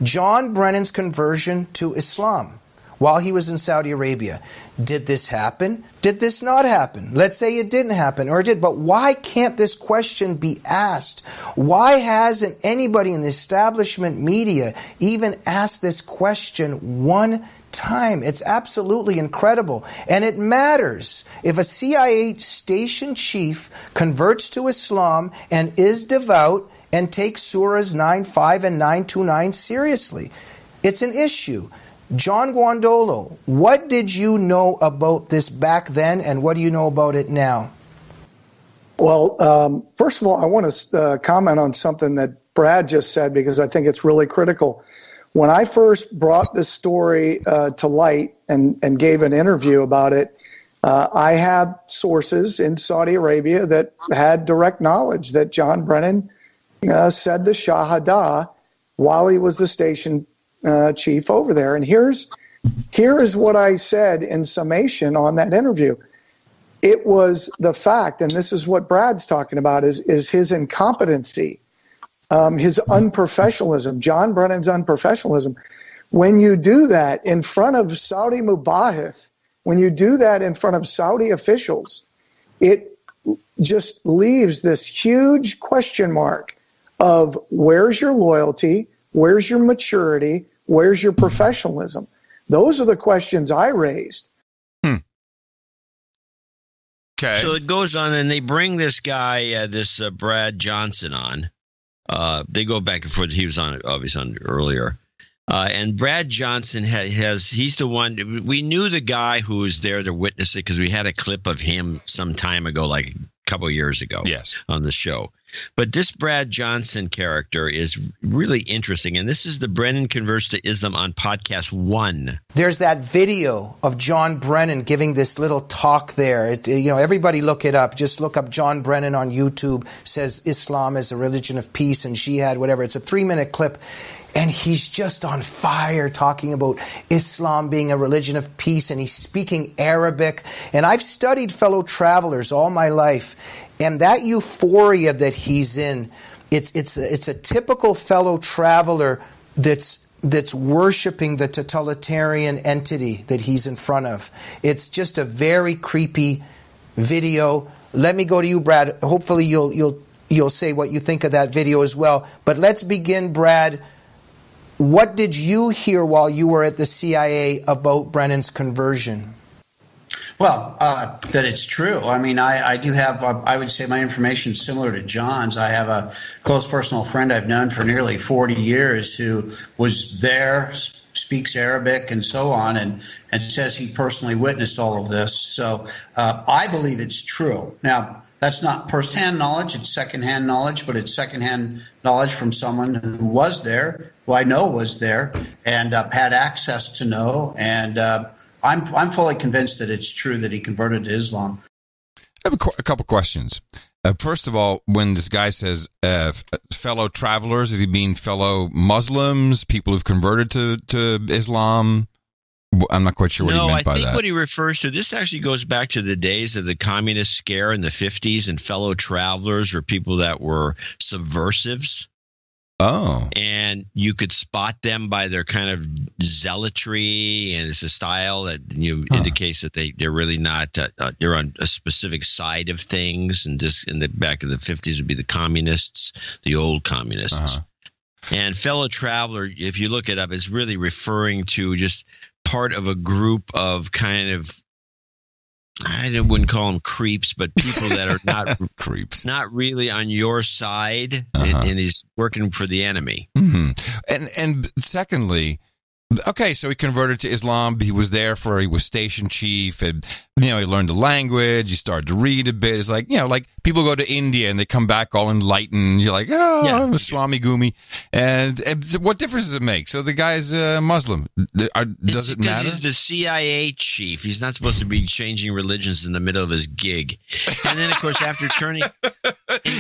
John Brennan's conversion to Islam while he was in Saudi Arabia. Did this happen? Did this not happen? Let's say it didn't happen, or it did. But why can't this question be asked? Why hasn't anybody in the establishment media even asked this question one time? It's absolutely incredible. And it matters. If a CIA station chief converts to Islam and is devout and takes surahs 9.5 and 9.29 seriously, it's an issue. John Guandolo, what did you know about this back then, and what do you know about it now? Well, first of all, I want to comment on something that Brad just said, because I think it's really critical. When I first brought this story to light and gave an interview about it, I had sources in Saudi Arabia that had direct knowledge that John Brennan said the Shahada while he was the station chief over there. And here is what I said in summation on that interview. It was the fact, and this is what Brad's talking about, is his incompetency, his unprofessionalism, John Brennan's unprofessionalism. When you do that in front of Saudi Mubahith, when you do that in front of Saudi officials, it just leaves this huge question mark of where's your loyalty, where's your maturity, where's your professionalism? Those are the questions I raised. Okay. So it goes on, and they bring this guy, this Brad Johnson on. They go back and forth. He was on, obviously, on earlier. And Brad Johnson he's the one. We knew the guy who was there to witness it because we had a clip of him some time ago, like a couple of years ago, on the show. But this Brad Johnson character is really interesting, and this is the Brennan Converts to Islam on podcast 1. There's that video of John Brennan giving this little talk there. Everybody look it up. Just look up John Brennan on YouTube. Says Islam is a religion of peace and jihad, whatever. It's a 3-minute clip. And he's just on fire talking about Islam being a religion of peace, and he's speaking Arabic. And I've studied fellow travelers all my life, and that euphoria that he's in, it's a typical fellow traveler that's worshiping the totalitarian entity that he's in front of. It's just a very creepy video. Let me go to you, Brad. Hopefully you'll say what you think of that video as well. But let's begin, Brad. What did you hear while you were at the CIA about Brennan's conversion? Well, that it's true. I mean, I do have, I would say my information is similar to John's. I have a close personal friend I've known for nearly 40 years who was there, speaks Arabic and so on, and says he personally witnessed all of this. So I believe it's true. Now, that's not firsthand knowledge, it's secondhand knowledge, but it's secondhand knowledge from someone who was there, who I know was there, and had access to know. And I'm fully convinced that it's true that he converted to Islam. I have a couple questions. First of all, when this guy says fellow travelers, does he mean fellow Muslims, people who've converted to Islam? I'm not quite sure what he meant by that. No, I think what he refers to, this actually goes back to the days of the communist scare in the 50s, and fellow travelers were people that were subversives. Oh. And you could spot them by their kind of zealotry, and it's a style that indicates that they're really not, they're on a specific side of things. And just in the back of the 50s would be the communists, the old communists. And fellow traveler, if you look it up, is really referring to just part of a group of kind of, I wouldn't call them creeps, but people that are not creeps, not really on your side, and he's working for the enemy. Mm-hmm. And secondly, Okay, so he converted to Islam. He was station chief, and he learned the language. He started to read a bit. It's like like people go to India and they come back all enlightened. You're like, I'm a Swami Gumi, and what difference does it make? So the guy's Muslim. Does it matter? He's the CIA chief. He's not supposed to be changing religions in the middle of his gig. And then, of course, after turning,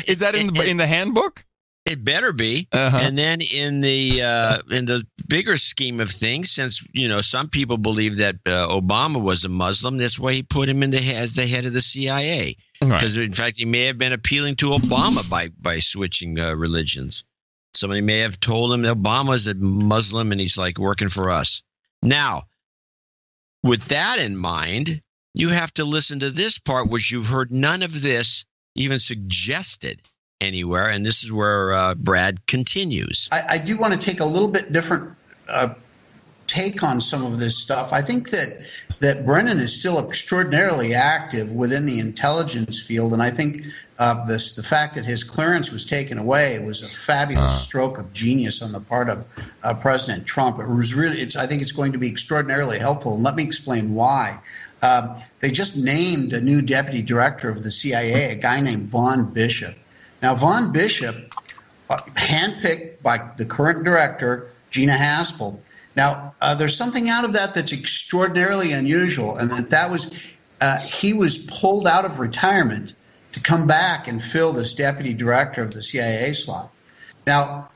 is that in the handbook? It better be. And then in the bigger scheme of things, since some people believe that Obama was a Muslim, that's why he put him as the head of the CIA. Because in fact, he may have been appealing to Obama by switching religions. Somebody may have told him that Obama's a Muslim and he's like working for us. Now, with that in mind, you have to listen to this part, which you've heard none of this even suggested anywhere, and this is where Brad continues. I do want to take a little bit different take on some of this stuff. I think that Brennan is still extraordinarily active within the intelligence field, and I think the fact that his clearance was taken away was a fabulous stroke of genius on the part of President Trump. It was really, I think it's going to be extraordinarily helpful, and let me explain why. They just named a new deputy director of the CIA, a guy named Vaughn Bishop. Now, Vaughn Bishop, handpicked by the current director, Gina Haspel. Now, there's something out of that that's extraordinarily unusual, and that was he was pulled out of retirement to come back and fill this deputy director of the CIA slot. Now,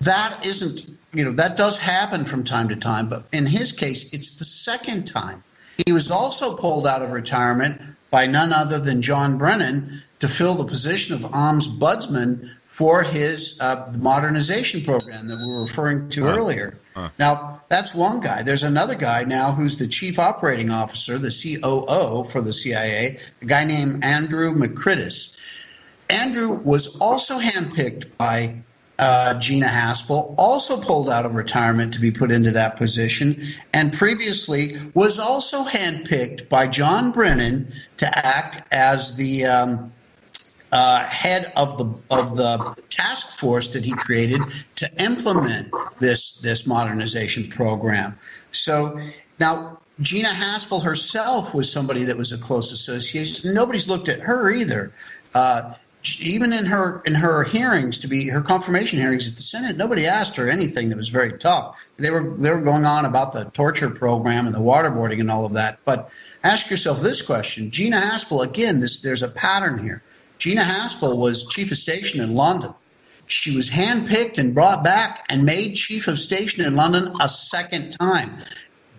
that isn't, that does happen from time to time, but in his case, it's the second time. He was also pulled out of retirement by none other than John Brennan to fill the position of ombudsman for his modernization program that we were referring to earlier. Now, that's one guy. There's another guy now who's the chief operating officer, the COO for the CIA, a guy named Andrew McCridis. Andrew was also handpicked by Gina Haspel, also pulled out of retirement to be put into that position, and previously was also handpicked by John Brennan to act as the head of the task force that he created to implement this modernization program. So now Gina Haspel herself was somebody that was a close association. Nobody's looked at her either. Even in her hearings, her confirmation hearings at the Senate, nobody asked her anything that was very tough. They were going on about the torture program and the waterboarding and all of that. But ask yourself this question: Gina Haspel, again, there's a pattern here. Gina Haspel was chief of station in London. She was handpicked and brought back and made chief of station in London a second time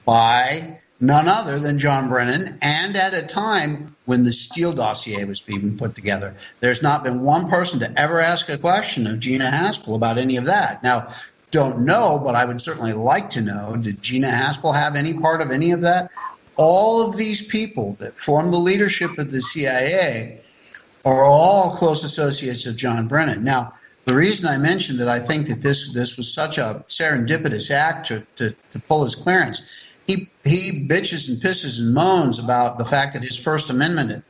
by none other than John Brennan, and at a time when the Steele dossier was being put together. There's not been one person to ever ask a question of Gina Haspel about any of that. Now, don't know, but I would certainly like to know, did Gina Haspel have any part of any of that? All of these people that form the leadership of the CIA are all close associates of John Brennan. Now, the reason I mentioned that I think that this was such a serendipitous act to pull his clearance, he bitches and pisses and moans about the fact that his First Amendment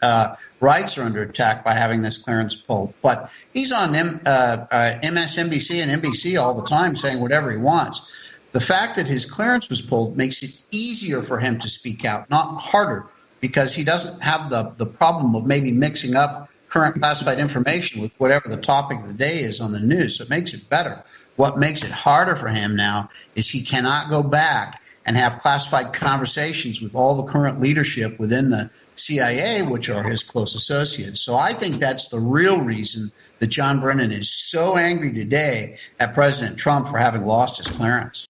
rights are under attack by having this clearance pulled. But he's on MSNBC and NBC all the time saying whatever he wants. The fact that his clearance was pulled makes it easier for him to speak out, not harder, because he doesn't have the problem of maybe mixing up current classified information with whatever the topic of the day is on the news. So it makes it better. What makes it harder for him now is he cannot go back and have classified conversations with all the current leadership within the CIA, which are his close associates. So I think that's the real reason that John Brennan is so angry today at President Trump for having lost his clearance.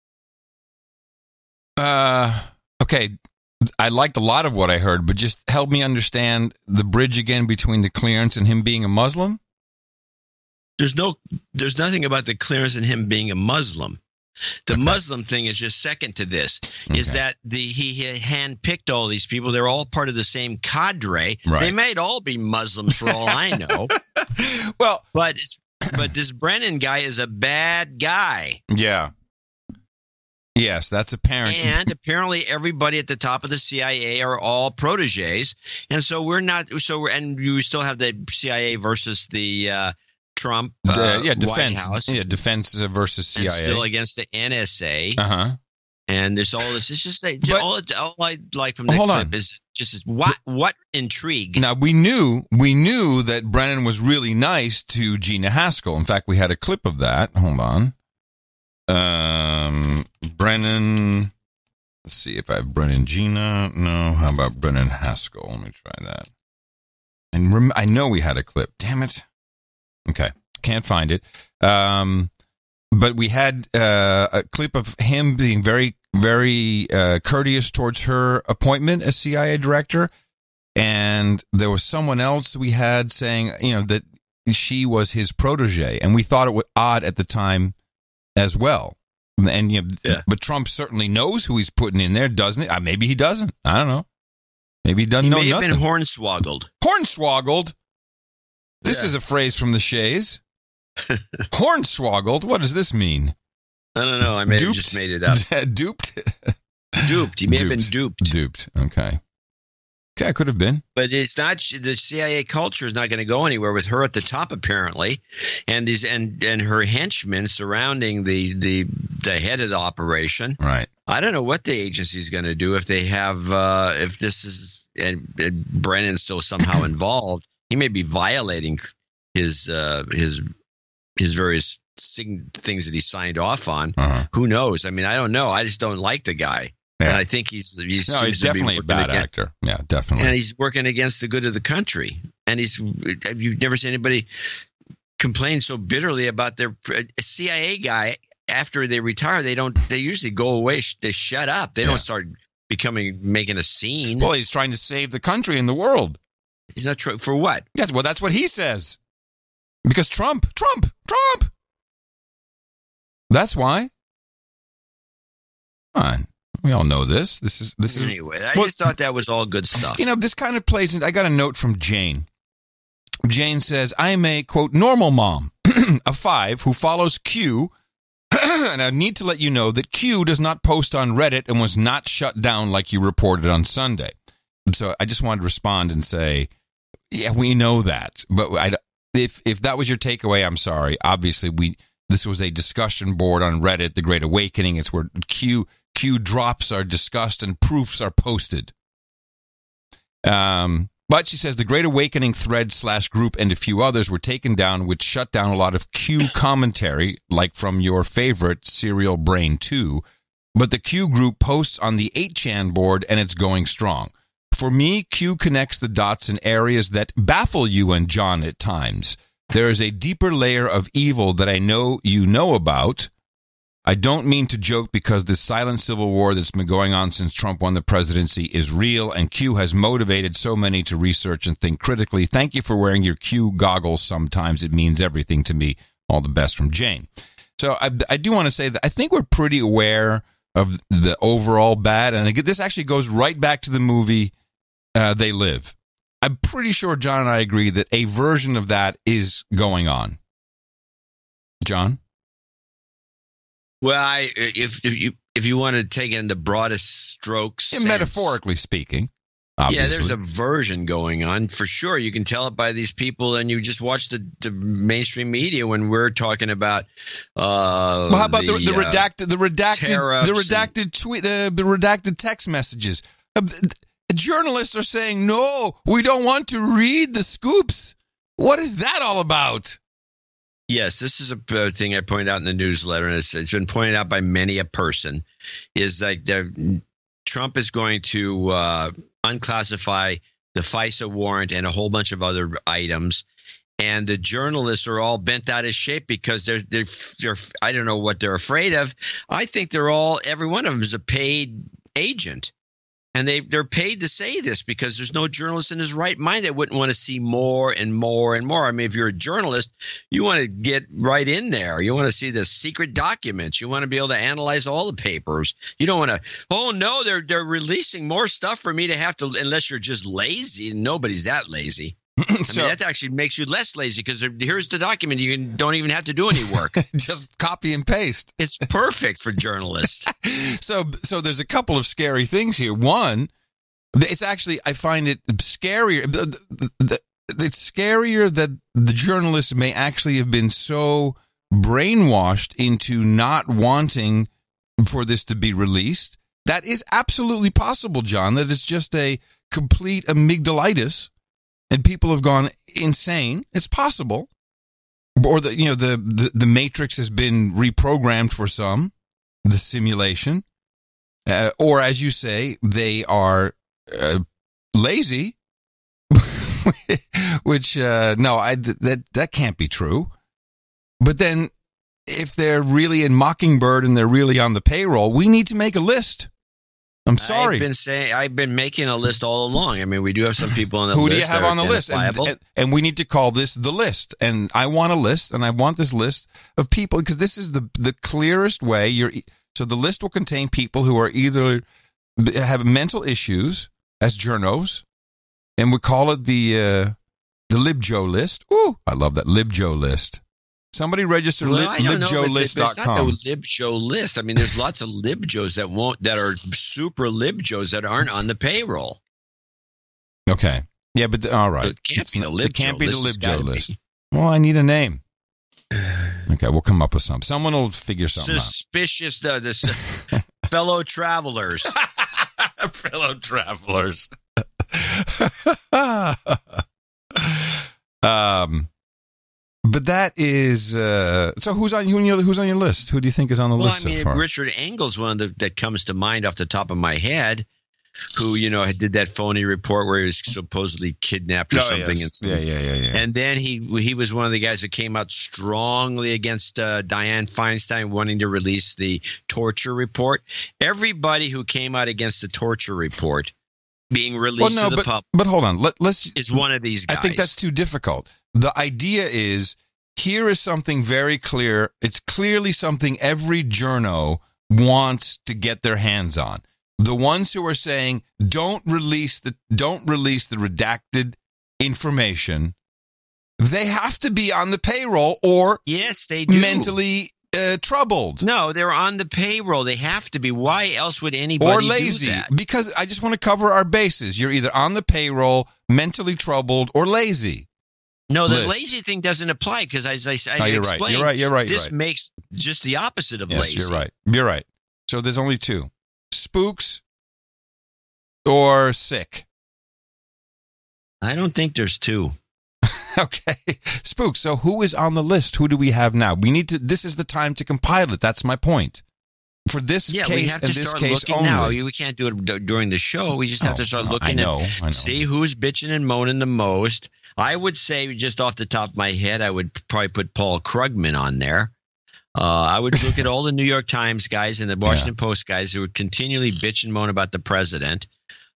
Okay. I liked a lot of what I heard, but just help me understand the bridge again between the clearance and him being a Muslim. There's nothing about the clearance and him being a Muslim. The Muslim thing is just second to this, is that he handpicked all these people. They're all part of the same cadre. Right. They might all be Muslims for all I know. Well, but this Brennan guy is a bad guy. Yeah. Yes, that's apparent. And apparently everybody at the top of the CIA are all proteges. And so and you still have the CIA versus the Trump defense. White House. Yeah, defense versus CIA. And still against the NSA. Uh-huh. And there's all this. It's just like, all I like from that clip is just what intrigue. Now we knew that Brennan was really nice to Gina Haskell. In fact, we had a clip of that. Hold on. Brennan. Let's see if I have Brennan Gina. No. How about Brennan Haskell? Let me try that. And I know we had a clip. Damn it. Okay. Can't find it. But we had a clip of him being very, very courteous towards her appointment as CIA director. And there was someone else we had saying, that she was his protege. And we thought it was odd at the time as well. And but Trump certainly knows who he's putting in there, doesn't he? Maybe he doesn't. I don't know. Maybe he doesn't know nothing. He may have been hornswoggled. Hornswoggled? This is a phrase from the Shays. Hornswoggled? What does this mean? I don't know. I may have just made it up. Duped? Duped. He may have been duped. Duped. Okay. Yeah, it could have been. But it's not. The CIA culture is not going to go anywhere with her at the top, apparently, and her henchmen surrounding the head of the operation. Right. I don't know what the agency is going to do if they have if this is and Brennan's still somehow involved. He may be violating his various things that he signed off on. Who knows? I mean, I don't know. I just don't like the guy. Yeah. And I think he's definitely a bad actor. Yeah, definitely. And he's working against the good of the country. And you've never seen anybody complain so bitterly about their CIA guy after they retire. They usually go away. They shut up. They don't start making a scene. Well, he's trying to save the country and the world. He's not for what? Yeah, well, that's what he says. Because Trump. That's why. Come on. We all know this. This is anyway. I just thought that was all good stuff. This kind of plays in. I got a note from Jane. Jane says, "I'm a quote normal mom of 5 who follows Q, and I need to let you know that Q does not post on Reddit and was not shut down like you reported on Sunday." So I just wanted to respond and say, yeah, we know that, but if that was your takeaway, I'm sorry. Obviously, this was a discussion board on Reddit, The Great Awakening. It's where Q drops are discussed and proofs are posted. But she says the Great Awakening thread / group and a few others were taken down, which shut down a lot of Q commentary, like from your favorite Serial Brain 2. But the Q group posts on the 8chan board, and it's going strong. For me, Q connects the dots in areas that baffle you and John at times. There is a deeper layer of evil that I know you know about. I don't mean to joke because this silent civil war that's been going on since Trump won the presidency is real, and Q has motivated so many to research and think critically. Thank you for wearing your Q goggles sometimes. It means everything to me. All the best from Jane. So I do want to say that I think we're pretty aware of the overall bad, and this actually goes right back to the movie They Live. I'm pretty sure John and I agree that a version of that is going on. John? Well, if you want to take it in the broadest strokes, metaphorically speaking, obviously. Yeah, there's a version going on for sure. You can tell it by these people, and you just watch the mainstream media when we're talking about. Well, how about the redacted text messages? Journalists are saying, no, we don't want to read the scoops. What is that all about? Yes, this is a thing I pointed out in the newsletter, and it's been pointed out by many a person, is like Trump is going to unclassify the FISA warrant and a whole bunch of other items, and the journalists are all bent out of shape because they're I don't know what they're afraid of. I think every one of them is a paid agent. And they're paid to say this because there's no journalist in his right mind that wouldn't want to see more and more and more. I mean, if you're a journalist, you want to get right in there. You want to see the secret documents. You want to be able to analyze all the papers. You don't want to, oh, no, they're releasing more stuff for me to have to, unless you're just lazy. And nobody's that lazy. I mean, that actually makes you less lazy because here's the document. You don't even have to do any work. Just copy and paste. It's perfect for journalists. So there's a couple of scary things here. One, it's actually, I find it scarier. It's scarier that the journalists may actually have been so brainwashed into not wanting for this to be released. That is absolutely possible, John, that it's just a complete amygdalitis and people have gone insane. It's possible. Or the matrix has been reprogrammed for some, the simulation. Or as you say, they are lazy, which, that can't be true. But then if they're really in Mockingbird and they're really on the payroll, we need to make a list. I'm sorry. I've been making a list all along. I mean, we do have some people on the list. Who do you have on the list? And we need to call this the list. And I want a list, and I want this list of people, because this is the clearest way. So the list will contain people who are either have mental issues as journos, and we call it the LibJo list. Ooh, I love that LibJo list. Somebody register libjolist.com. It's not the LibJo list. I mean, there's lots of LibJos that are super LibJos that aren't on the payroll. Okay. Yeah, but all right. So it can't be the LibJo list. It can't be the LibJo list. Well, I need a name. Okay, we'll come up with something. Someone will figure something Suspicious, fellow travelers. Fellow travelers. But that is so. Who's on your list? Who do you think is on the list? I mean, so far? Richard Engel's one that comes to mind off the top of my head. Who did that phony report where he was supposedly kidnapped or something? Yes. Yeah. And then he was one of the guys that came out strongly against Dianne Feinstein wanting to release the torture report. Everybody who came out against the torture report being released to the public. But hold on, let's is one of these guys. I think that's too difficult. The idea is, here is something very clear. It's clearly something every journo wants to get their hands on. The ones who are saying don't release the redacted information, they have to be on the payroll or yes, they do. Mentally troubled. No, they're on the payroll. They have to be. Why else would anybody or lazy? Do that? Because I just want to cover our bases. You're either on the payroll, mentally troubled, or lazy. No, the lazy thing doesn't apply because, as I explained, you're right. This makes just the opposite of lazy. You're right. So there's only two: spooks or sick. I don't think there's two. Okay, spooks. So who is on the list? Who do we have now? We need to. This is the time to compile it. That's my point. For this case we have to and this start case looking only. now. We can't do it during the show. We just have to start looking and see who's bitching and moaning the most. I would say, just off the top of my head, I would probably put Paul Krugman on there. I would look at all the New York Times guys and the Washington Post guys who would continually bitch and moan about the president.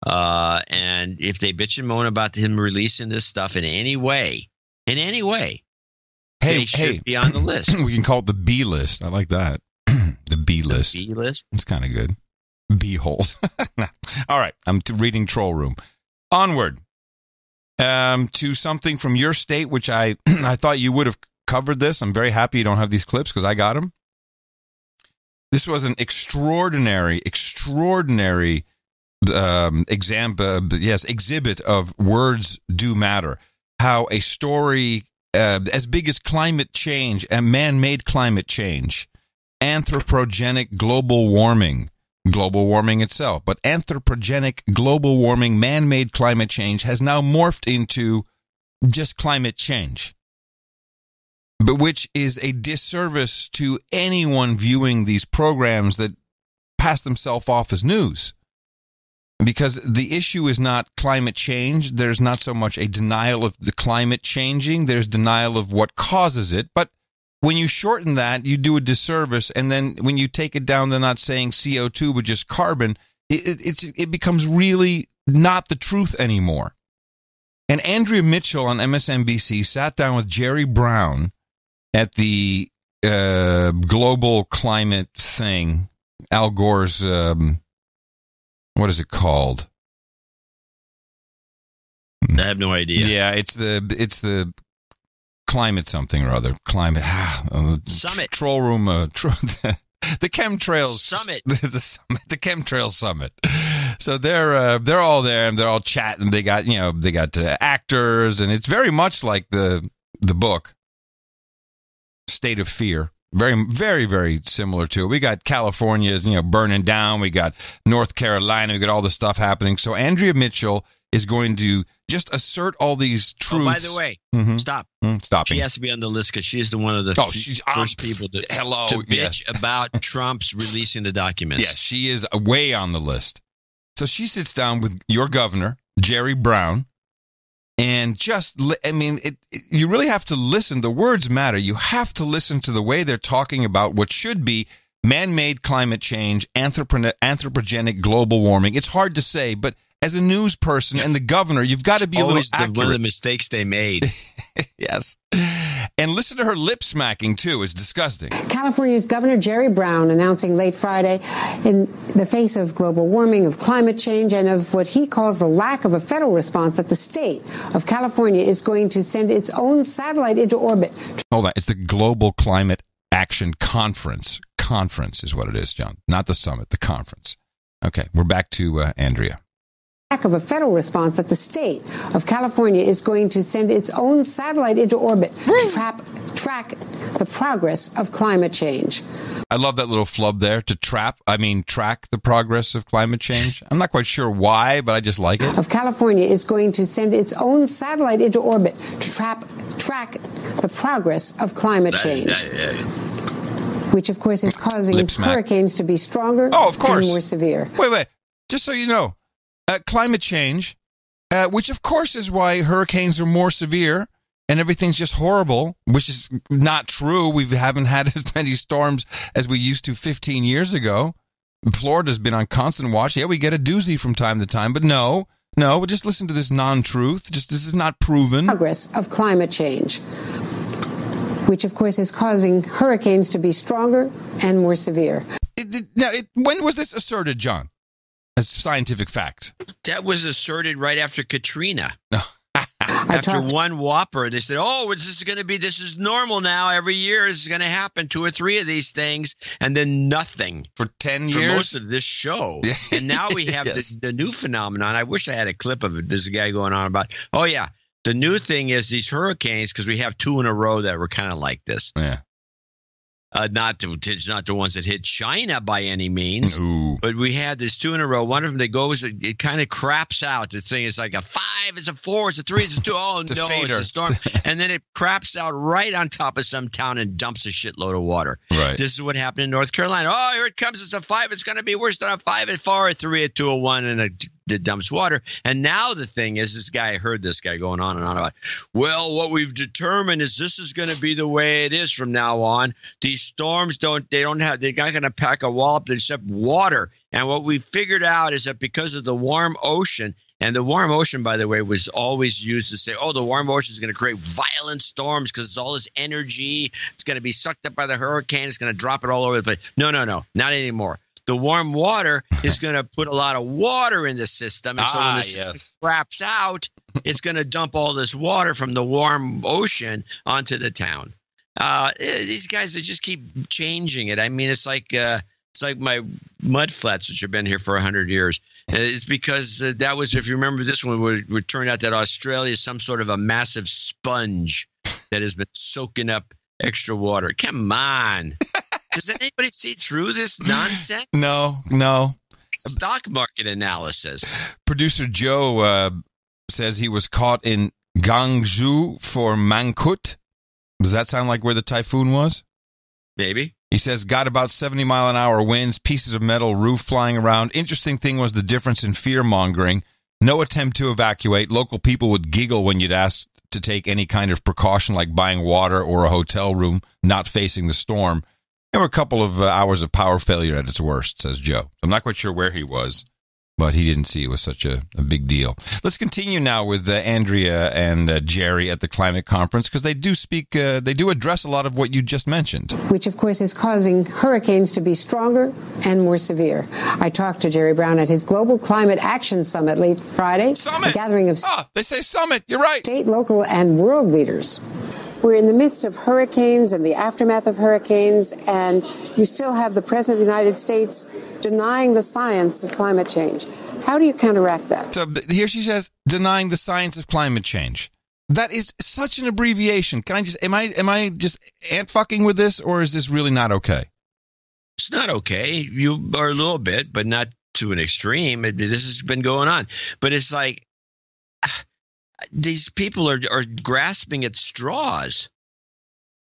And if they bitch and moan about him releasing this stuff in any way, they should be on the list. We can call it the B list. I like that. The B list. B list? It's kind of good. B holes. All right. I'm reading Troll Room. Onward. To something from your state, which I thought you would have covered this. I'm very happy you don't have these clips because I got them. This was an extraordinary exhibit of words do matter. How a story as big as climate change and man-made climate change, anthropogenic global warming itself, but anthropogenic global warming, man-made climate change has now morphed into just climate change, but which is a disservice to anyone viewing these programs that pass themselves off as news. Because the issue is not climate change. There's not so much a denial of the climate changing. There's denial of what causes it. But when you shorten that, you do a disservice. And then when you take it down, they're not saying CO2, but just carbon. It becomes really not the truth anymore. And Andrea Mitchell on MSNBC sat down with Jerry Brown at the global climate thing, Al Gore's... what is it called? I have no idea. Yeah, it's the climate something or other. Climate summit. Troll room. The chemtrails summit. The chemtrails summit. So they're all there and they're all chatting. They got actors, and it's very much like the book State of Fear. Very, very, very similar to it. We got California, burning down. We got North Carolina. We got all this stuff happening. So Andrea Mitchell is going to just assert all these truths. Oh, by the way, stop. Stopping. She has to be on the list because she's one of the first people to bitch about Trump's releasing the documents. Yes, she is way on the list. So she sits down with your governor, Jerry Brown, and you really have to listen. The words matter. You have to listen to the way they're talking about what should be man-made climate change, anthropogenic global warming. It's hard to say, but as a news person and the governor, you've got to be a little accurate. One of the mistakes they made. Yes. And listen to her lip smacking, too. It's disgusting. California's Governor Jerry Brown announcing late Friday, in the face of global warming, of climate change, and of what he calls the lack of a federal response, that the state of California is going to send its own satellite into orbit. Hold on. It's the Global Climate Action Conference. Conference is what it is, John. Not the summit, the conference. Okay, we're back to Andrea. Of a federal response, that the state of California is going to send its own satellite into orbit to track the progress of climate change. I love that little flub there, track the progress of climate change. I'm not quite sure why, but I just like it. Of California is going to send its own satellite into orbit to track the progress of climate change. Which, of course, is causing hurricanes to be stronger and more severe. Wait. Just so you know. Climate change, which of course is why hurricanes are more severe and everything's just horrible, which is not true. We haven't had as many storms as we used to 15 years ago. Florida's been on constant watch. Yeah, we get a doozy from time to time, but no, just listen to this non-truth. This is not proven. Progress of climate change, which of course is causing hurricanes to be stronger and more severe. When was this asserted, John? As scientific fact. That was asserted right after Katrina. After one whopper, they said, this is normal now. Every year this is going to happen, 2 or 3 of these things, and then nothing. For 10 years? For most of this show. And now we have the new phenomenon. I wish I had a clip of it. There's a guy going on about, the new thing is these hurricanes, because we have 2 in a row that were kind of like this. Yeah. It's not the ones that hit China by any means, no. But we had this 2 in a row. One of them that goes, it kind of craps out. The thing is like a 5, it's a 4, it's a 3, it's a 2. Oh, it's no, it's a storm. And then it craps out right on top of some town and dumps a shitload of water. Right. This is what happened in North Carolina. Oh, here it comes. It's a 5. It's going to be worse than a 5, a 4, a 3, a 2, a 1, and it dumps water. And now the thing is, I heard this guy going on and on about, well, what we've determined is this is going to be the way it is from now on. These storms they're not going to pack a wallop except water. And what we figured out is that because of the warm ocean, and the warm ocean, by the way, was always used to say, the warm ocean is going to create violent storms because it's all this energy. It's going to be sucked up by the hurricane. It's going to drop it all over the place. No, not anymore. The warm water is going to put a lot of water in the system. And so when the system craps out, it's going to dump all this water from the warm ocean onto the town. These guys, they just keep changing it. I mean, it's like my mud flats, which have been here for 100 years. It's because that was, if you remember this one, would turn out that Australia is some sort of a massive sponge that has been soaking up extra water. Come on. Does anybody see through this nonsense? No. Stock market analysis. Producer Joe says he was caught in Gwangju for Mangkhut. Does that sound like where the typhoon was? Maybe. He says, got about 70-mile-an-hour winds, pieces of metal, roof flying around. Interesting thing was the difference in fear-mongering. No attempt to evacuate. Local people would giggle when you'd ask to take any kind of precaution like buying water or a hotel room not facing the storm. There were a couple of hours of power failure at its worst, says Joe. I'm not quite sure where he was, but he didn't see it was such a big deal. Let's continue now with Andrea and Jerry at the climate conference, because they do address a lot of what you just mentioned. Which, of course, is causing hurricanes to be stronger and more severe. I talked to Jerry Brown at his Global Climate Action Summit late Friday. Summit! A gathering of they say summit. You're right. State, local, and world leaders. We're in the midst of hurricanes and the aftermath of hurricanes, and you still have the President of the United States denying the science of climate change. How do you counteract that? So here she says, denying the science of climate change. That is such an abbreviation. Can I just am I just ant fucking with this, or is this really not okay? It's not okay. You are a little bit, but not to an extreme. This has been going on. But it's like these people are grasping at straws.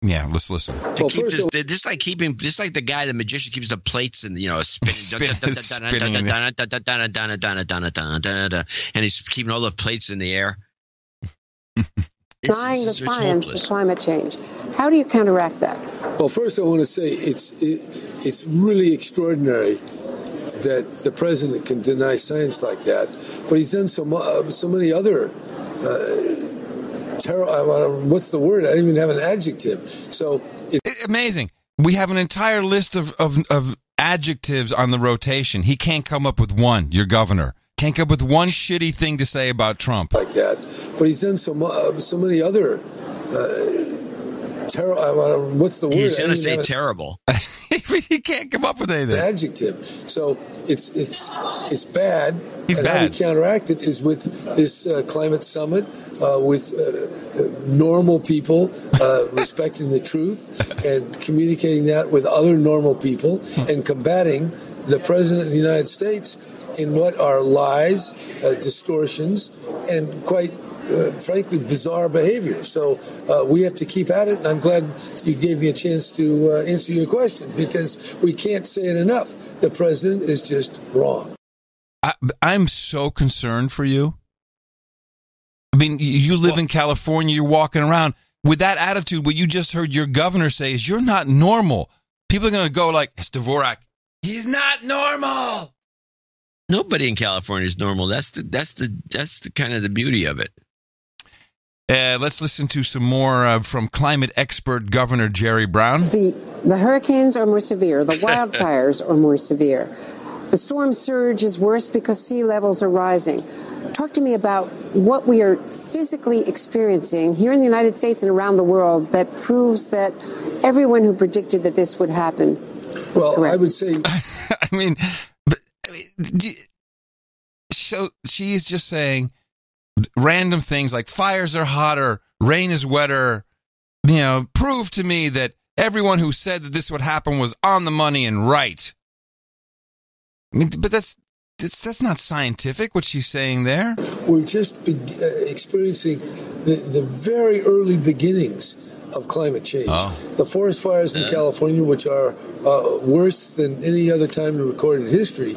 Yeah, let's listen. To keep this, just like the guy, the magician, keeps the plates and spinning, and he's keeping all the plates in the air. Denying the science of climate change. How do you counteract that? Well, first I want to say it's really extraordinary that the president can deny science like that. But he's done so many other what's the word? I don't even have an adjective. So it's amazing. We have an entire list of adjectives on the rotation. He can't come up with one. Your governor can't come up with one shitty thing to say about Trump like that. But he's done so many other. What's the word? He's going to say terrible. He can't come up with anything. Adjective. So it's bad. He's and bad. How we counteract it is with this climate summit, with normal people respecting the truth and communicating that with other normal people and combating the president of the United States in what are lies, distortions, and quite frankly, bizarre behavior. So we have to keep at it, and I'm glad you gave me a chance to answer your question, because we can't say it enough. The president is just wrong. I'm so concerned for you. I mean, you live in California, you're walking around with that attitude. What you just heard your governor say is you're not normal. People are going to go like, it's Dvorak. He's not normal. Nobody in California is normal. That's the kind of the beauty of it. Let's listen to some more from climate expert Governor Jerry Brown. The hurricanes are more severe. The wildfires are more severe. The storm surge is worse because sea levels are rising. Talk to me about what we are physically experiencing here in the United States and around the world that proves that everyone who predicted that this would happen was correct. I would say... I mean, so she's just saying random things like fires are hotter, rain is wetter, prove to me that everyone who said that this would happen was on the money and right. I mean, but that's not scientific, what she's saying there. We're just experiencing the very early beginnings of climate change. The forest fires in California, which are worse than any other time in recorded history,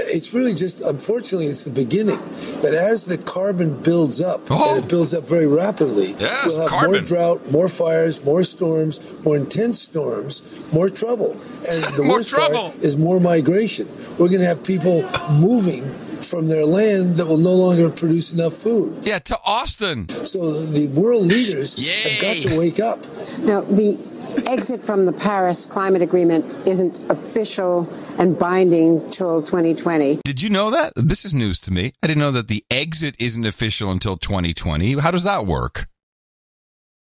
it's really just, unfortunately, it's the beginning. That as the carbon builds up, and it builds up very rapidly, we'll have more drought, more fires, more storms, more intense storms, more trouble. And the worst part is more migration. We're going to have people moving from their land that will no longer produce enough food. Yeah, to Austin. So the world leaders have got to wake up. Now, the exit from the Paris climate agreement isn't official and binding till 2020. Did you know that? This is news to me. I didn't know that the exit isn't official until 2020. How does that work?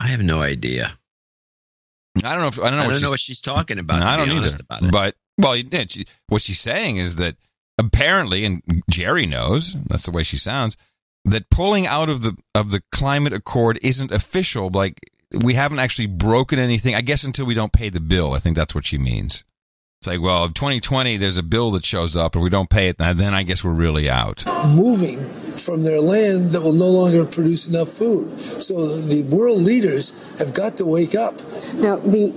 I have no idea. I don't know what she's talking about. No, I don't either. About it. But what she's saying is that apparently, and Jerry knows, that's the way she sounds, that pulling out of the climate accord isn't official. Like, we haven't actually broken anything, I guess, until we don't pay the bill. I think that's what she means. It's like, well, 2020, there's a bill that shows up, and we don't pay it, then I guess we're really out. Moving from their land that will no longer produce enough food. So the world leaders have got to wake up. Now, the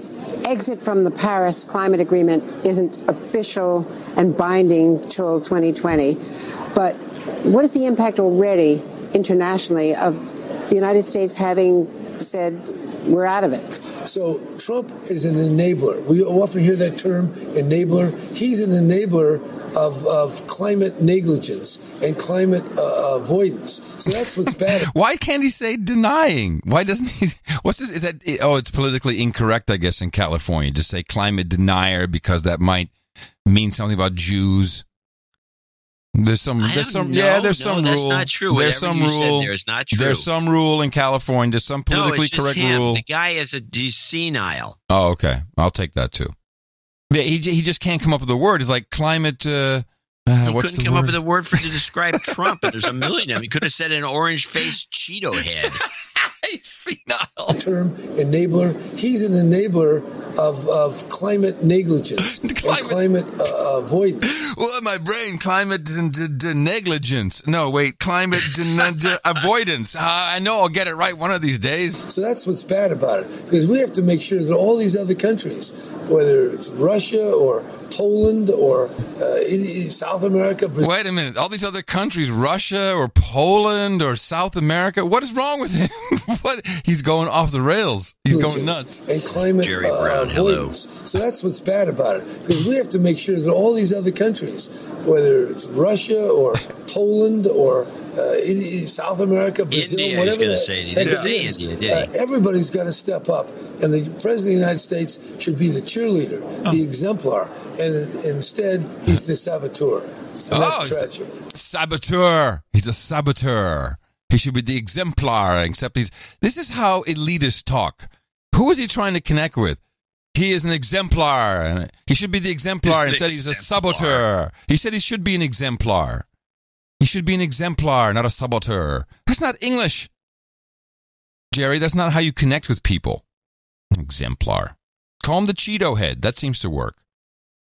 exit from the Paris climate agreement isn't official and binding till 2020. But what is the impact already internationally of the United States having said we're out of it? So Trump is an enabler. We often hear that term, enabler. He's an enabler of climate negligence and climate avoidance. So that's what's bad. Why can't he say denying? Why doesn't he? What's this? Is that? It's politically incorrect, I guess, in California to say climate denier because that might mean something about Jews. There's some rule. That's not true. There's some rule. There's not true. There's some rule in California. There's some politically correct rule. The guy he's senile. Oh, okay. I'll take that too. Yeah, he just can't come up with a word. It's like climate. He couldn't come up with a word to describe Trump. And there's a million of them. He could have said an orange-faced Cheeto head. senile. Term enabler. He's an enabler of climate negligence and climate avoidance. Well, in my brain, climate negligence. No, wait, climate avoidance. I know I'll get it right one of these days. So that's what's bad about it, because we have to make sure that all these other countries, whether it's Russia or Poland or South America. Wait a minute. All these other countries, Russia or Poland or South America, what is wrong with him? What? He's going off the rails. He's going nuts. And climate Jerry Brown, avoidance. So that's what's bad about it, because we have to make sure that all these other countries, whether it's Russia or Poland or South America, Brazil, India, whatever India, did he? Everybody's got to step up, and the President of the United States should be the cheerleader, the exemplar, and instead he's the saboteur. And that's tragic. Saboteur. He's a saboteur. He should be the exemplar, except this is how elitists talk. Who is he trying to connect with? He is an exemplar. He should be the exemplar. Instead, he's a saboteur. He said he should be an exemplar. He should be an exemplar, not a saboteur. That's not English. Jerry, that's not how you connect with people. Exemplar. Call him the Cheeto head. That seems to work.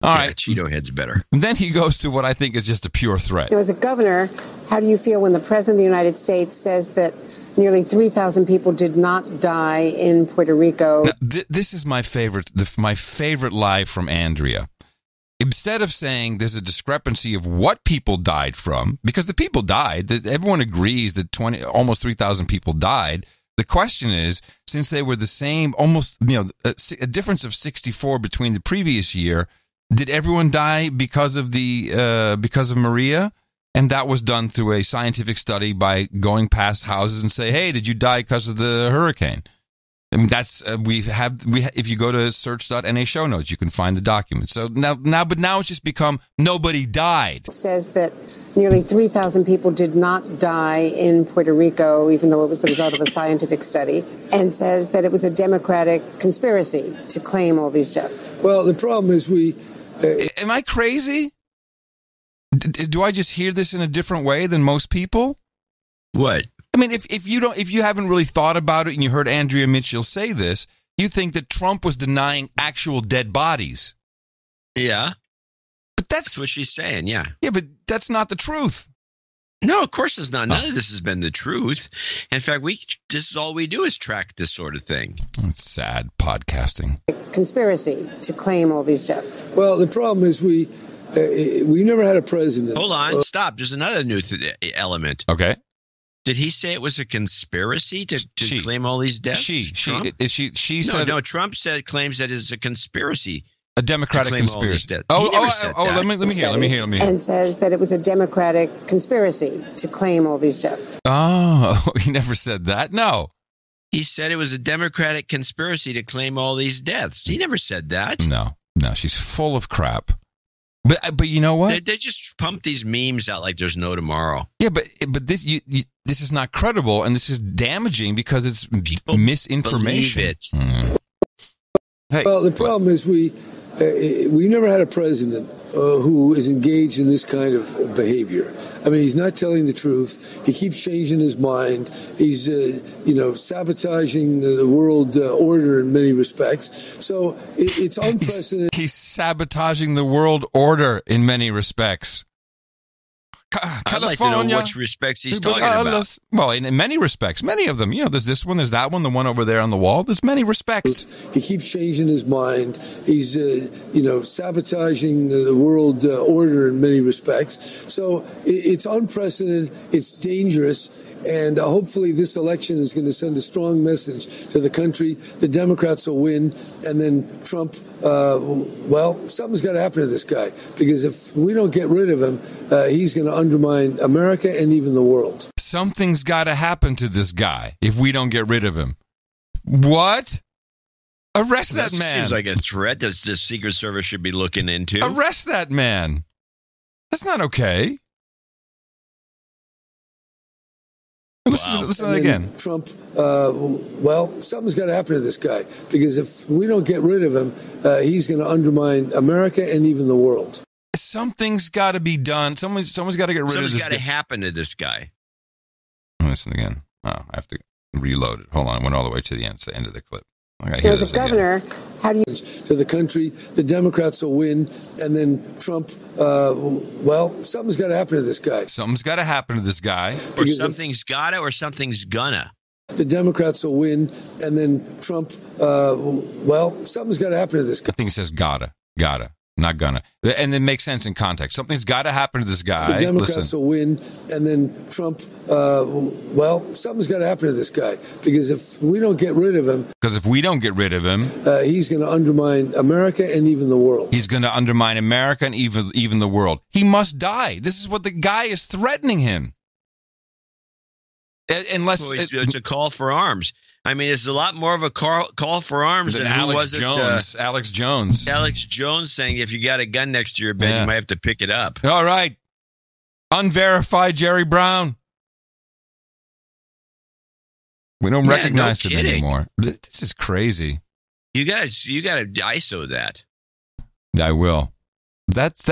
All right. Cheeto head's better. And then he goes to what I think is just a pure threat. As a governor, how do you feel when the President of the United States says that nearly 3,000 people did not die in Puerto Rico? Now, this is my favorite lie from Andrea. Instead of saying there's a discrepancy of what people died from, because the people died, everyone agrees that almost 3,000 people died. The question is, since they were the same, almost a difference of 64 between the previous year, did everyone die because of Maria? And that was done through a scientific study by going past houses and say, "Hey, did you die because of the hurricane?" I mean, that's if you go to search.na show notes, you can find the document. So now it's just become nobody died. It says that nearly 3,000 people did not die in Puerto Rico, even though it was the result of a scientific study, and says that it was a Democratic conspiracy to claim all these deaths. Well, the problem is am I crazy? Do I just hear this in a different way than most people? What? I mean, if you haven't really thought about it and you heard Andrea Mitchell say this, you think that Trump was denying actual dead bodies. Yeah. But that's what she's saying, yeah. Yeah, but that's not the truth. No, of course it's not. None of this has been the truth. In fact, this is all we do is track this sort of thing. It's sad podcasting. Conspiracy to claim all these deaths. Well, the problem is we never had a president. Hold on, stop. There's another new element. Okay. Did he say it was a conspiracy to claim all these deaths? She said. No, Trump claims that it's a conspiracy. A Democratic conspiracy. Let me hear. And says that it was a Democratic conspiracy to claim all these deaths. Oh, he never said that. No. He said it was a Democratic conspiracy to claim all these deaths. He never said that. No, she's full of crap. But you know what? They just pump these memes out like there's no tomorrow. Yeah, but this this is not credible, and this is damaging because it's misinformation. Believe it. Mm. Hey, well, the problem is we never had a president who is engaged in this kind of behavior. I mean, he's not telling the truth. He keeps changing his mind. He's, sabotaging the world order in many respects. So it's unprecedented. He's sabotaging the world order in many respects. I'd like to know which respects he's talking about. Well, in many respects, many of them. There's this one, there's that one, the one over there on the wall. There's many respects. He keeps changing his mind. He's, sabotaging the world order in many respects. So it's unprecedented. It's dangerous. And hopefully this election is going to send a strong message to the country. The Democrats will win. And then Trump, something's got to happen to this guy. Because if we don't get rid of him, he's going to undermine America and even the world. Something's got to happen to this guy if we don't get rid of him. What? Arrest that man. Seems like a threat that the Secret Service should be looking into. Arrest that man. That's not okay. Listen again. Trump, something's got to happen to this guy. Because if we don't get rid of him, he's going to undermine America and even the world. Something's got to be done. Someone's got to get rid of this guy. Something's got to happen to this guy. Listen again. Oh, I have to. reload it. Hold on. I went all the way to the end. It's the end of the clip. I got to hear As this a governor, how do you... To the country, the Democrats will win, and then Trump, something's got to happen to this guy. Something's got to happen to this guy. Or something's gotta or something's gonna. The Democrats will win, and then Trump, something's got to happen to this guy. I think it says gotta, not gonna. And it makes sense in context. Something's got to happen to this guy. The Democrats will win, and then Trump, something's got to happen to this guy. Because if we don't get rid of him... he's going to undermine America and even the world. He's going to undermine America and even the world. He must die. This is what the guy is threatening him. Unless it's a call for arms. I mean, it's a lot more of a call for arms than Alex Jones. Alex Jones. Alex Jones saying if you got a gun next to your bed, you might have to pick it up. All right. Unverified Jerry Brown. We don't recognize him anymore. This is crazy. You got to ISO that. I will. That's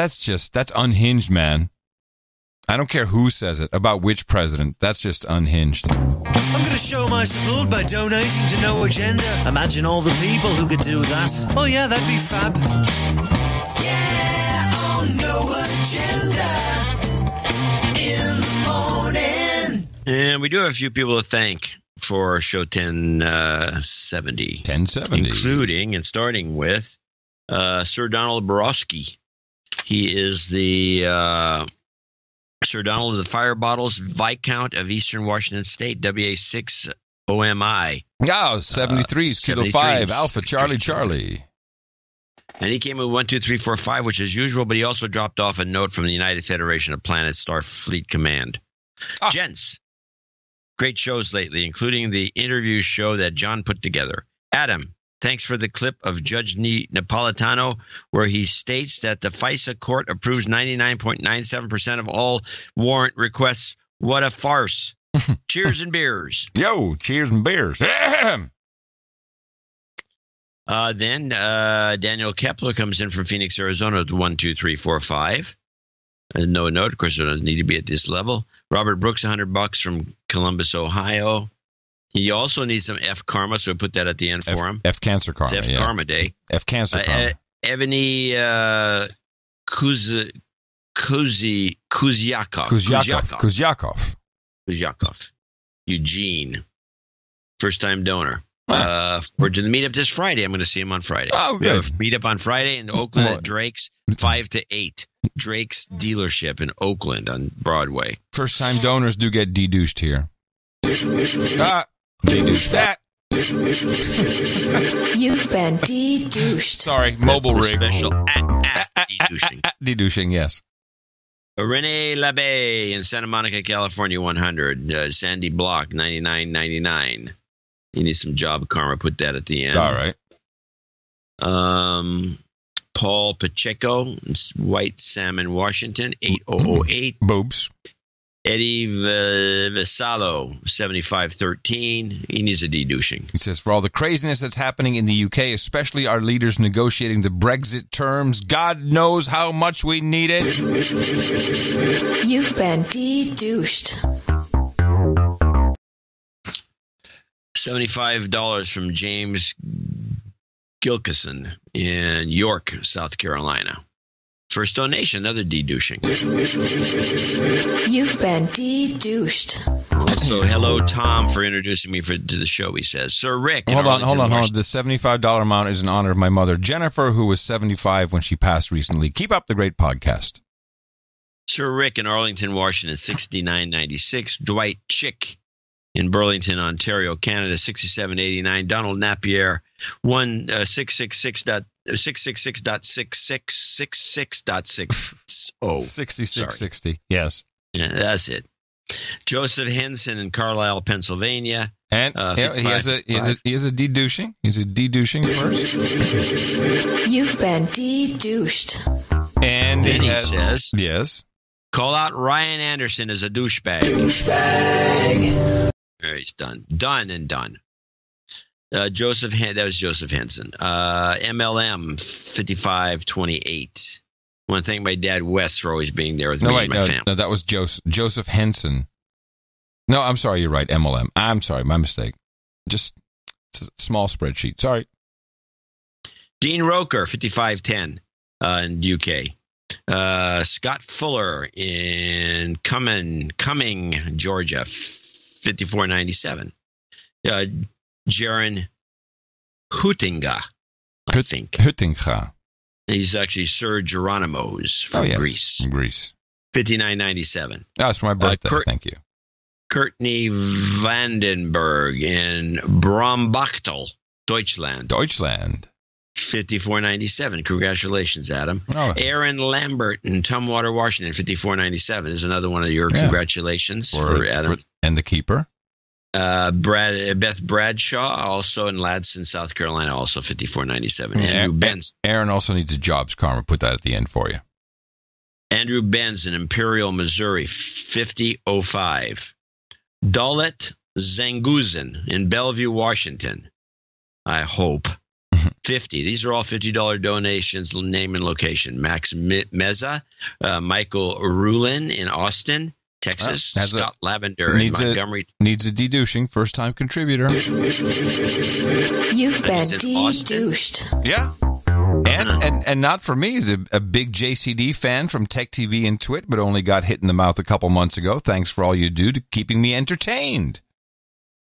unhinged, man. I don't care who says it about which president. That's just unhinged. I'm going to show my support by donating to No Agenda. Imagine all the people who could do that. Oh, yeah, that'd be fab. Yeah, on No Agenda in the morning. And we do have a few people to thank for show 1070. 1070. Including and starting with Sir Donald Borowski. He is the... Sir Donald of the Fire Bottles, Viscount of Eastern Washington State, WA6 OMI. Oh, 73s, Kilo 5, Alpha Charlie. And he came with 1, 2, 3, 4, 5, which is usual, but he also dropped off a note from the United Federation of Planets Starfleet Command. Gents, great shows lately, including the interview show that John put together. Adam, thanks for the clip of Judge Napolitano, where he states that the FISA court approves 99.97% of all warrant requests. What a farce. Cheers and beers. Yo, cheers and beers. Then Daniel Kepler comes in from Phoenix, Arizona with 1, 2, 3, 4, 5. No note. Of course, it doesn't need to be at this level. Robert Brooks, $100 from Columbus, Ohio. He also needs some F karma, so I put that at the end for him. F cancer karma. It's F karma day. F cancer karma. Ebony Kuzyakov. Eugene. First time donor. We're to the meetup this Friday. I'm going to see him on Friday. Oh, good. Meetup on Friday in Oakland at Drake's, 5 to 8. Drake's dealership in Oakland on Broadway. First time donors do get de-douched here. De-douched that. You've been de-douched. Sorry, mobile rig. Special de-douching. De-douching, yes. Renee LaBay in Santa Monica, California, 100. Sandy Block, 99.99. You need some job karma. Put that at the end. All right. Paul Pacheco, White Salmon, Washington, 8008. Boobs. Eddie Vassallo, 7513. He needs a de-douching. He says, for all the craziness that's happening in the UK, especially our leaders negotiating the Brexit terms, God knows how much we need it. You've been de-douched. $75 from James Gilkison in York, South Carolina. First donation, another de-douching. You've been de-douched. Also, hello, Tom, for introducing me to the show, he says. Sir Rick. Hold on. The $75 amount is in honor of my mother, Jennifer, who was 75 when she passed recently. Keep up the great podcast. Sir Rick in Arlington, Washington, $69.96. Dwight Chick in Burlington, Ontario, Canada, $67.89. Donald Napier, 666.66. 6660. Yes. Yeah, that's it. Joseph Henson in Carlisle, Pennsylvania. And he has a de-douching. He's a de-douching first. You've been de-douched. And then he says, yes. Call out Ryan Anderson as a douchebag. There, he's done. Done. That was Joseph Henson. MLM 5528. I want to thank my dad Wes for always being there with me and my family. No, that was Joseph Henson. No, I'm sorry. You're right. MLM. I'm sorry. My mistake. Just it's a small spreadsheet. Sorry. Dean Roker, 5510 in UK. Scott Fuller in Cumming, Georgia, 5497. Jaron Hutinga, I think. Hutinga. He's actually Sir Geronimo's from Greece. From Greece. 5997. That's for my birthday. Thank you. Courtney Vandenberg in Brombachtel, Deutschland. 5497. Congratulations, Adam. Oh. Aaron Lambert in Tumwater, Washington, 5497 is another one of your congratulations for Adam. And the keeper. Beth Bradshaw, also in Ladson, South Carolina, also 5497. Andrew Benz. Aaron also needs a jobs karma. Put that at the end for you. Andrew Benz in Imperial, Missouri, 5005. Dalit Zanguzen in Bellevue, Washington. I hope. 50. These are all $50 donations, name and location. Max Meza, Michael Rulin in Austin, Texas. Scott Lavender in Montgomery. Needs a dedouching. First-time contributor. You've been de-douched. Yeah. And not for me. A big JCD fan from Tech TV and Twit, but only got hit in the mouth a couple months ago. Thanks for all you do to keeping me entertained.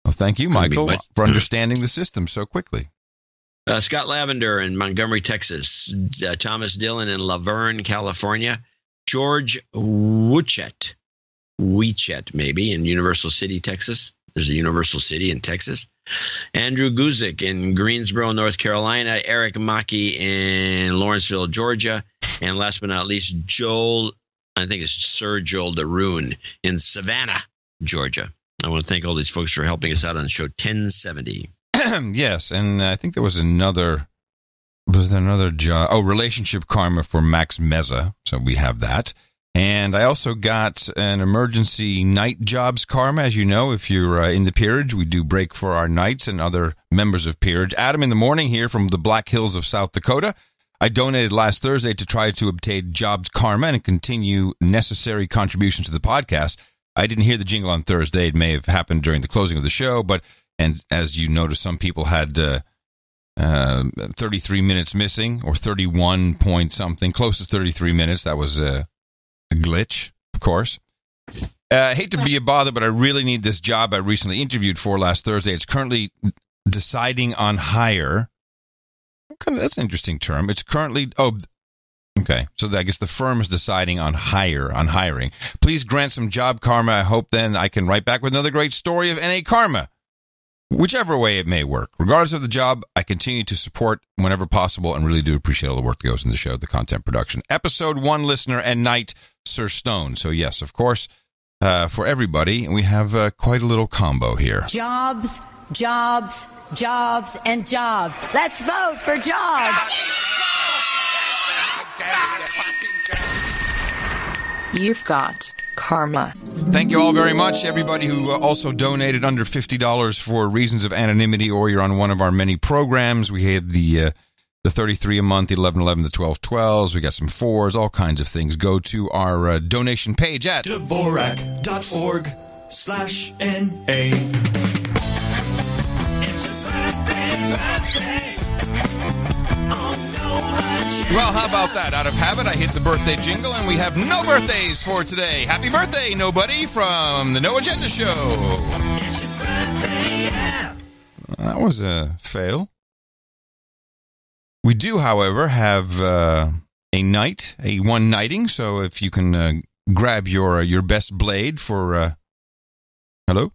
Well, thank you, Michael, for understanding the system so quickly. Scott Lavender in Montgomery, Texas. Thomas Dillon in Laverne, California. George Wuchet maybe, in Universal City, Texas. There's a Universal City in Texas. Andrew Guzik in Greensboro, North Carolina. Eric Mackey in Lawrenceville, Georgia. And last but not least, Joel, I think it's Sir Joel DeRune in Savannah, Georgia. I want to thank all these folks for helping us out on show 1070. Yes, and I think there was another job. Oh, relationship karma for Max Meza. So we have that. And I also got an emergency night jobs karma. As you know, if you're in the peerage, we do break for our knights and other members of peerage. Adam in the morning here from the Black Hills of South Dakota. I donated last Thursday to try to obtain jobs karma and continue necessary contributions to the podcast. I didn't hear the jingle on Thursday. It may have happened during the closing of the show, and as you noticed, some people had 33 minutes missing, or 31 point something, close to 33 minutes. That was a glitch, of course. I hate to be a bother, but I really need this job I recently interviewed for last Thursday. It's currently deciding on hire. That's an interesting term. It's currently... Okay, so I guess the firm is deciding on hiring. Please grant some job karma. I hope then I can write back with another great story of NA karma. Whichever way it may work. Regardless of the job, I continue to support whenever possible and really do appreciate all the work that goes in the show, the content production. Episode 1 listener and knight, Sir Stone. So yes, of course, for everybody, we have quite a little combo here. Jobs, jobs, jobs, and jobs. Let's vote for jobs. You've got karma. Thank you all very much, everybody who also donated under $50 for reasons of anonymity, or you're on one of our many programs. We had the 33 a month, the 1111, the 1212s. We got some 4s, all kinds of things. Go to our donation page at Dvorak.org/NA. It's a birthday. Well, how about that? Out of habit, I hit the birthday jingle, and we have no birthdays for today. Happy birthday, nobody, from the No Agenda Show. It's your birthday, yeah. That was a fail. We do, however, have a one-nighting, so if you can grab your best blade for... Hello?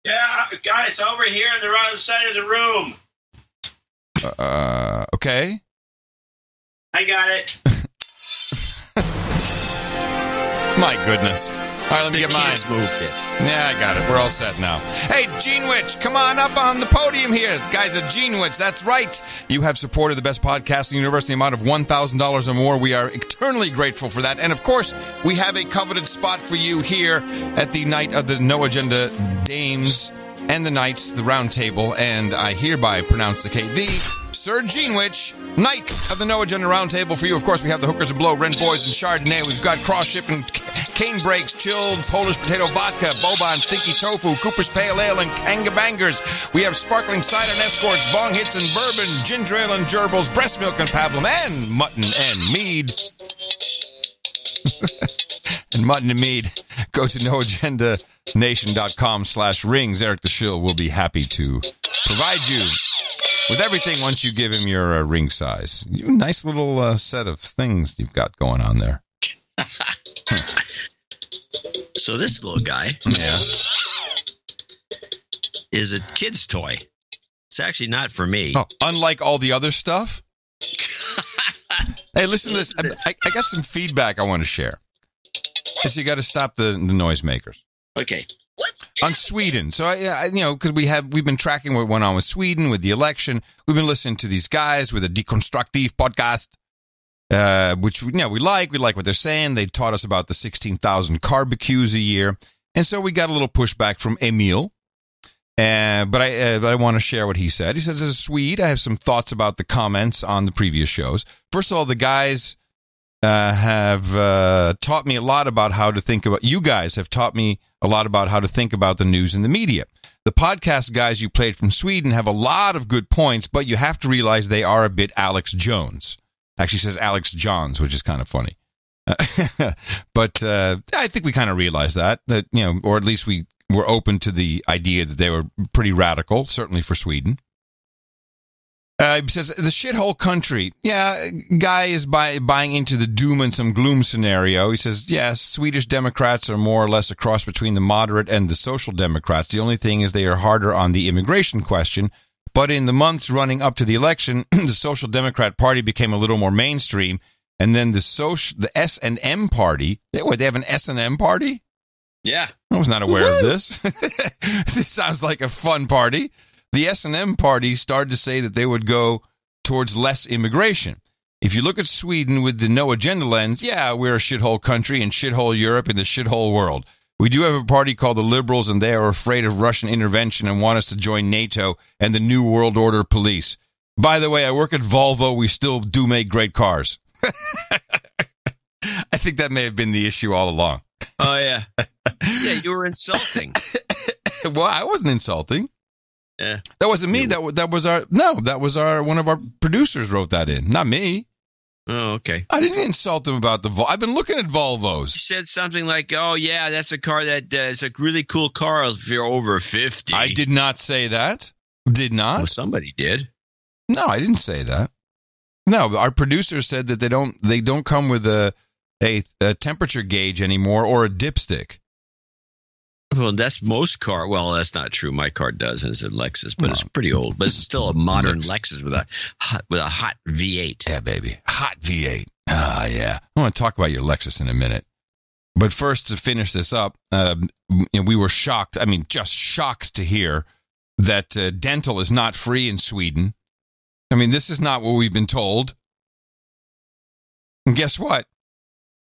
Yeah, guys, over here on the right side of the room. Okay. I got it. My goodness. All right, let me get mine. Yeah, I got it. We're all set now. Hey, Gene Witch, come on up on the podium here. The guys at Gene Witch, that's right. You have supported the best podcast in the universe in the amount of $1,000 or more. We are eternally grateful for that. And, of course, we have a coveted spot for you here at the night of the No Agenda Dames and the Knights, the round table. And I hereby pronounce the Sir Gene Witch, Knight of the No Agenda Roundtable for you. Of course, we have the Hookers of Blow, Ren Boys, and Chardonnay. We've got Cross Ship and Cane Breaks, Chilled, Polish Potato Vodka, Boban, Stinky Tofu, Cooper's Pale Ale, and Kangabangers. We have Sparkling Cider and Escorts, Bong Hits and Bourbon, Ginger Ale and Gerbils, Breast Milk and Pablum, and Mutton and Mead. And Mutton and Mead. Go to noagendanation.com/rings. Eric the Shill will be happy to provide you with everything once you give him your ring size. Nice little set of things you've got going on there. So this little guy, yes, is a kid's toy. It's actually not for me. Oh, unlike all the other stuff? Hey, listen to this. I got some feedback I want to share. So you got to stop the noisemakers. Okay. On Sweden. So, because we've been tracking what went on with Sweden, with the election. We've been listening to these guys with a deconstructive podcast, which, we like. We like what they're saying. They taught us about the 16,000 barbecues a year. And so we got a little pushback from Emil. But I want to share what he said. He says, as a Swede, I have some thoughts about the comments on the previous shows. First of all, the guys have taught me a lot about how to think about. You guys have taught me a lot about how to think about the news and the media. The podcast guys you played from Sweden have a lot of good points, but you have to realize they are a bit Alex Jones. Actually says Alex Johns, which is kind of funny. But I think we kind of realized that, or at least we were open to the idea that they were pretty radical, certainly for Sweden. He says, the shithole country. Yeah, guy is buying into the doom and some gloom scenario. He says, yes, Swedish Democrats are more or less a cross between the moderate and the social Democrats. The only thing is they are harder on the immigration question. But in the months running up to the election, the Social Democrat Party became a little more mainstream. And then the S&M Party, they have an S&M Party? Yeah. I was not aware of this. This sounds like a fun party. The S&M Party started to say that they would go towards less immigration. If you look at Sweden with the no agenda lens, yeah, we're a shithole country and shithole Europe and the shithole world. We do have a party called the Liberals, and they are afraid of Russian intervention and want us to join NATO and the New World Order police. By the way, I work at Volvo. We still do make great cars. I think that may have been the issue all along. Oh, yeah. Yeah, you were insulting. Well, I wasn't insulting. Yeah. That wasn't me. That was one of our producers wrote that in, not me. Oh, okay. I didn't insult them about the Volvo. I've been looking at Volvos. You said something like, oh, yeah, that's a car that is a really cool car if you're over 50. I did not say that. Did not. Well, somebody did. No, I didn't say that. No, our producer said that they don't come with a temperature gauge anymore or a dipstick. Well, that's most car. Well, that's not true. My car does, and it's a Lexus, but it's pretty old. But it's still a modern Lexus with a hot V8. Yeah, baby, hot V8. Ah, yeah. I want to talk about your Lexus in a minute, but first to finish this up, we were shocked. I mean, just shocked to hear that dental is not free in Sweden. I mean, this is not what we've been told. And guess what?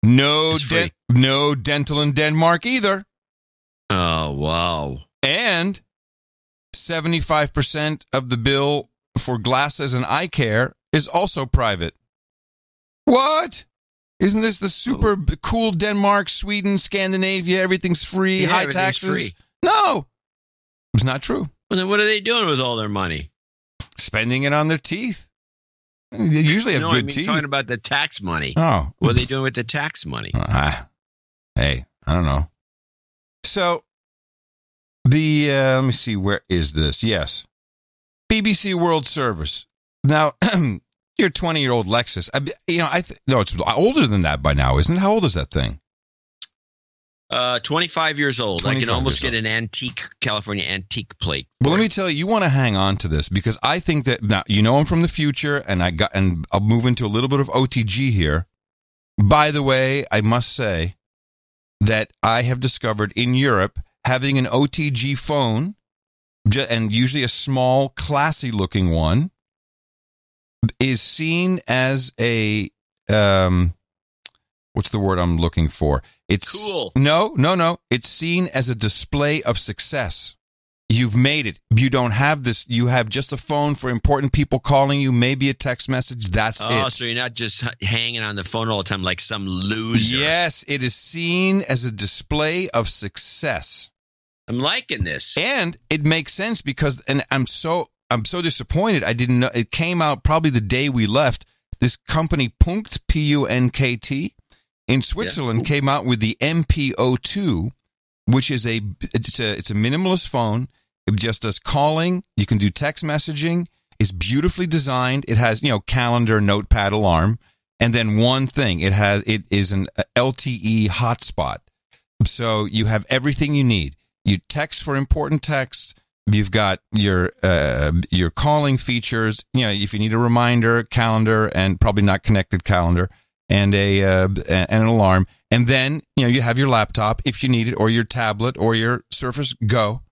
No dental in Denmark either. Oh, wow. And 75% of the bill for glasses and eye care is also private. What? Isn't this the super cool Denmark, Sweden, Scandinavia, everything's free, high taxes? Free. No. It's not true. Well, then what are they doing with all their money? Spending it on their teeth. They usually have good teeth. Talking about the tax money. Oh. What are they doing with the tax money? Hey, I don't know. So, let me see, where is this? Yes. BBC World Service. Now, your 20-year-old Lexus. No, it's older than that by now, isn't it? How old is that thing? 25 years old. I can almost get an antique, California antique plate. Well, let me tell you want to hang on to this because I think that, now, I'm from the future and I'll move into a little bit of OTG here. By the way, I must say that I have discovered in Europe having an OTG phone, and usually a small, classy-looking one, is seen as a, what's the word I'm looking for? It's cool. No. It's seen as a display of success. You've made it. You don't have this. You have just a phone for important people calling you, maybe a text message. That's it. Oh, so you're not just hanging on the phone all the time like some loser. Yes, it is seen as a display of success. I'm liking this. And it makes sense because, and I'm so disappointed. I didn't know. It came out probably the day we left. This company, Punkt, P-U-N-K-T, in Switzerland came out with the MPO2, which is it's a minimalist phone. It just does calling. You can do text messaging. It's beautifully designed. It has, calendar, notepad, alarm, and then one thing. It is an LTE hotspot. So you have everything you need. You text for important texts. You've got your calling features. If you need a reminder, calendar, and probably not connected calendar, and an alarm. And then you have your laptop if you need it, or your tablet, or your Surface Go.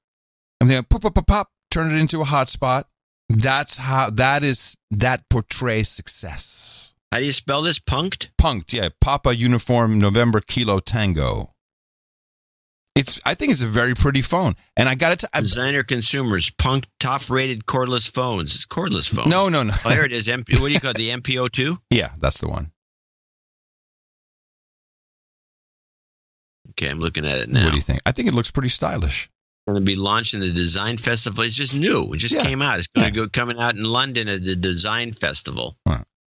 And then pop, turn it into a hotspot. That portrays success. How do you spell this? Punkt? Punkt, yeah. Papa Uniform November Kilo Tango. I think it's a very pretty phone. And I got it. Designer consumers, Punkt top-rated cordless phones. It's cordless phone. No. Oh, here it is. What do you call it? The MPO2? Yeah, that's the one. Okay, I'm looking at it now. What do you think? I think it looks pretty stylish. Going to be launched in the Design Festival. It's just new. It just came out. It's going to go coming out in London at the Design Festival.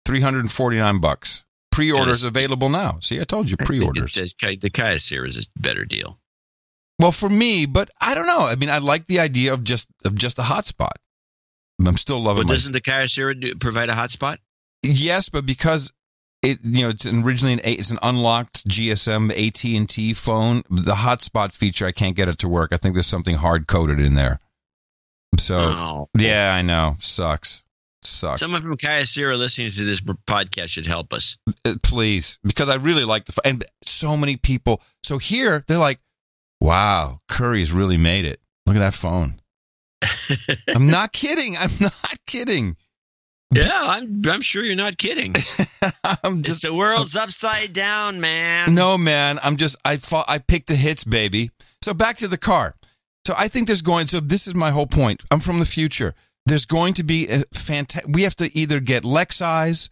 $349. Pre-orders available now. See, I told you, pre-orders. It says the Kyocera is a better deal. Well, for me, but I don't know. I mean, I like the idea of just a hotspot. I'm still loving. But doesn't the Kyocera provide a hotspot? Yes, but because it's originally it's an unlocked GSM AT&T phone. The hotspot feature, I can't get it to work. I think there's something hard coded in there. So yeah, I know, sucks. Someone from Kyocera listening to this podcast should help us, please, because I really like the and so many people. So here they're like, wow, Curry's really made it. Look at that phone. I'm not kidding. Yeah, I'm sure you're not kidding. It's the world's upside down, man. No, man. I picked the hits, baby. So back to the car. So I think so this is my whole point. I'm from the future. There's going to be we have to either get Lexus,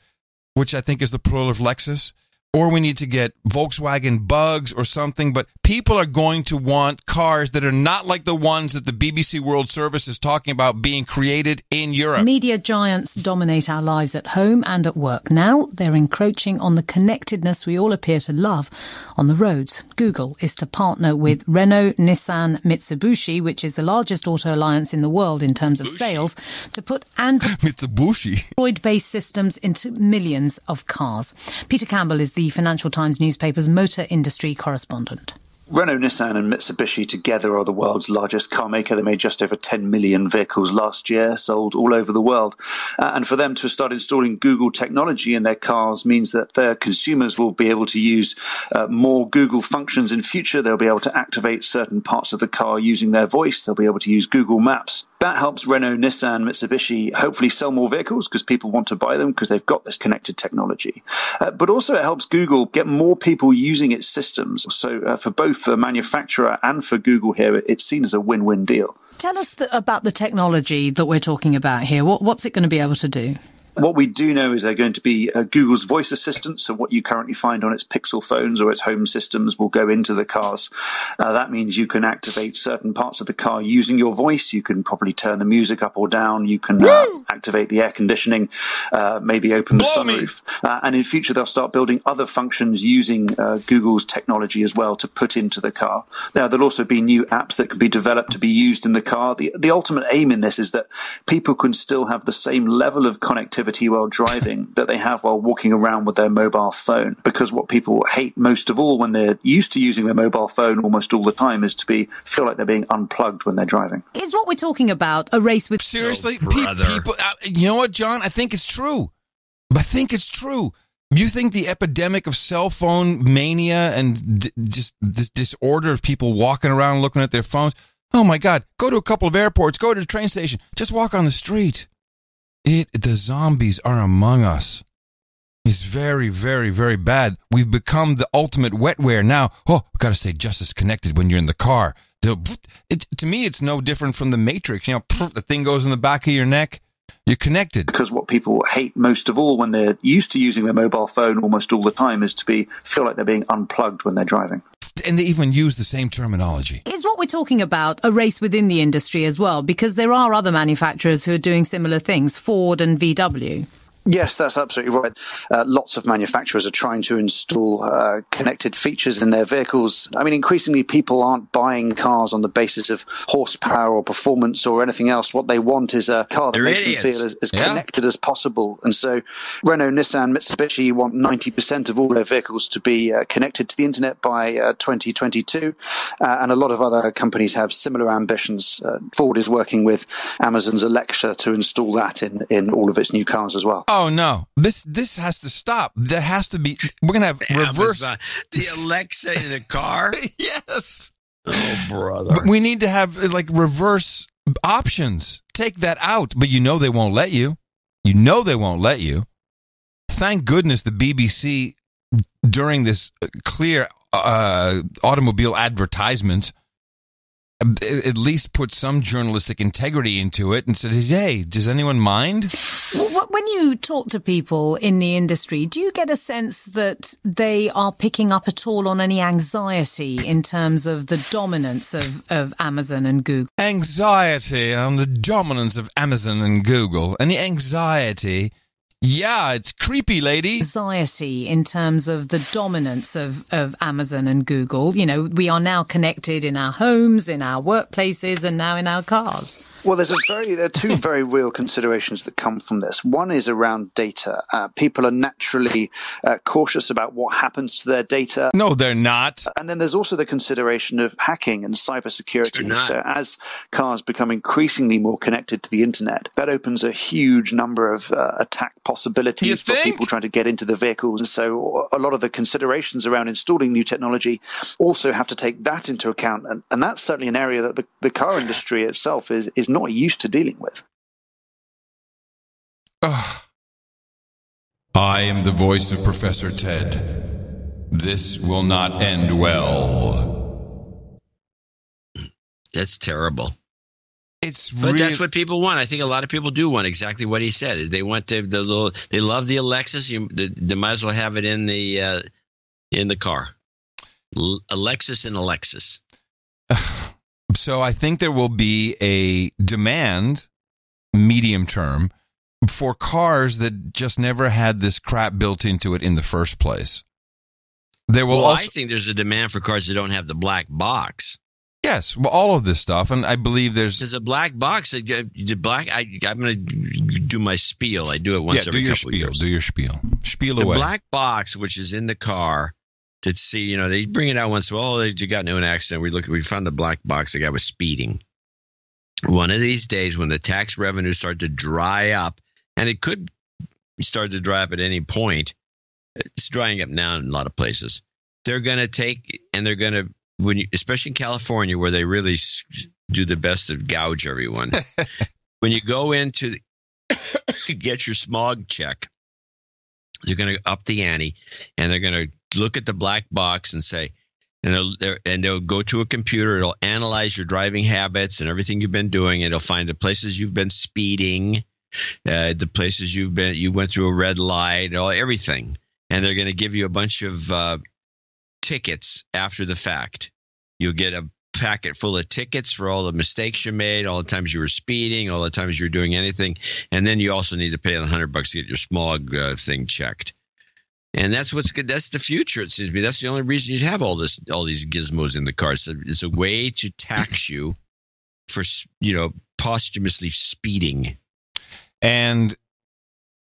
which I think is the plural of Lexus, or we need to get Volkswagen Bugs or something. But people are going to want cars that are not like the ones that the BBC World Service is talking about being created in Europe. Media giants dominate our lives at home and at work. Now they're encroaching on the connectedness we all appear to love on the roads. Google is to partner with Renault, Nissan, Mitsubishi, which is the largest auto alliance in the world in terms of sales, to put Android-based systems into millions of cars. Peter Campbell is the Financial Times newspaper's motor industry correspondent. Renault, Nissan and Mitsubishi together are the world's largest car maker. They made just over 10 million vehicles last year, sold all over the world. And for them to start installing Google technology in their cars means that their consumers will be able to use more Google functions in future. They'll be able to activate certain parts of the car using their voice. They'll be able to use Google Maps. That helps Renault, Nissan, Mitsubishi hopefully sell more vehicles because people want to buy them because they've got this connected technology. But also it helps Google get more people using its systems. So for both the manufacturer and for Google here, it's seen as a win-win deal. Tell us about the technology that we're talking about here. What's it going to be able to do? What we do know is they're going to be Google's voice assistant. So what you currently find on its Pixel phones or its home systems will go into the cars. That means you can activate certain parts of the car using your voice. You can probably turn the music up or down. You can activate the air conditioning, maybe open the sunroof. And in future, they'll start building other functions using Google's technology as well to put into the car. Now, there'll also be new apps that can be developed to be used in the car. The ultimate aim in this is that people can still have the same level of connectivity while driving that they have while walking around with their mobile phone, because what people hate most of all when they're used to using their mobile phone almost all the time is to feel like they're being unplugged when they're driving. Is what we're talking about a race with... Seriously? People, you know what, John? I think it's true. You think the epidemic of cell phone mania and just this disorder of people walking around looking at their phones, oh my God, go to a couple of airports, go to the train station, just walk on the street. The zombies are among us. It's very, very, very bad. We've become the ultimate wetware now. Oh, got to stay just as connected when you're in the car. To me, it's no different from the Matrix. You know, the thing goes in the back of your neck. You're connected. Because what people hate most of all when they're used to using their mobile phone almost all the time is to feel like they're being unplugged when they're driving. And they even use the same terminology. Is what we're talking about a race within the industry as well? Because there are other manufacturers who are doing similar things, Ford and VW. Yes, that's absolutely right. Lots of manufacturers are trying to install connected features in their vehicles. I mean, increasingly, people aren't buying cars on the basis of horsepower or performance or anything else. What they want is a car that makes them feel as connected as possible. And so Renault, Nissan, Mitsubishi want 90% of all their vehicles to be connected to the internet by 2022. And a lot of other companies have similar ambitions. Ford is working with Amazon's Alexa to install that in all of its new cars as well. Oh, no. This has to stop. There has to be... We're going to have reverse... The Alexa in a car? Yes. Oh, brother. But we need to have, like, reverse options. Take that out. But you know they won't let you. You know they won't let you. Thank goodness the BBC, during this clear automobile advertisement, at least put some journalistic integrity into it and said, hey, does anyone mind? When you talk to people in the industry, do you get a sense that they are picking up at all on any anxiety in terms of the dominance of Amazon and Google? Anxiety on the dominance of Amazon and Google. And the anxiety... Yeah, it's creepy, lady. Anxiety in terms of the dominance of Amazon and Google. You know, we are now connected in our homes, in our workplaces, and now in our cars. Well, there are two very real considerations that come from this. One is around data. People are naturally cautious about what happens to their data. No, they're not. And then there's also the consideration of hacking and cybersecurity. So as cars become increasingly more connected to the internet, that opens a huge number of attack possibilities for people trying to get into the vehicles. And so a lot of the considerations around installing new technology also have to take that into account. And that's certainly an area that the car industry itself is not used to dealing with. I am the voice of Professor Ted. This will not end well. That's terrible. But that's what people want. I think a lot of people do want exactly what he said. Is they want they love the Alexis. They might as well have it in the car. Alexis and Alexis. So I think there will be a demand, medium term, for cars that just never had this crap built into it in the first place. There will I think there's a demand for cars that don't have the black box. Yes, well, all of this stuff, and I believe there's a black box. I'm going to do my spiel. I do it once every couple of years. Do your spiel. Spiel the away. The black box, which is in the car, to see, they bring it out once. Well, you got into an accident. We found the black box. The guy was speeding. One of these days, when the tax revenue started to dry up, and it could start to dry up at any point, it's drying up now in a lot of places. They're going to take, and they're going to, especially in California, where they really do the best to gouge everyone. When you go in to get your smog check, they're going to up the ante, and they're going to look at the black box and say, and they'll go to a computer. It'll analyze your driving habits and everything you've been doing. And it'll find the places you've been speeding, the places you went through a red light, everything. And they're going to give you a bunch of tickets after the fact. You'll get a packet full of tickets for all the mistakes you made, all the times you were speeding, all the times you were doing anything. And then you also need to pay $100 to get your smog thing checked. And that's what's good. That's the future, it seems to me. That's the only reason you'd have all these gizmos in the car. So it's a way to tax you for, posthumously speeding. And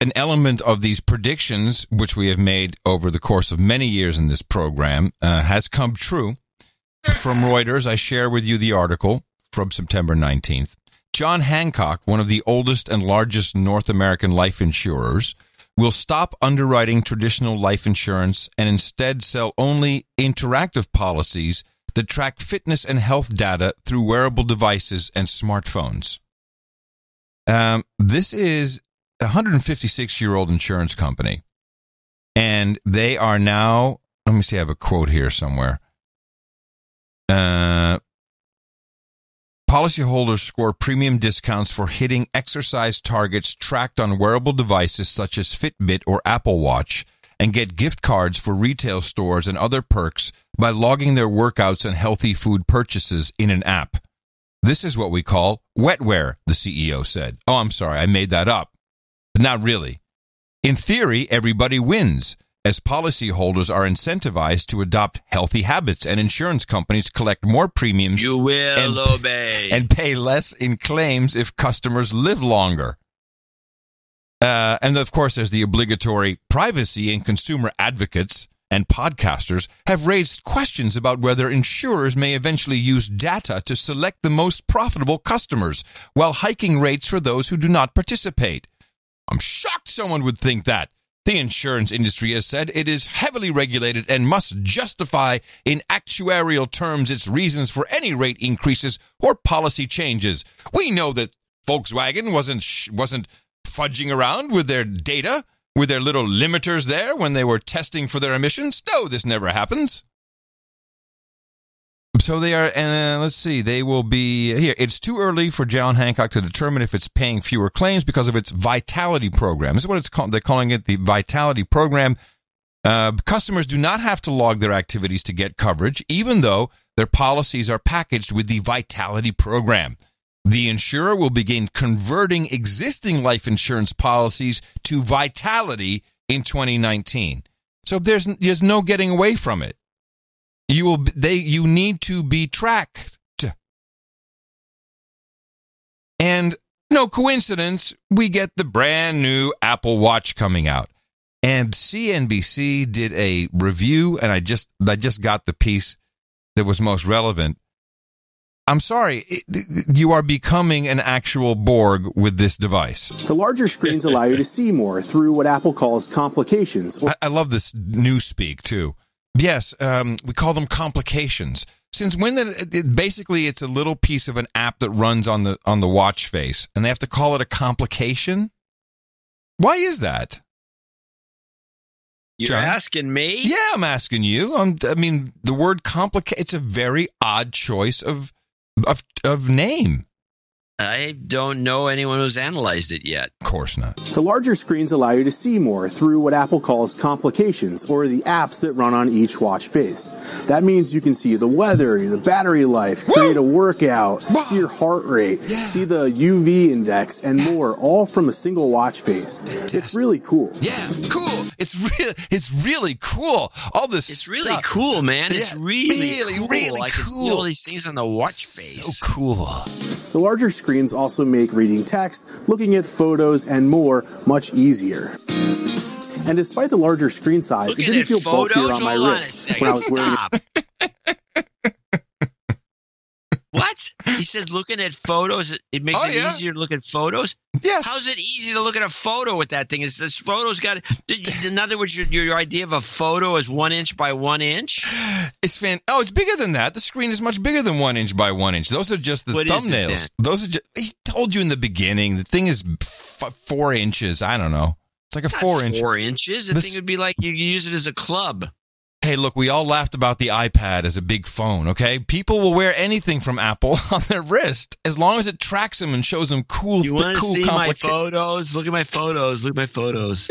an element of these predictions, which we have made over the course of many years in this program, has come true. From Reuters, I share with you the article from September 19th. John Hancock, one of the oldest and largest North American life insurers, will stop underwriting traditional life insurance and instead sell only interactive policies that track fitness and health data through wearable devices and smartphones. This is a 156-year-old insurance company, and they are now, let me see, I have a quote here somewhere. Policyholders score premium discounts for hitting exercise targets tracked on wearable devices such as Fitbit or Apple Watch, and get gift cards for retail stores and other perks by logging their workouts and healthy food purchases in an app. This is what we call wetware, the CEO said. Oh, I'm sorry, I made that up. But not really. In theory, everybody wins, as policyholders are incentivized to adopt healthy habits and insurance companies collect more premiums. You will obey. And pay less in claims if customers live longer. And of course, there's the obligatory privacy, and consumer advocates and podcasters have raised questions about whether insurers may eventually use data to select the most profitable customers while hiking rates for those who do not participate. I'm shocked someone would think that. The insurance industry has said it is heavily regulated and must justify in actuarial terms its reasons for any rate increases or policy changes. We know that Volkswagen wasn't fudging around with their data, with their little limiters there when they were testing for their emissions. No, this never happens. So they are, let's see, they will be here. It's too early for John Hancock to determine if it's paying fewer claims because of its Vitality program. This is what it's called. They're calling it the Vitality program. Customers do not have to log their activities to get coverage, even though their policies are packaged with the Vitality program. The insurer will begin converting existing life insurance policies to Vitality in 2019. So there's no getting away from it. You need to be tracked. And no coincidence, we get the brand new Apple Watch coming out. And CNBC did a review, and I just got the piece that was most relevant. I'm sorry, you are becoming an actual Borg with this device. The larger screens allow you to see more through what Apple calls complications. I love this newspeak, too. Yes, we call them complications. Since when basically it's a little piece of an app that runs on the watch face, and they have to call it a complication? Why is that? You're asking me? Yeah, I'm asking you. I mean, the word complicate, it's a very odd choice of name. I don't know anyone who's analyzed it yet. Of course not. The larger screens allow you to see more through what Apple calls complications, or the apps that run on each watch face. That means you can see the weather, the battery life, create a workout, see your heart rate, see the UV index, and more, all from a single watch face. It's really cool. Yeah, cool. It's really cool. All this It's really cool, man. It's really cool. Really I can see all these things on the watch face. So cool. The larger screens also make reading text, looking at photos, and more much easier. And despite the larger screen size, it didn't feel bulkier on my wrist when I was wearing it. What? He says looking at photos, it makes it easier to look at photos? Yes. How's it easy to look at a photo with that thing? This photo's got, in other words, your idea of a photo is 1 inch by 1 inch? It's bigger than that. The screen is much bigger than 1 inch by 1 inch. Those are just the thumbnails. Those are just, he told you in the beginning, the thing is 4 inches. I don't know. It's like a 4 inch. 4 inches? The thing would be like you use it as a club. Hey, look, we all laughed about the iPad as a big phone, okay? People will wear anything from Apple on their wrist as long as it tracks them and shows them cool, you want to see my photos? Look at my photos. Look at my photos.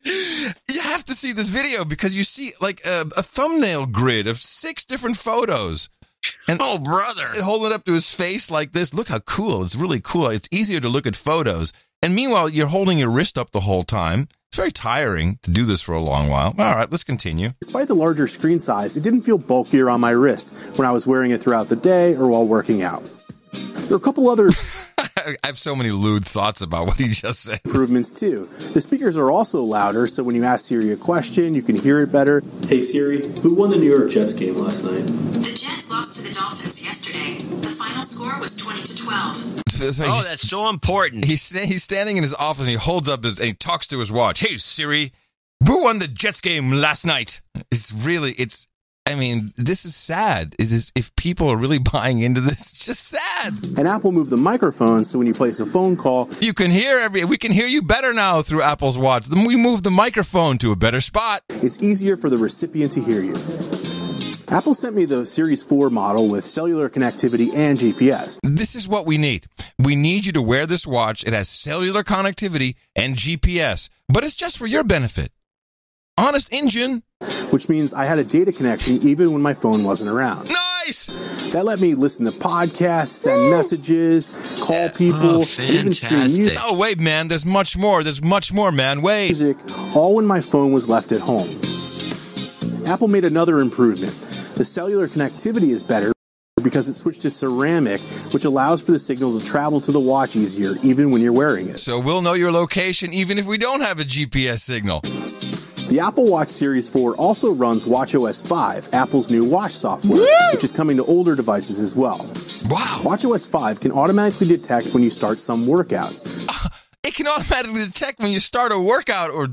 You have to see this video because you see like a thumbnail grid of 6 different photos. And oh, brother. Holding it up to his face like this. Look how cool. It's really cool. It's easier to look at photos. And meanwhile, you're holding your wrist up the whole time. It's very tiring to do this for a long while. All right, let's continue. Despite the larger screen size, it didn't feel bulkier on my wrist when I was wearing it throughout the day or while working out. There are a couple other I have so many lewd thoughts about what he just said. Improvements, too. The speakers are also louder, so when you ask Siri a question, you can hear it better. Hey, Siri, who won the New York Jets game last night? The Jets lost to the Dolphins yesterday. The final score was 20-12. Oh, that's so important. He's standing in his office and he holds up and he talks to his watch. Hey, Siri, who won the Jets game last night? I mean, this is sad. It is, if people are really buying into this, it's just sad. And Apple moved the microphone so when you place a phone call, we can hear you better now through Apple's Watch. Then we moved the microphone to a better spot. It's easier for the recipient to hear you. Apple sent me the Series 4 model with cellular connectivity and GPS. This is what we need. We need you to wear this watch. It has cellular connectivity and GPS, but it's just for your benefit. Honest Injun. Which means I had a data connection even when my phone wasn't around. Nice! That let me listen to podcasts, send messages, call people, and even stream music. Oh, wait, man. There's much more. There's much more, man. Wait. Music, all when my phone was left at home. Apple made another improvement. The cellular connectivity is better because it switched to ceramic, which allows for the signal to travel to the watch easier, even when you're wearing it. So we'll know your location even if we don't have a GPS signal. The Apple Watch Series 4 also runs watchOS 5, Apple's new watch software, which is coming to older devices as well. Wow. watchOS 5 can automatically detect when you start some workouts. It can automatically detect when you start a workout or,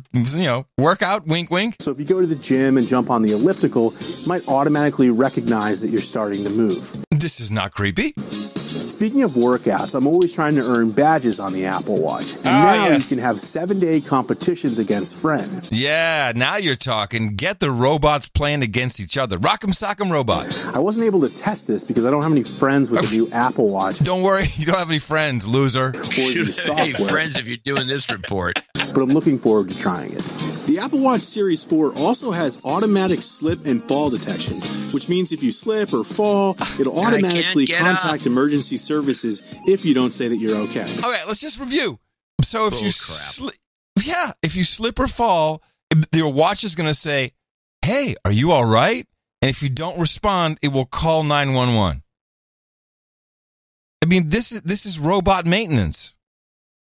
workout, wink, wink. So if you go to the gym and jump on the elliptical, it might automatically recognize that you're starting to move. This is not creepy. Speaking of workouts, I'm always trying to earn badges on the Apple Watch. And now you can have 7-day competitions against friends. Yeah, now you're talking. Get the robots playing against each other. Rock'em sock'em robot. I wasn't able to test this because I don't have any friends with the new Apple Watch. Don't worry, you don't have any friends, loser. You don't have any friends if you're doing this report. But I'm looking forward to trying it. The Apple Watch Series 4 also has automatic slip and fall detection, which means if you slip or fall, it'll automatically contact emergency services if you don't say that you're okay. Okay, let's just review. So if if you slip or fall, your watch is going to say, "Hey, are you all right?" And if you don't respond, it will call 911. I mean, this is robot maintenance.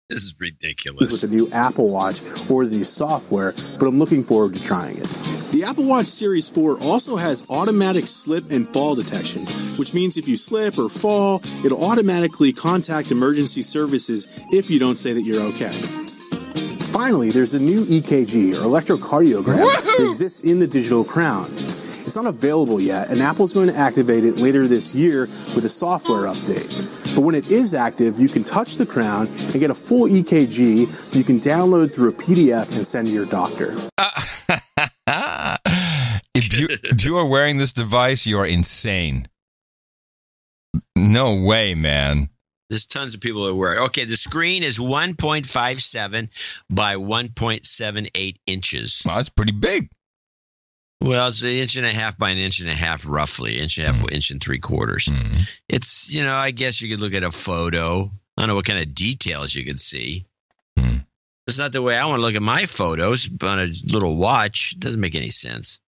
This is ridiculous. With the new Apple Watch or the new software, but I'm looking forward to trying it. The Apple Watch Series 4 also has automatic slip and fall detection, which means if you slip or fall, it'll automatically contact emergency services if you don't say that you're okay. Finally, there's a new EKG, or electrocardiogram, that exists in the digital crown. It's not available yet, and Apple's going to activate it later this year with a software update. But when it is active, you can touch the crown and get a full EKG you can download through a PDF and send to your doctor. If you are wearing this device, you are insane. No way, man. There's tons of people that wear it. Okay, the screen is 1.57 by 1.78 inches. Well, that's pretty big. Well, it's 1.5 inches by 1.5 inches, roughly. 1.5 inch and 3/4. Mm-hmm. It's, I guess you could look at a photo. I don't know what kind of details you could see. It's not the way I want to look at my photos on a little watch. It doesn't make any sense.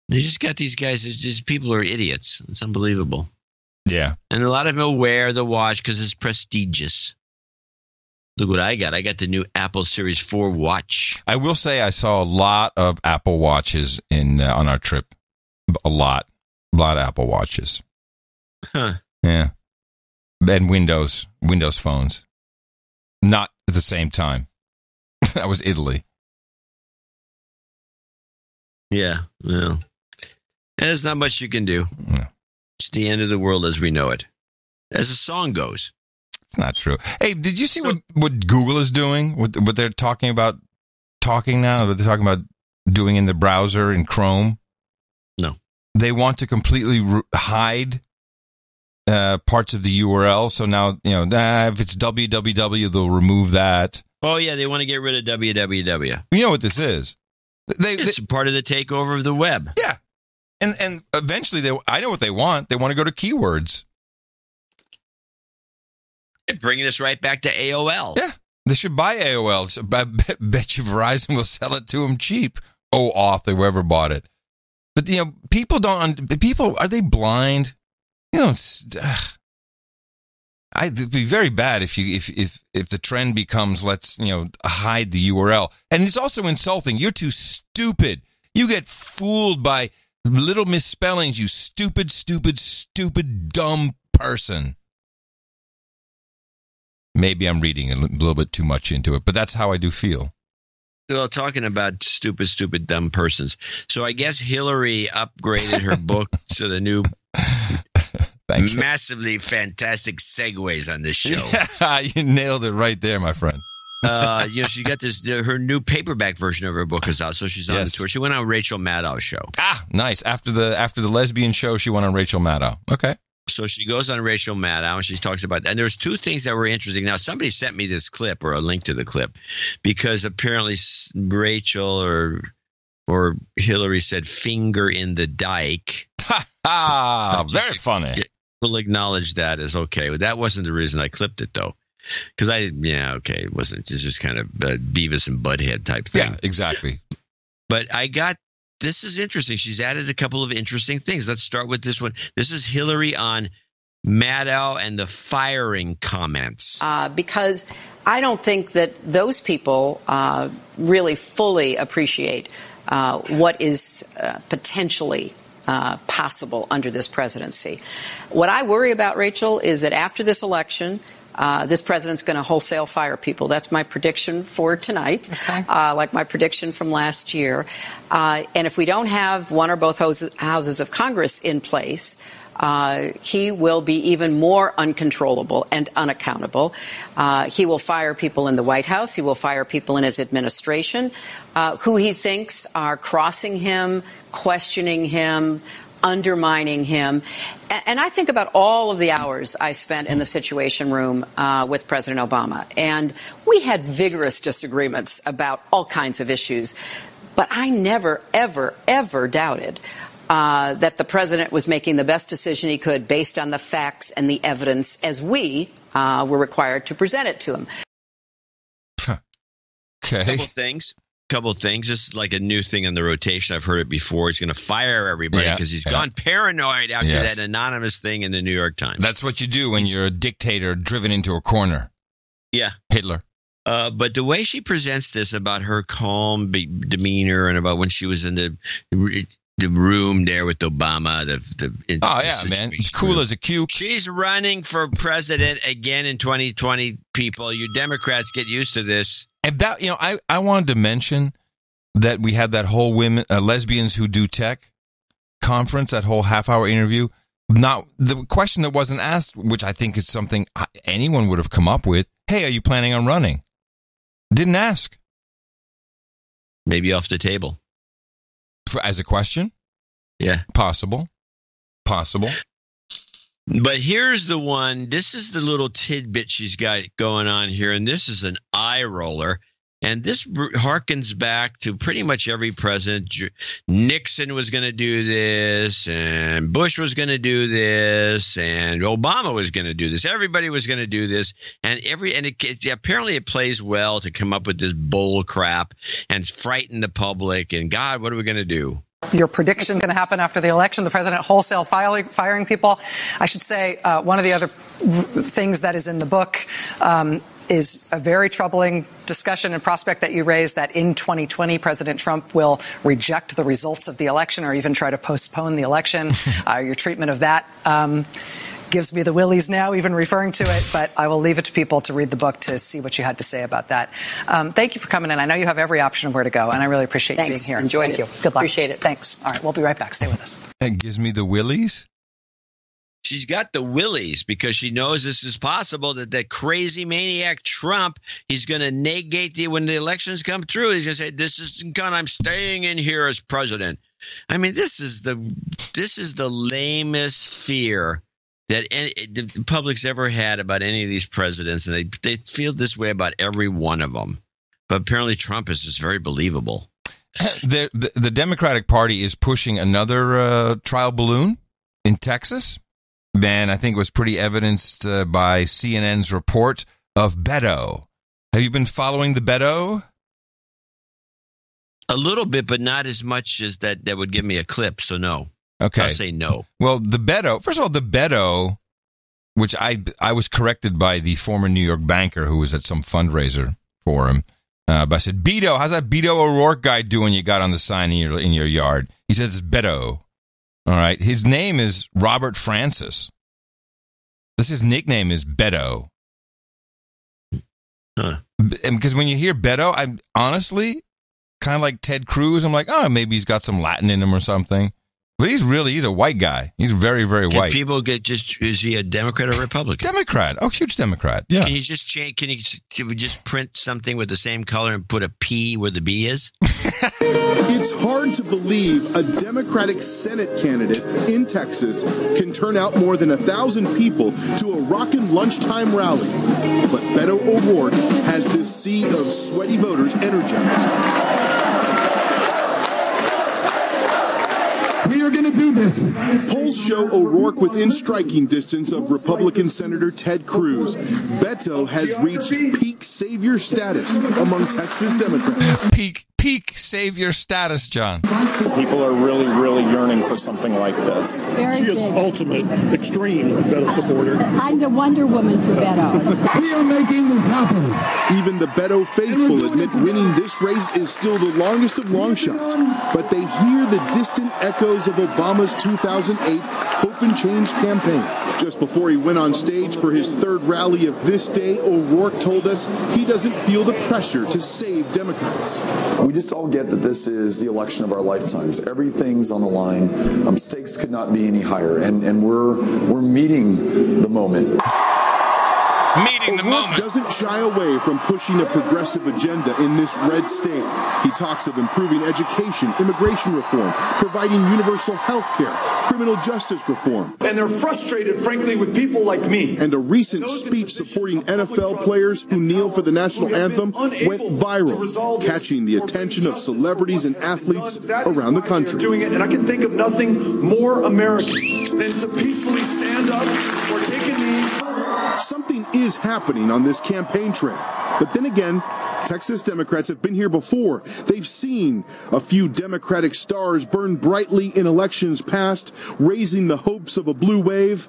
They just got these guys. These people are idiots. It's unbelievable. Yeah. And a lot of them will wear the watch because it's prestigious. Look what I got. I got the new Apple Series 4 watch. I will say I saw a lot of Apple Watches on our trip. A lot of Apple Watches. Huh. Yeah. And Windows phones. Not at the same time. That was Italy. Yeah. Well, there's not much you can do. No. It's the end of the world as we know it. As the song goes. It's not true. Hey, did you see what Google is doing? What they're talking about now? What they're talking about doing in the browser in Chrome? No. They want to completely hide parts of the URL. So now, if it's www, they'll remove that. Oh, yeah. They want to get rid of www. You know what this is? It's part of the takeover of the web. Yeah. And eventually, I know what they want. They want to go to keywords. They're bringing us right back to AOL. Yeah. They should buy AOL. So I bet you Verizon will sell it to them cheap. Oh, author, whoever bought it. But, people are they blind? It'd be very bad if the trend becomes let's hide the URL, and it's also insulting. You're too stupid. You get fooled by little misspellings. You stupid, dumb person. Maybe I'm reading a little bit too much into it, but that's how I do feel. Well, talking about stupid, dumb persons. So I guess Hillary upgraded her book to the new massively fantastic segues on this show. Yeah, you nailed it right there, my friend. She got her new paperback version of her book is out, so she's on the tour. She went on Rachel Maddow's show. Ah, nice. After the lesbian show, she went on Rachel Maddow. Okay. So she goes on Rachel Maddow and she talks about, and there's two things that were interesting. Now, somebody sent me this clip or a link to the clip because apparently Rachel or Hillary said finger in the dike. Very funny. We'll acknowledge that as okay. Well, that wasn't the reason I clipped it, though. Because it wasn't. It's just kind of Beavis and Butthead type thing. Yeah, exactly. But this is interesting. She's added a couple of interesting things. Let's start with this one. This is Hillary on Maddow and the firing comments. Because I don't think that those people really fully appreciate what is potentially possible under this presidency. What I worry about, Rachel, is that after this election, this president's going to wholesale fire people. That's my prediction for tonight, like my prediction from last year. And if we don't have one or both houses of Congress in place, he will be even more uncontrollable and unaccountable. He will fire people in the White House. He will fire people in his administration who he thinks are crossing him, questioning him, undermining him. And I think about all of the hours I spent in the Situation Room with President Obama. And we had vigorous disagreements about all kinds of issues. But I never, ever, ever doubted that the president was making the best decision he could based on the facts and the evidence as we were required to present it to him. Okay. Couple of things. This is like a new thing in the rotation. I've heard it before. He's going to fire everybody because he's gone paranoid after that anonymous thing in the New York Times. That's what you do when you're a dictator driven into a corner. Yeah. Hitler. But the way she presents this about her calm demeanor and about when she was in the room there with Obama. Man. She's cool as a cube. She's running for president again in 2020, people. You Democrats get used to this. And that, I wanted to mention that we had that whole lesbians who do tech conference, that whole half-hour interview. Now, the question that wasn't asked, which I think is something anyone would have come up with, hey, are you planning on running? Didn't ask. Maybe off the table. As a question? Yeah. Possible. But here's the one. This is the little tidbit she's got going on here, and this is an eye roller. And this harkens back to pretty much every president. Nixon was going to do this, and Bush was going to do this, and Obama was going to do this. Everybody was going to do this, and apparently it plays well to come up with this bull crap and frighten the public. And God, what are we going to do? Your prediction going to happen after the election, the president wholesale firing people. I should say one of the other things that is in the book is a very troubling discussion and prospect that you raised that in 2020, President Trump will reject the results of the election or even try to postpone the election. Your treatment of that gives me the willies now, even referring to it, but I will leave it to people to read the book to see what you had to say about that. Thank you for coming in. I know you have every option of where to go, and I really appreciate you being here. Enjoyed it. Thank you. Good luck. Appreciate it. Thanks. All right, we'll be right back. Stay with us. It gives me the willies. She's got the willies because she knows this is possible, that crazy maniac Trump, he's going to negate when the elections come through. He's going to say, this isn't gone. I'm staying in here as president. I mean, this is the lamest fear that the public's ever had about any of these presidents. And they feel this way about every one of them. But apparently Trump is just very believable. The Democratic Party is pushing another trial balloon in Texas. Man, I think it was pretty evidenced by CNN's report of Beto. Have you been following the Beto? A little bit, but not as much as that would give me a clip, so no. Okay. I'll say no. Well, the Beto, first of all, the Beto, which I was corrected by the former New York banker who was at some fundraiser for him. But I said, Beto, how's that Beto O'Rourke guy doing you got on the sign in your yard? He said, it's Beto. All right. His name is Robert Francis. His nickname is Beto. Huh. And because when you hear Beto, I'm honestly kind of like Ted Cruz. I'm like, oh, maybe he's got some Latin in him or something. But he's a white guy. He's very, very white. People is he a Democrat or Republican? Democrat. Oh, huge Democrat. Yeah. Can you just change? Can we just print something with the same color and put a P where the B is? It's hard to believe a Democratic Senate candidate in Texas can turn out more than 1,000 people to a rockin' lunchtime rally. But Beto O'Rourke has this sea of sweaty voters energized. We are going to do this. Polls show O'Rourke within striking distance of Republican Senator Ted Cruz. Beto has reached peak savior status among Texas Democrats. Peak savior status, John. People are really, really yearning for something like this. She is ultimate, extreme Beto supporter. I'm the Wonder Woman for Beto. We are making this happen. Even the Beto faithful admit winning this race is still the longest of long shots, but they hear the distant echoes of Obama's 2008 Hope and Change campaign. Just before he went on stage for his third rally of this day, O'Rourke told us he doesn't feel the pressure to save Democrats. We just all get that this is the election of our lifetimes. Everything's on the line. Stakes could not be any higher, and we're meeting the moment. O'Rourke doesn't shy away from pushing a progressive agenda in this red state. He talks of improving education, immigration reform, providing universal health care, criminal justice reform. And they're frustrated, frankly, with people like me. And a recent speech supporting NFL players who kneel for the national anthem went viral, catching the attention of celebrities and athletes around the country. Doing it, and I can think of nothing more American than to peacefully stand up or take a knee. Something is happening on this campaign trail. But then again, Texas Democrats have been here before. They've seen a few Democratic stars burn brightly in elections past, raising the hopes of a blue wave.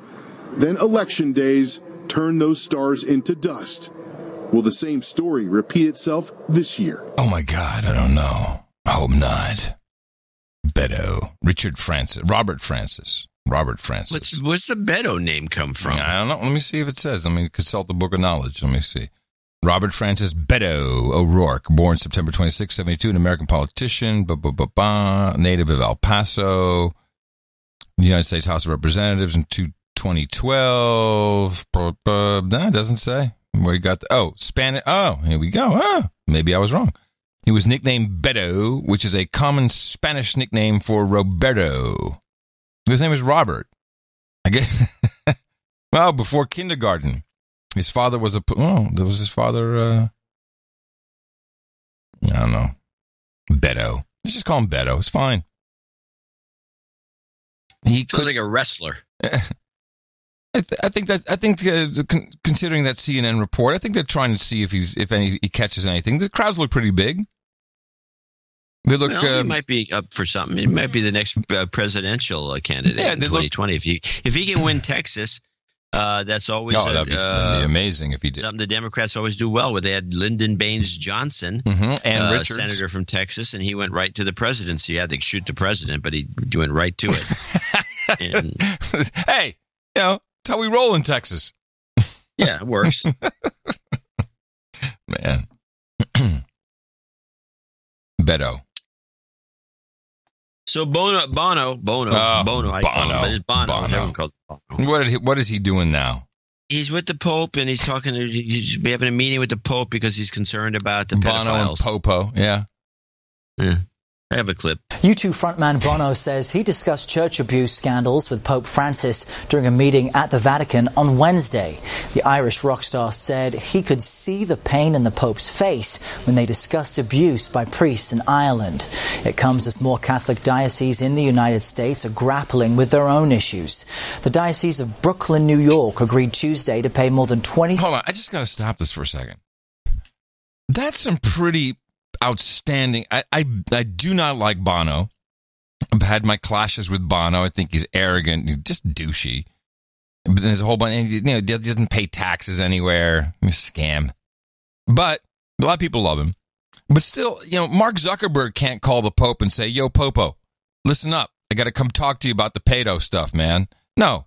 Then election days turn those stars into dust. Will the same story repeat itself this year? Oh my God, I don't know. I hope not. Beto. Robert Francis. What's the Beto name come from? I don't know. Let me see if it says. Let me consult the Book of Knowledge. Let me see. Robert Francis Beto O'Rourke, born September 26, 1972, an American politician, native of El Paso, United States House of Representatives in 2012. That doesn't say where he got Spanish. Oh, here we go. Oh, maybe I was wrong. He was nicknamed Beto, which is a common Spanish nickname for Roberto. His name is Robert. I guess. Well, before kindergarten, his father was there was his father. I don't know. Beto. Let's just call him Beto. It's fine. He sounds like a wrestler. I think considering that CNN report, I think they're trying to see if he catches anything. The crowds look pretty big. They look. He might be up for something. He might be the next presidential candidate in 2020. If he can win Texas, that's always that'd be amazing if he did. Something the Democrats always do well with. They had Lyndon Baines Johnson, and Richards, senator from Texas, and he went right to the presidency. He had to shoot the president, but he went right to it. Hey, that's how we roll in Texas. Yeah, it works. Man. Beto. So Bono. Everyone calls it Bono. What is he doing now? He's with the Pope, and he's having a meeting with the Pope because he's concerned about the Bono pedophiles. and Popo, yeah. I have a clip. U2 frontman Bono says he discussed church abuse scandals with Pope Francis during a meeting at the Vatican on Wednesday. The Irish rock star said he could see the pain in the Pope's face when they discussed abuse by priests in Ireland. It comes as more Catholic dioceses in the United States are grappling with their own issues. The Diocese of Brooklyn, New York, agreed Tuesday to pay more than $20. Hold on, I just got to stop this for a second. That's some pretty outstanding. I do not like Bono. I've had my clashes with Bono. I think he's arrogant, just douchey. But there's a whole bunch. He doesn't pay taxes anywhere. Scam. But a lot of people love him. But still, Mark Zuckerberg can't call the Pope and say, "Yo, Popo, listen up. I got to come talk to you about the pedo stuff, man." No,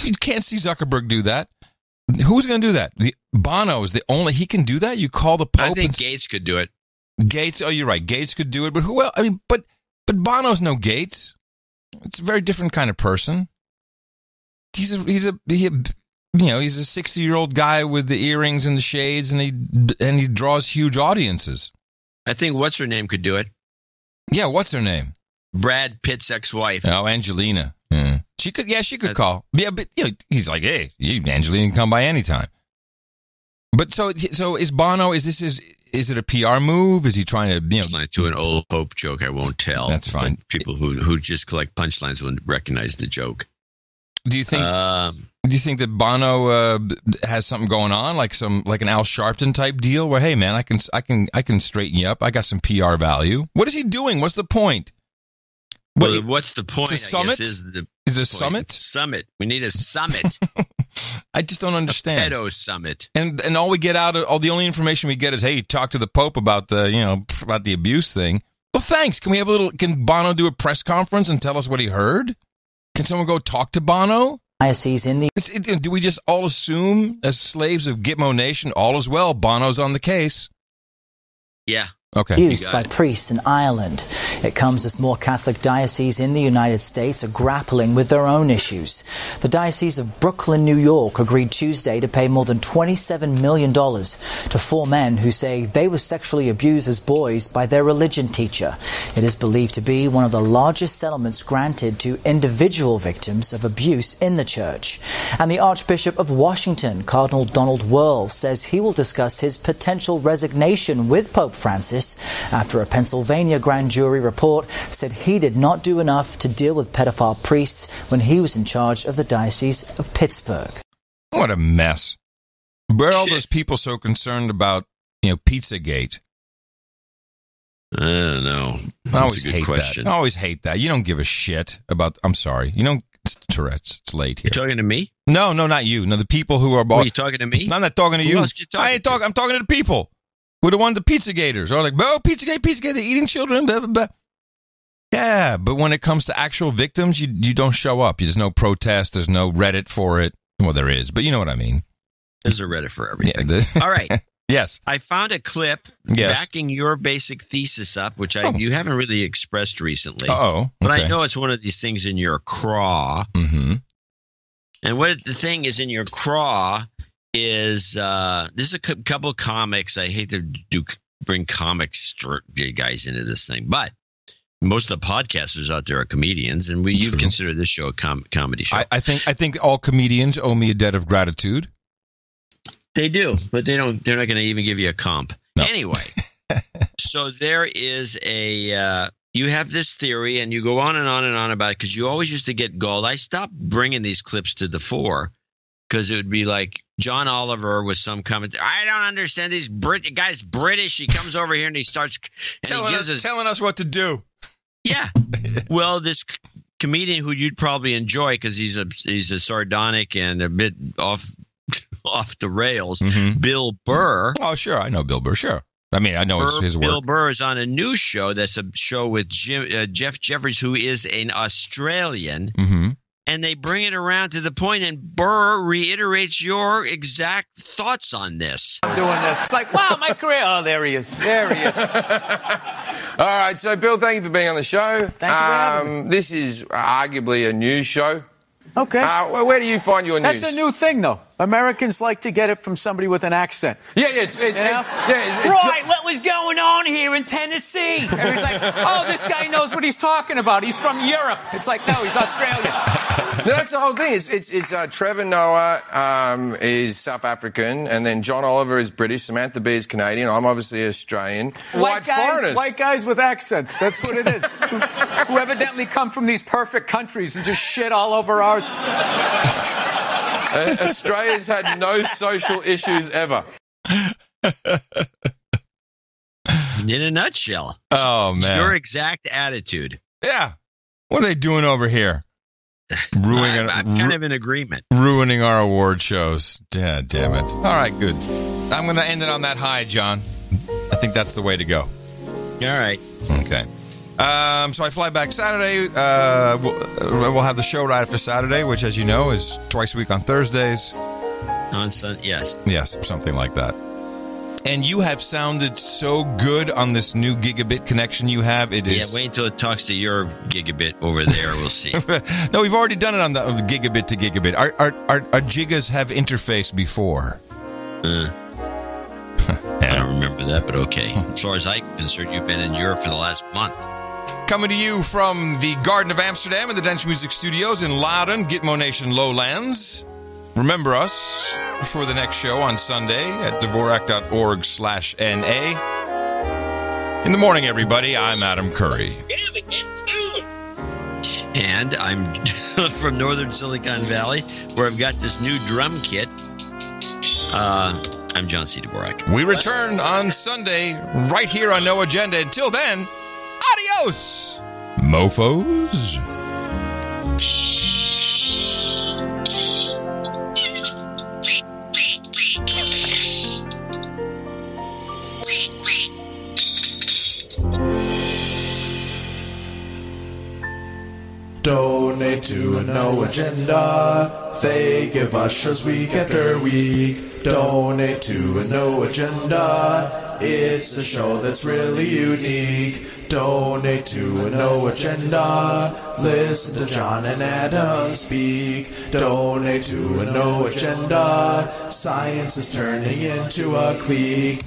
you can't see Zuckerberg do that. Who's going to do that? Bono is the only. He can do that. You call the Pope. I think Gates could do it. Gates, you're right. Gates could do it, but who else? I mean, but Bono's no Gates. It's a very different kind of person. He's a 60-year-old guy with the earrings and the shades, and he draws huge audiences. I think what's her name could do it. Yeah, what's her name? Brad Pitt's ex-wife. Oh, Angelina. Yeah. She could call. Yeah, but he's like, hey, Angelina can come by anytime. But so is Bono? Is it a PR move? Is he trying to to an old Pope joke? I won't tell. That's fine. But people who just collect punchlines wouldn't recognize the joke. Do you think that Bono has something going on, like an Al Sharpton type deal, where, hey man, I can straighten you up. I got some PR value. What is he doing? What's the point? What's the point? It's a summit? Is it a summit? Summit. We need a summit. I just don't understand. A Beto summit. And all we get out of the only information we get is, hey, talk to the Pope about the abuse thing. Well, thanks. Can Bono do a press conference and tell us what he heard? Can someone go talk to Bono? Do we just all assume, as slaves of Gitmo Nation, all is well, Bono's on the case? Yeah. Okay. Used by priests in Ireland. It comes as more Catholic dioceses in the United States are grappling with their own issues. The Diocese of Brooklyn, New York, agreed Tuesday to pay more than $27 million to 4 men who say they were sexually abused as boys by their religion teacher. It is believed to be one of the largest settlements granted to individual victims of abuse in the church. And the Archbishop of Washington, Cardinal Donald Wuerl, says he will discuss his potential resignation with Pope Francis after a Pennsylvania grand jury report said he did not do enough to deal with pedophile priests when he was in charge of the Diocese of Pittsburgh. What a mess. Where are all those people so concerned about, Pizzagate? I don't know. I always hate that. I always hate that. You don't give a shit about, I'm sorry. It's Tourette's. It's late here. You talking to me? No, not you. No, the people who are... Are you talking to me? I'm not talking to you. Who else you talking to? I'm talking to the people. We're the one, the Pizzagators. Or like, oh, Pizzagate, they're eating children, blah, blah, blah. Yeah, but when it comes to actual victims, you don't show up. There's no protest. There's no Reddit for it. Well, there is, but you know what I mean. There's a Reddit for everything. Yeah, all right. Yes. I found a clip backing your basic thesis up, which you haven't really expressed recently. Oh, but I know it's one of these things in your craw. Mm-hmm. And what the thing is in your craw is there's a couple of comics. I hate to bring comics guys into this thing, but most of the podcasters out there are comedians, and you've considered this show a comedy show. I think all comedians owe me a debt of gratitude. They do, but they're not going to even give you a comp. No. Anyway, so there is you have this theory, and you go on and on and on about it because you always used to get gold. I stopped bringing these clips to the fore because it would be like John Oliver with some comment. I don't understand these guy's British. He comes over here and he starts telling us what to do. Yeah. Well, this comedian who you'd probably enjoy because he's a sardonic and a bit off the rails, Bill Burr. Oh, sure. I know Bill Burr. Sure. I mean, I know his work. Bill Burr is on a new show that's a show with Jeff Jeffries, who is an Australian. Mm-hmm. And they bring it around to the point, and Burr reiterates your exact thoughts on this. I'm doing this. It's like, wow, my career. Oh, there he is. There he is. All right. So, Bill, thank you for being on the show. Thank you for having me. This is arguably a news show. Okay. Where do you find your news? That's a new thing, though. Americans like to get it from somebody with an accent. Yeah, right, what was going on here in Tennessee? And he's like, oh, this guy knows what he's talking about. He's from Europe. It's like, no, he's Australian. No, that's the whole thing. It's Trevor Noah is South African, and then John Oliver is British, Samantha Bee is Canadian, I'm obviously Australian. White guys with accents. That's what it is. Who evidently come from these perfect countries and just shit all over ours. Australia's had no social issues ever. In a nutshell. Oh, man. It's your exact attitude. Yeah. What are they doing over here? I'm kind of in agreement. Ruining our award shows. Yeah, damn it. All right, good. I'm going to end it on that high, John. I think that's the way to go. All right. Okay. So I fly back Saturday. We'll have the show right after Saturday, which, as you know, is twice a week on Thursdays. On Sunday, yes. Yes, something like that. And you have sounded so good on this new gigabit connection you have. It is. Yeah, wait until it talks to your gigabit over there. We'll see. No, we've already done it on the gigabit to gigabit. Our gigas have interfaced before. I don't remember that, but okay. As far as I'm concerned, you've been in Europe for the last month. Coming to you from the Garden of Amsterdam and the Dance Music Studios in Loudon, Gitmo Nation Lowlands. Remember us for the next show on Sunday at Dvorak.org/NA. In the morning, everybody, I'm Adam Curry. And I'm from northern Silicon Valley, where I've got this new drum kit. I'm John C. Dvorak. We return on Sunday right here on No Agenda. Until then, adios, mofos. Donate to a No Agenda. They give ushers week after week. Donate to a No Agenda. It's a show that's really unique. Donate to a No Agenda. Listen to John and Adam speak. Donate to a No Agenda. Science is turning into a clique.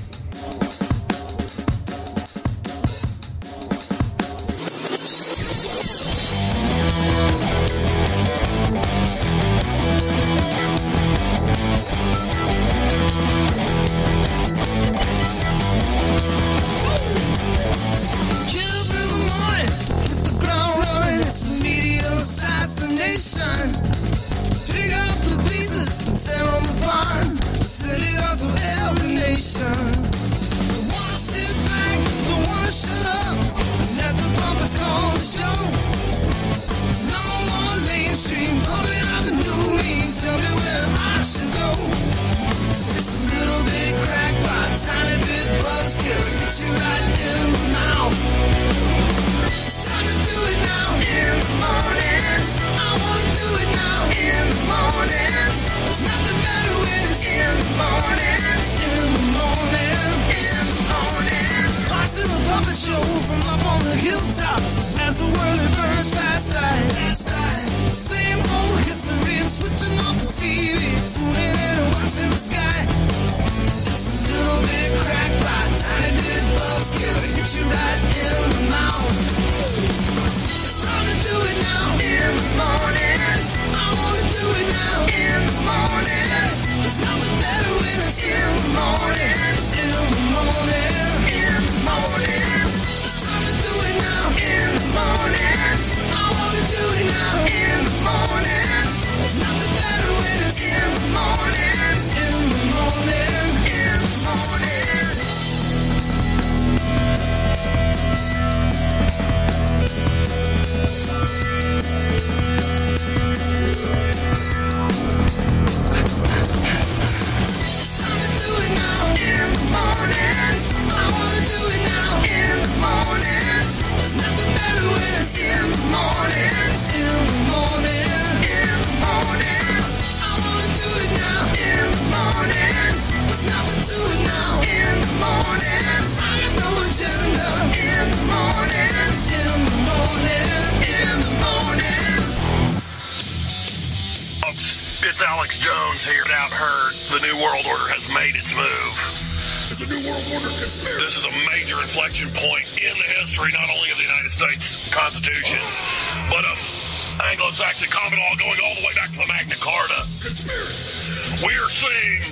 Anglo-Saxon common law going all the way back to the Magna Carta. Conspiracy. We are seeing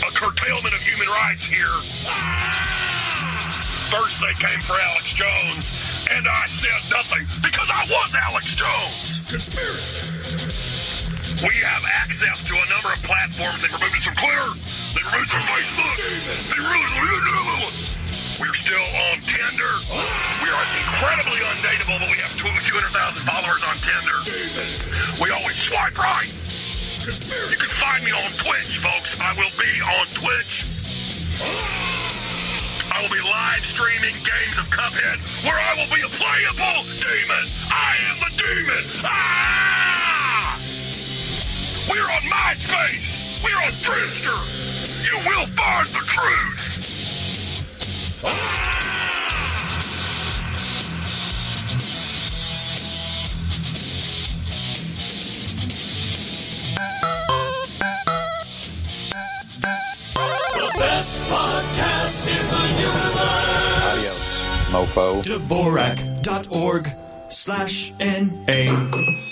a curtailment of human rights here. First they came for Alex Jones, and I said nothing because I was Alex Jones. Conspiracy. We have access to a number of platforms. They removed us from Twitter. They removed us from Facebook. We're still on Tinder. We are incredibly undateable, but we have 200,000 followers on Tinder. We always swipe right. You can find me on Twitch, folks. I will be on Twitch. I will be live streaming games of Cuphead, where I will be a playable demon. I am the demon. We're on MySpace. We're on Friendster. You will find the truth. Best podcast in the universe. Adios, mofo. Dvorak.org/NA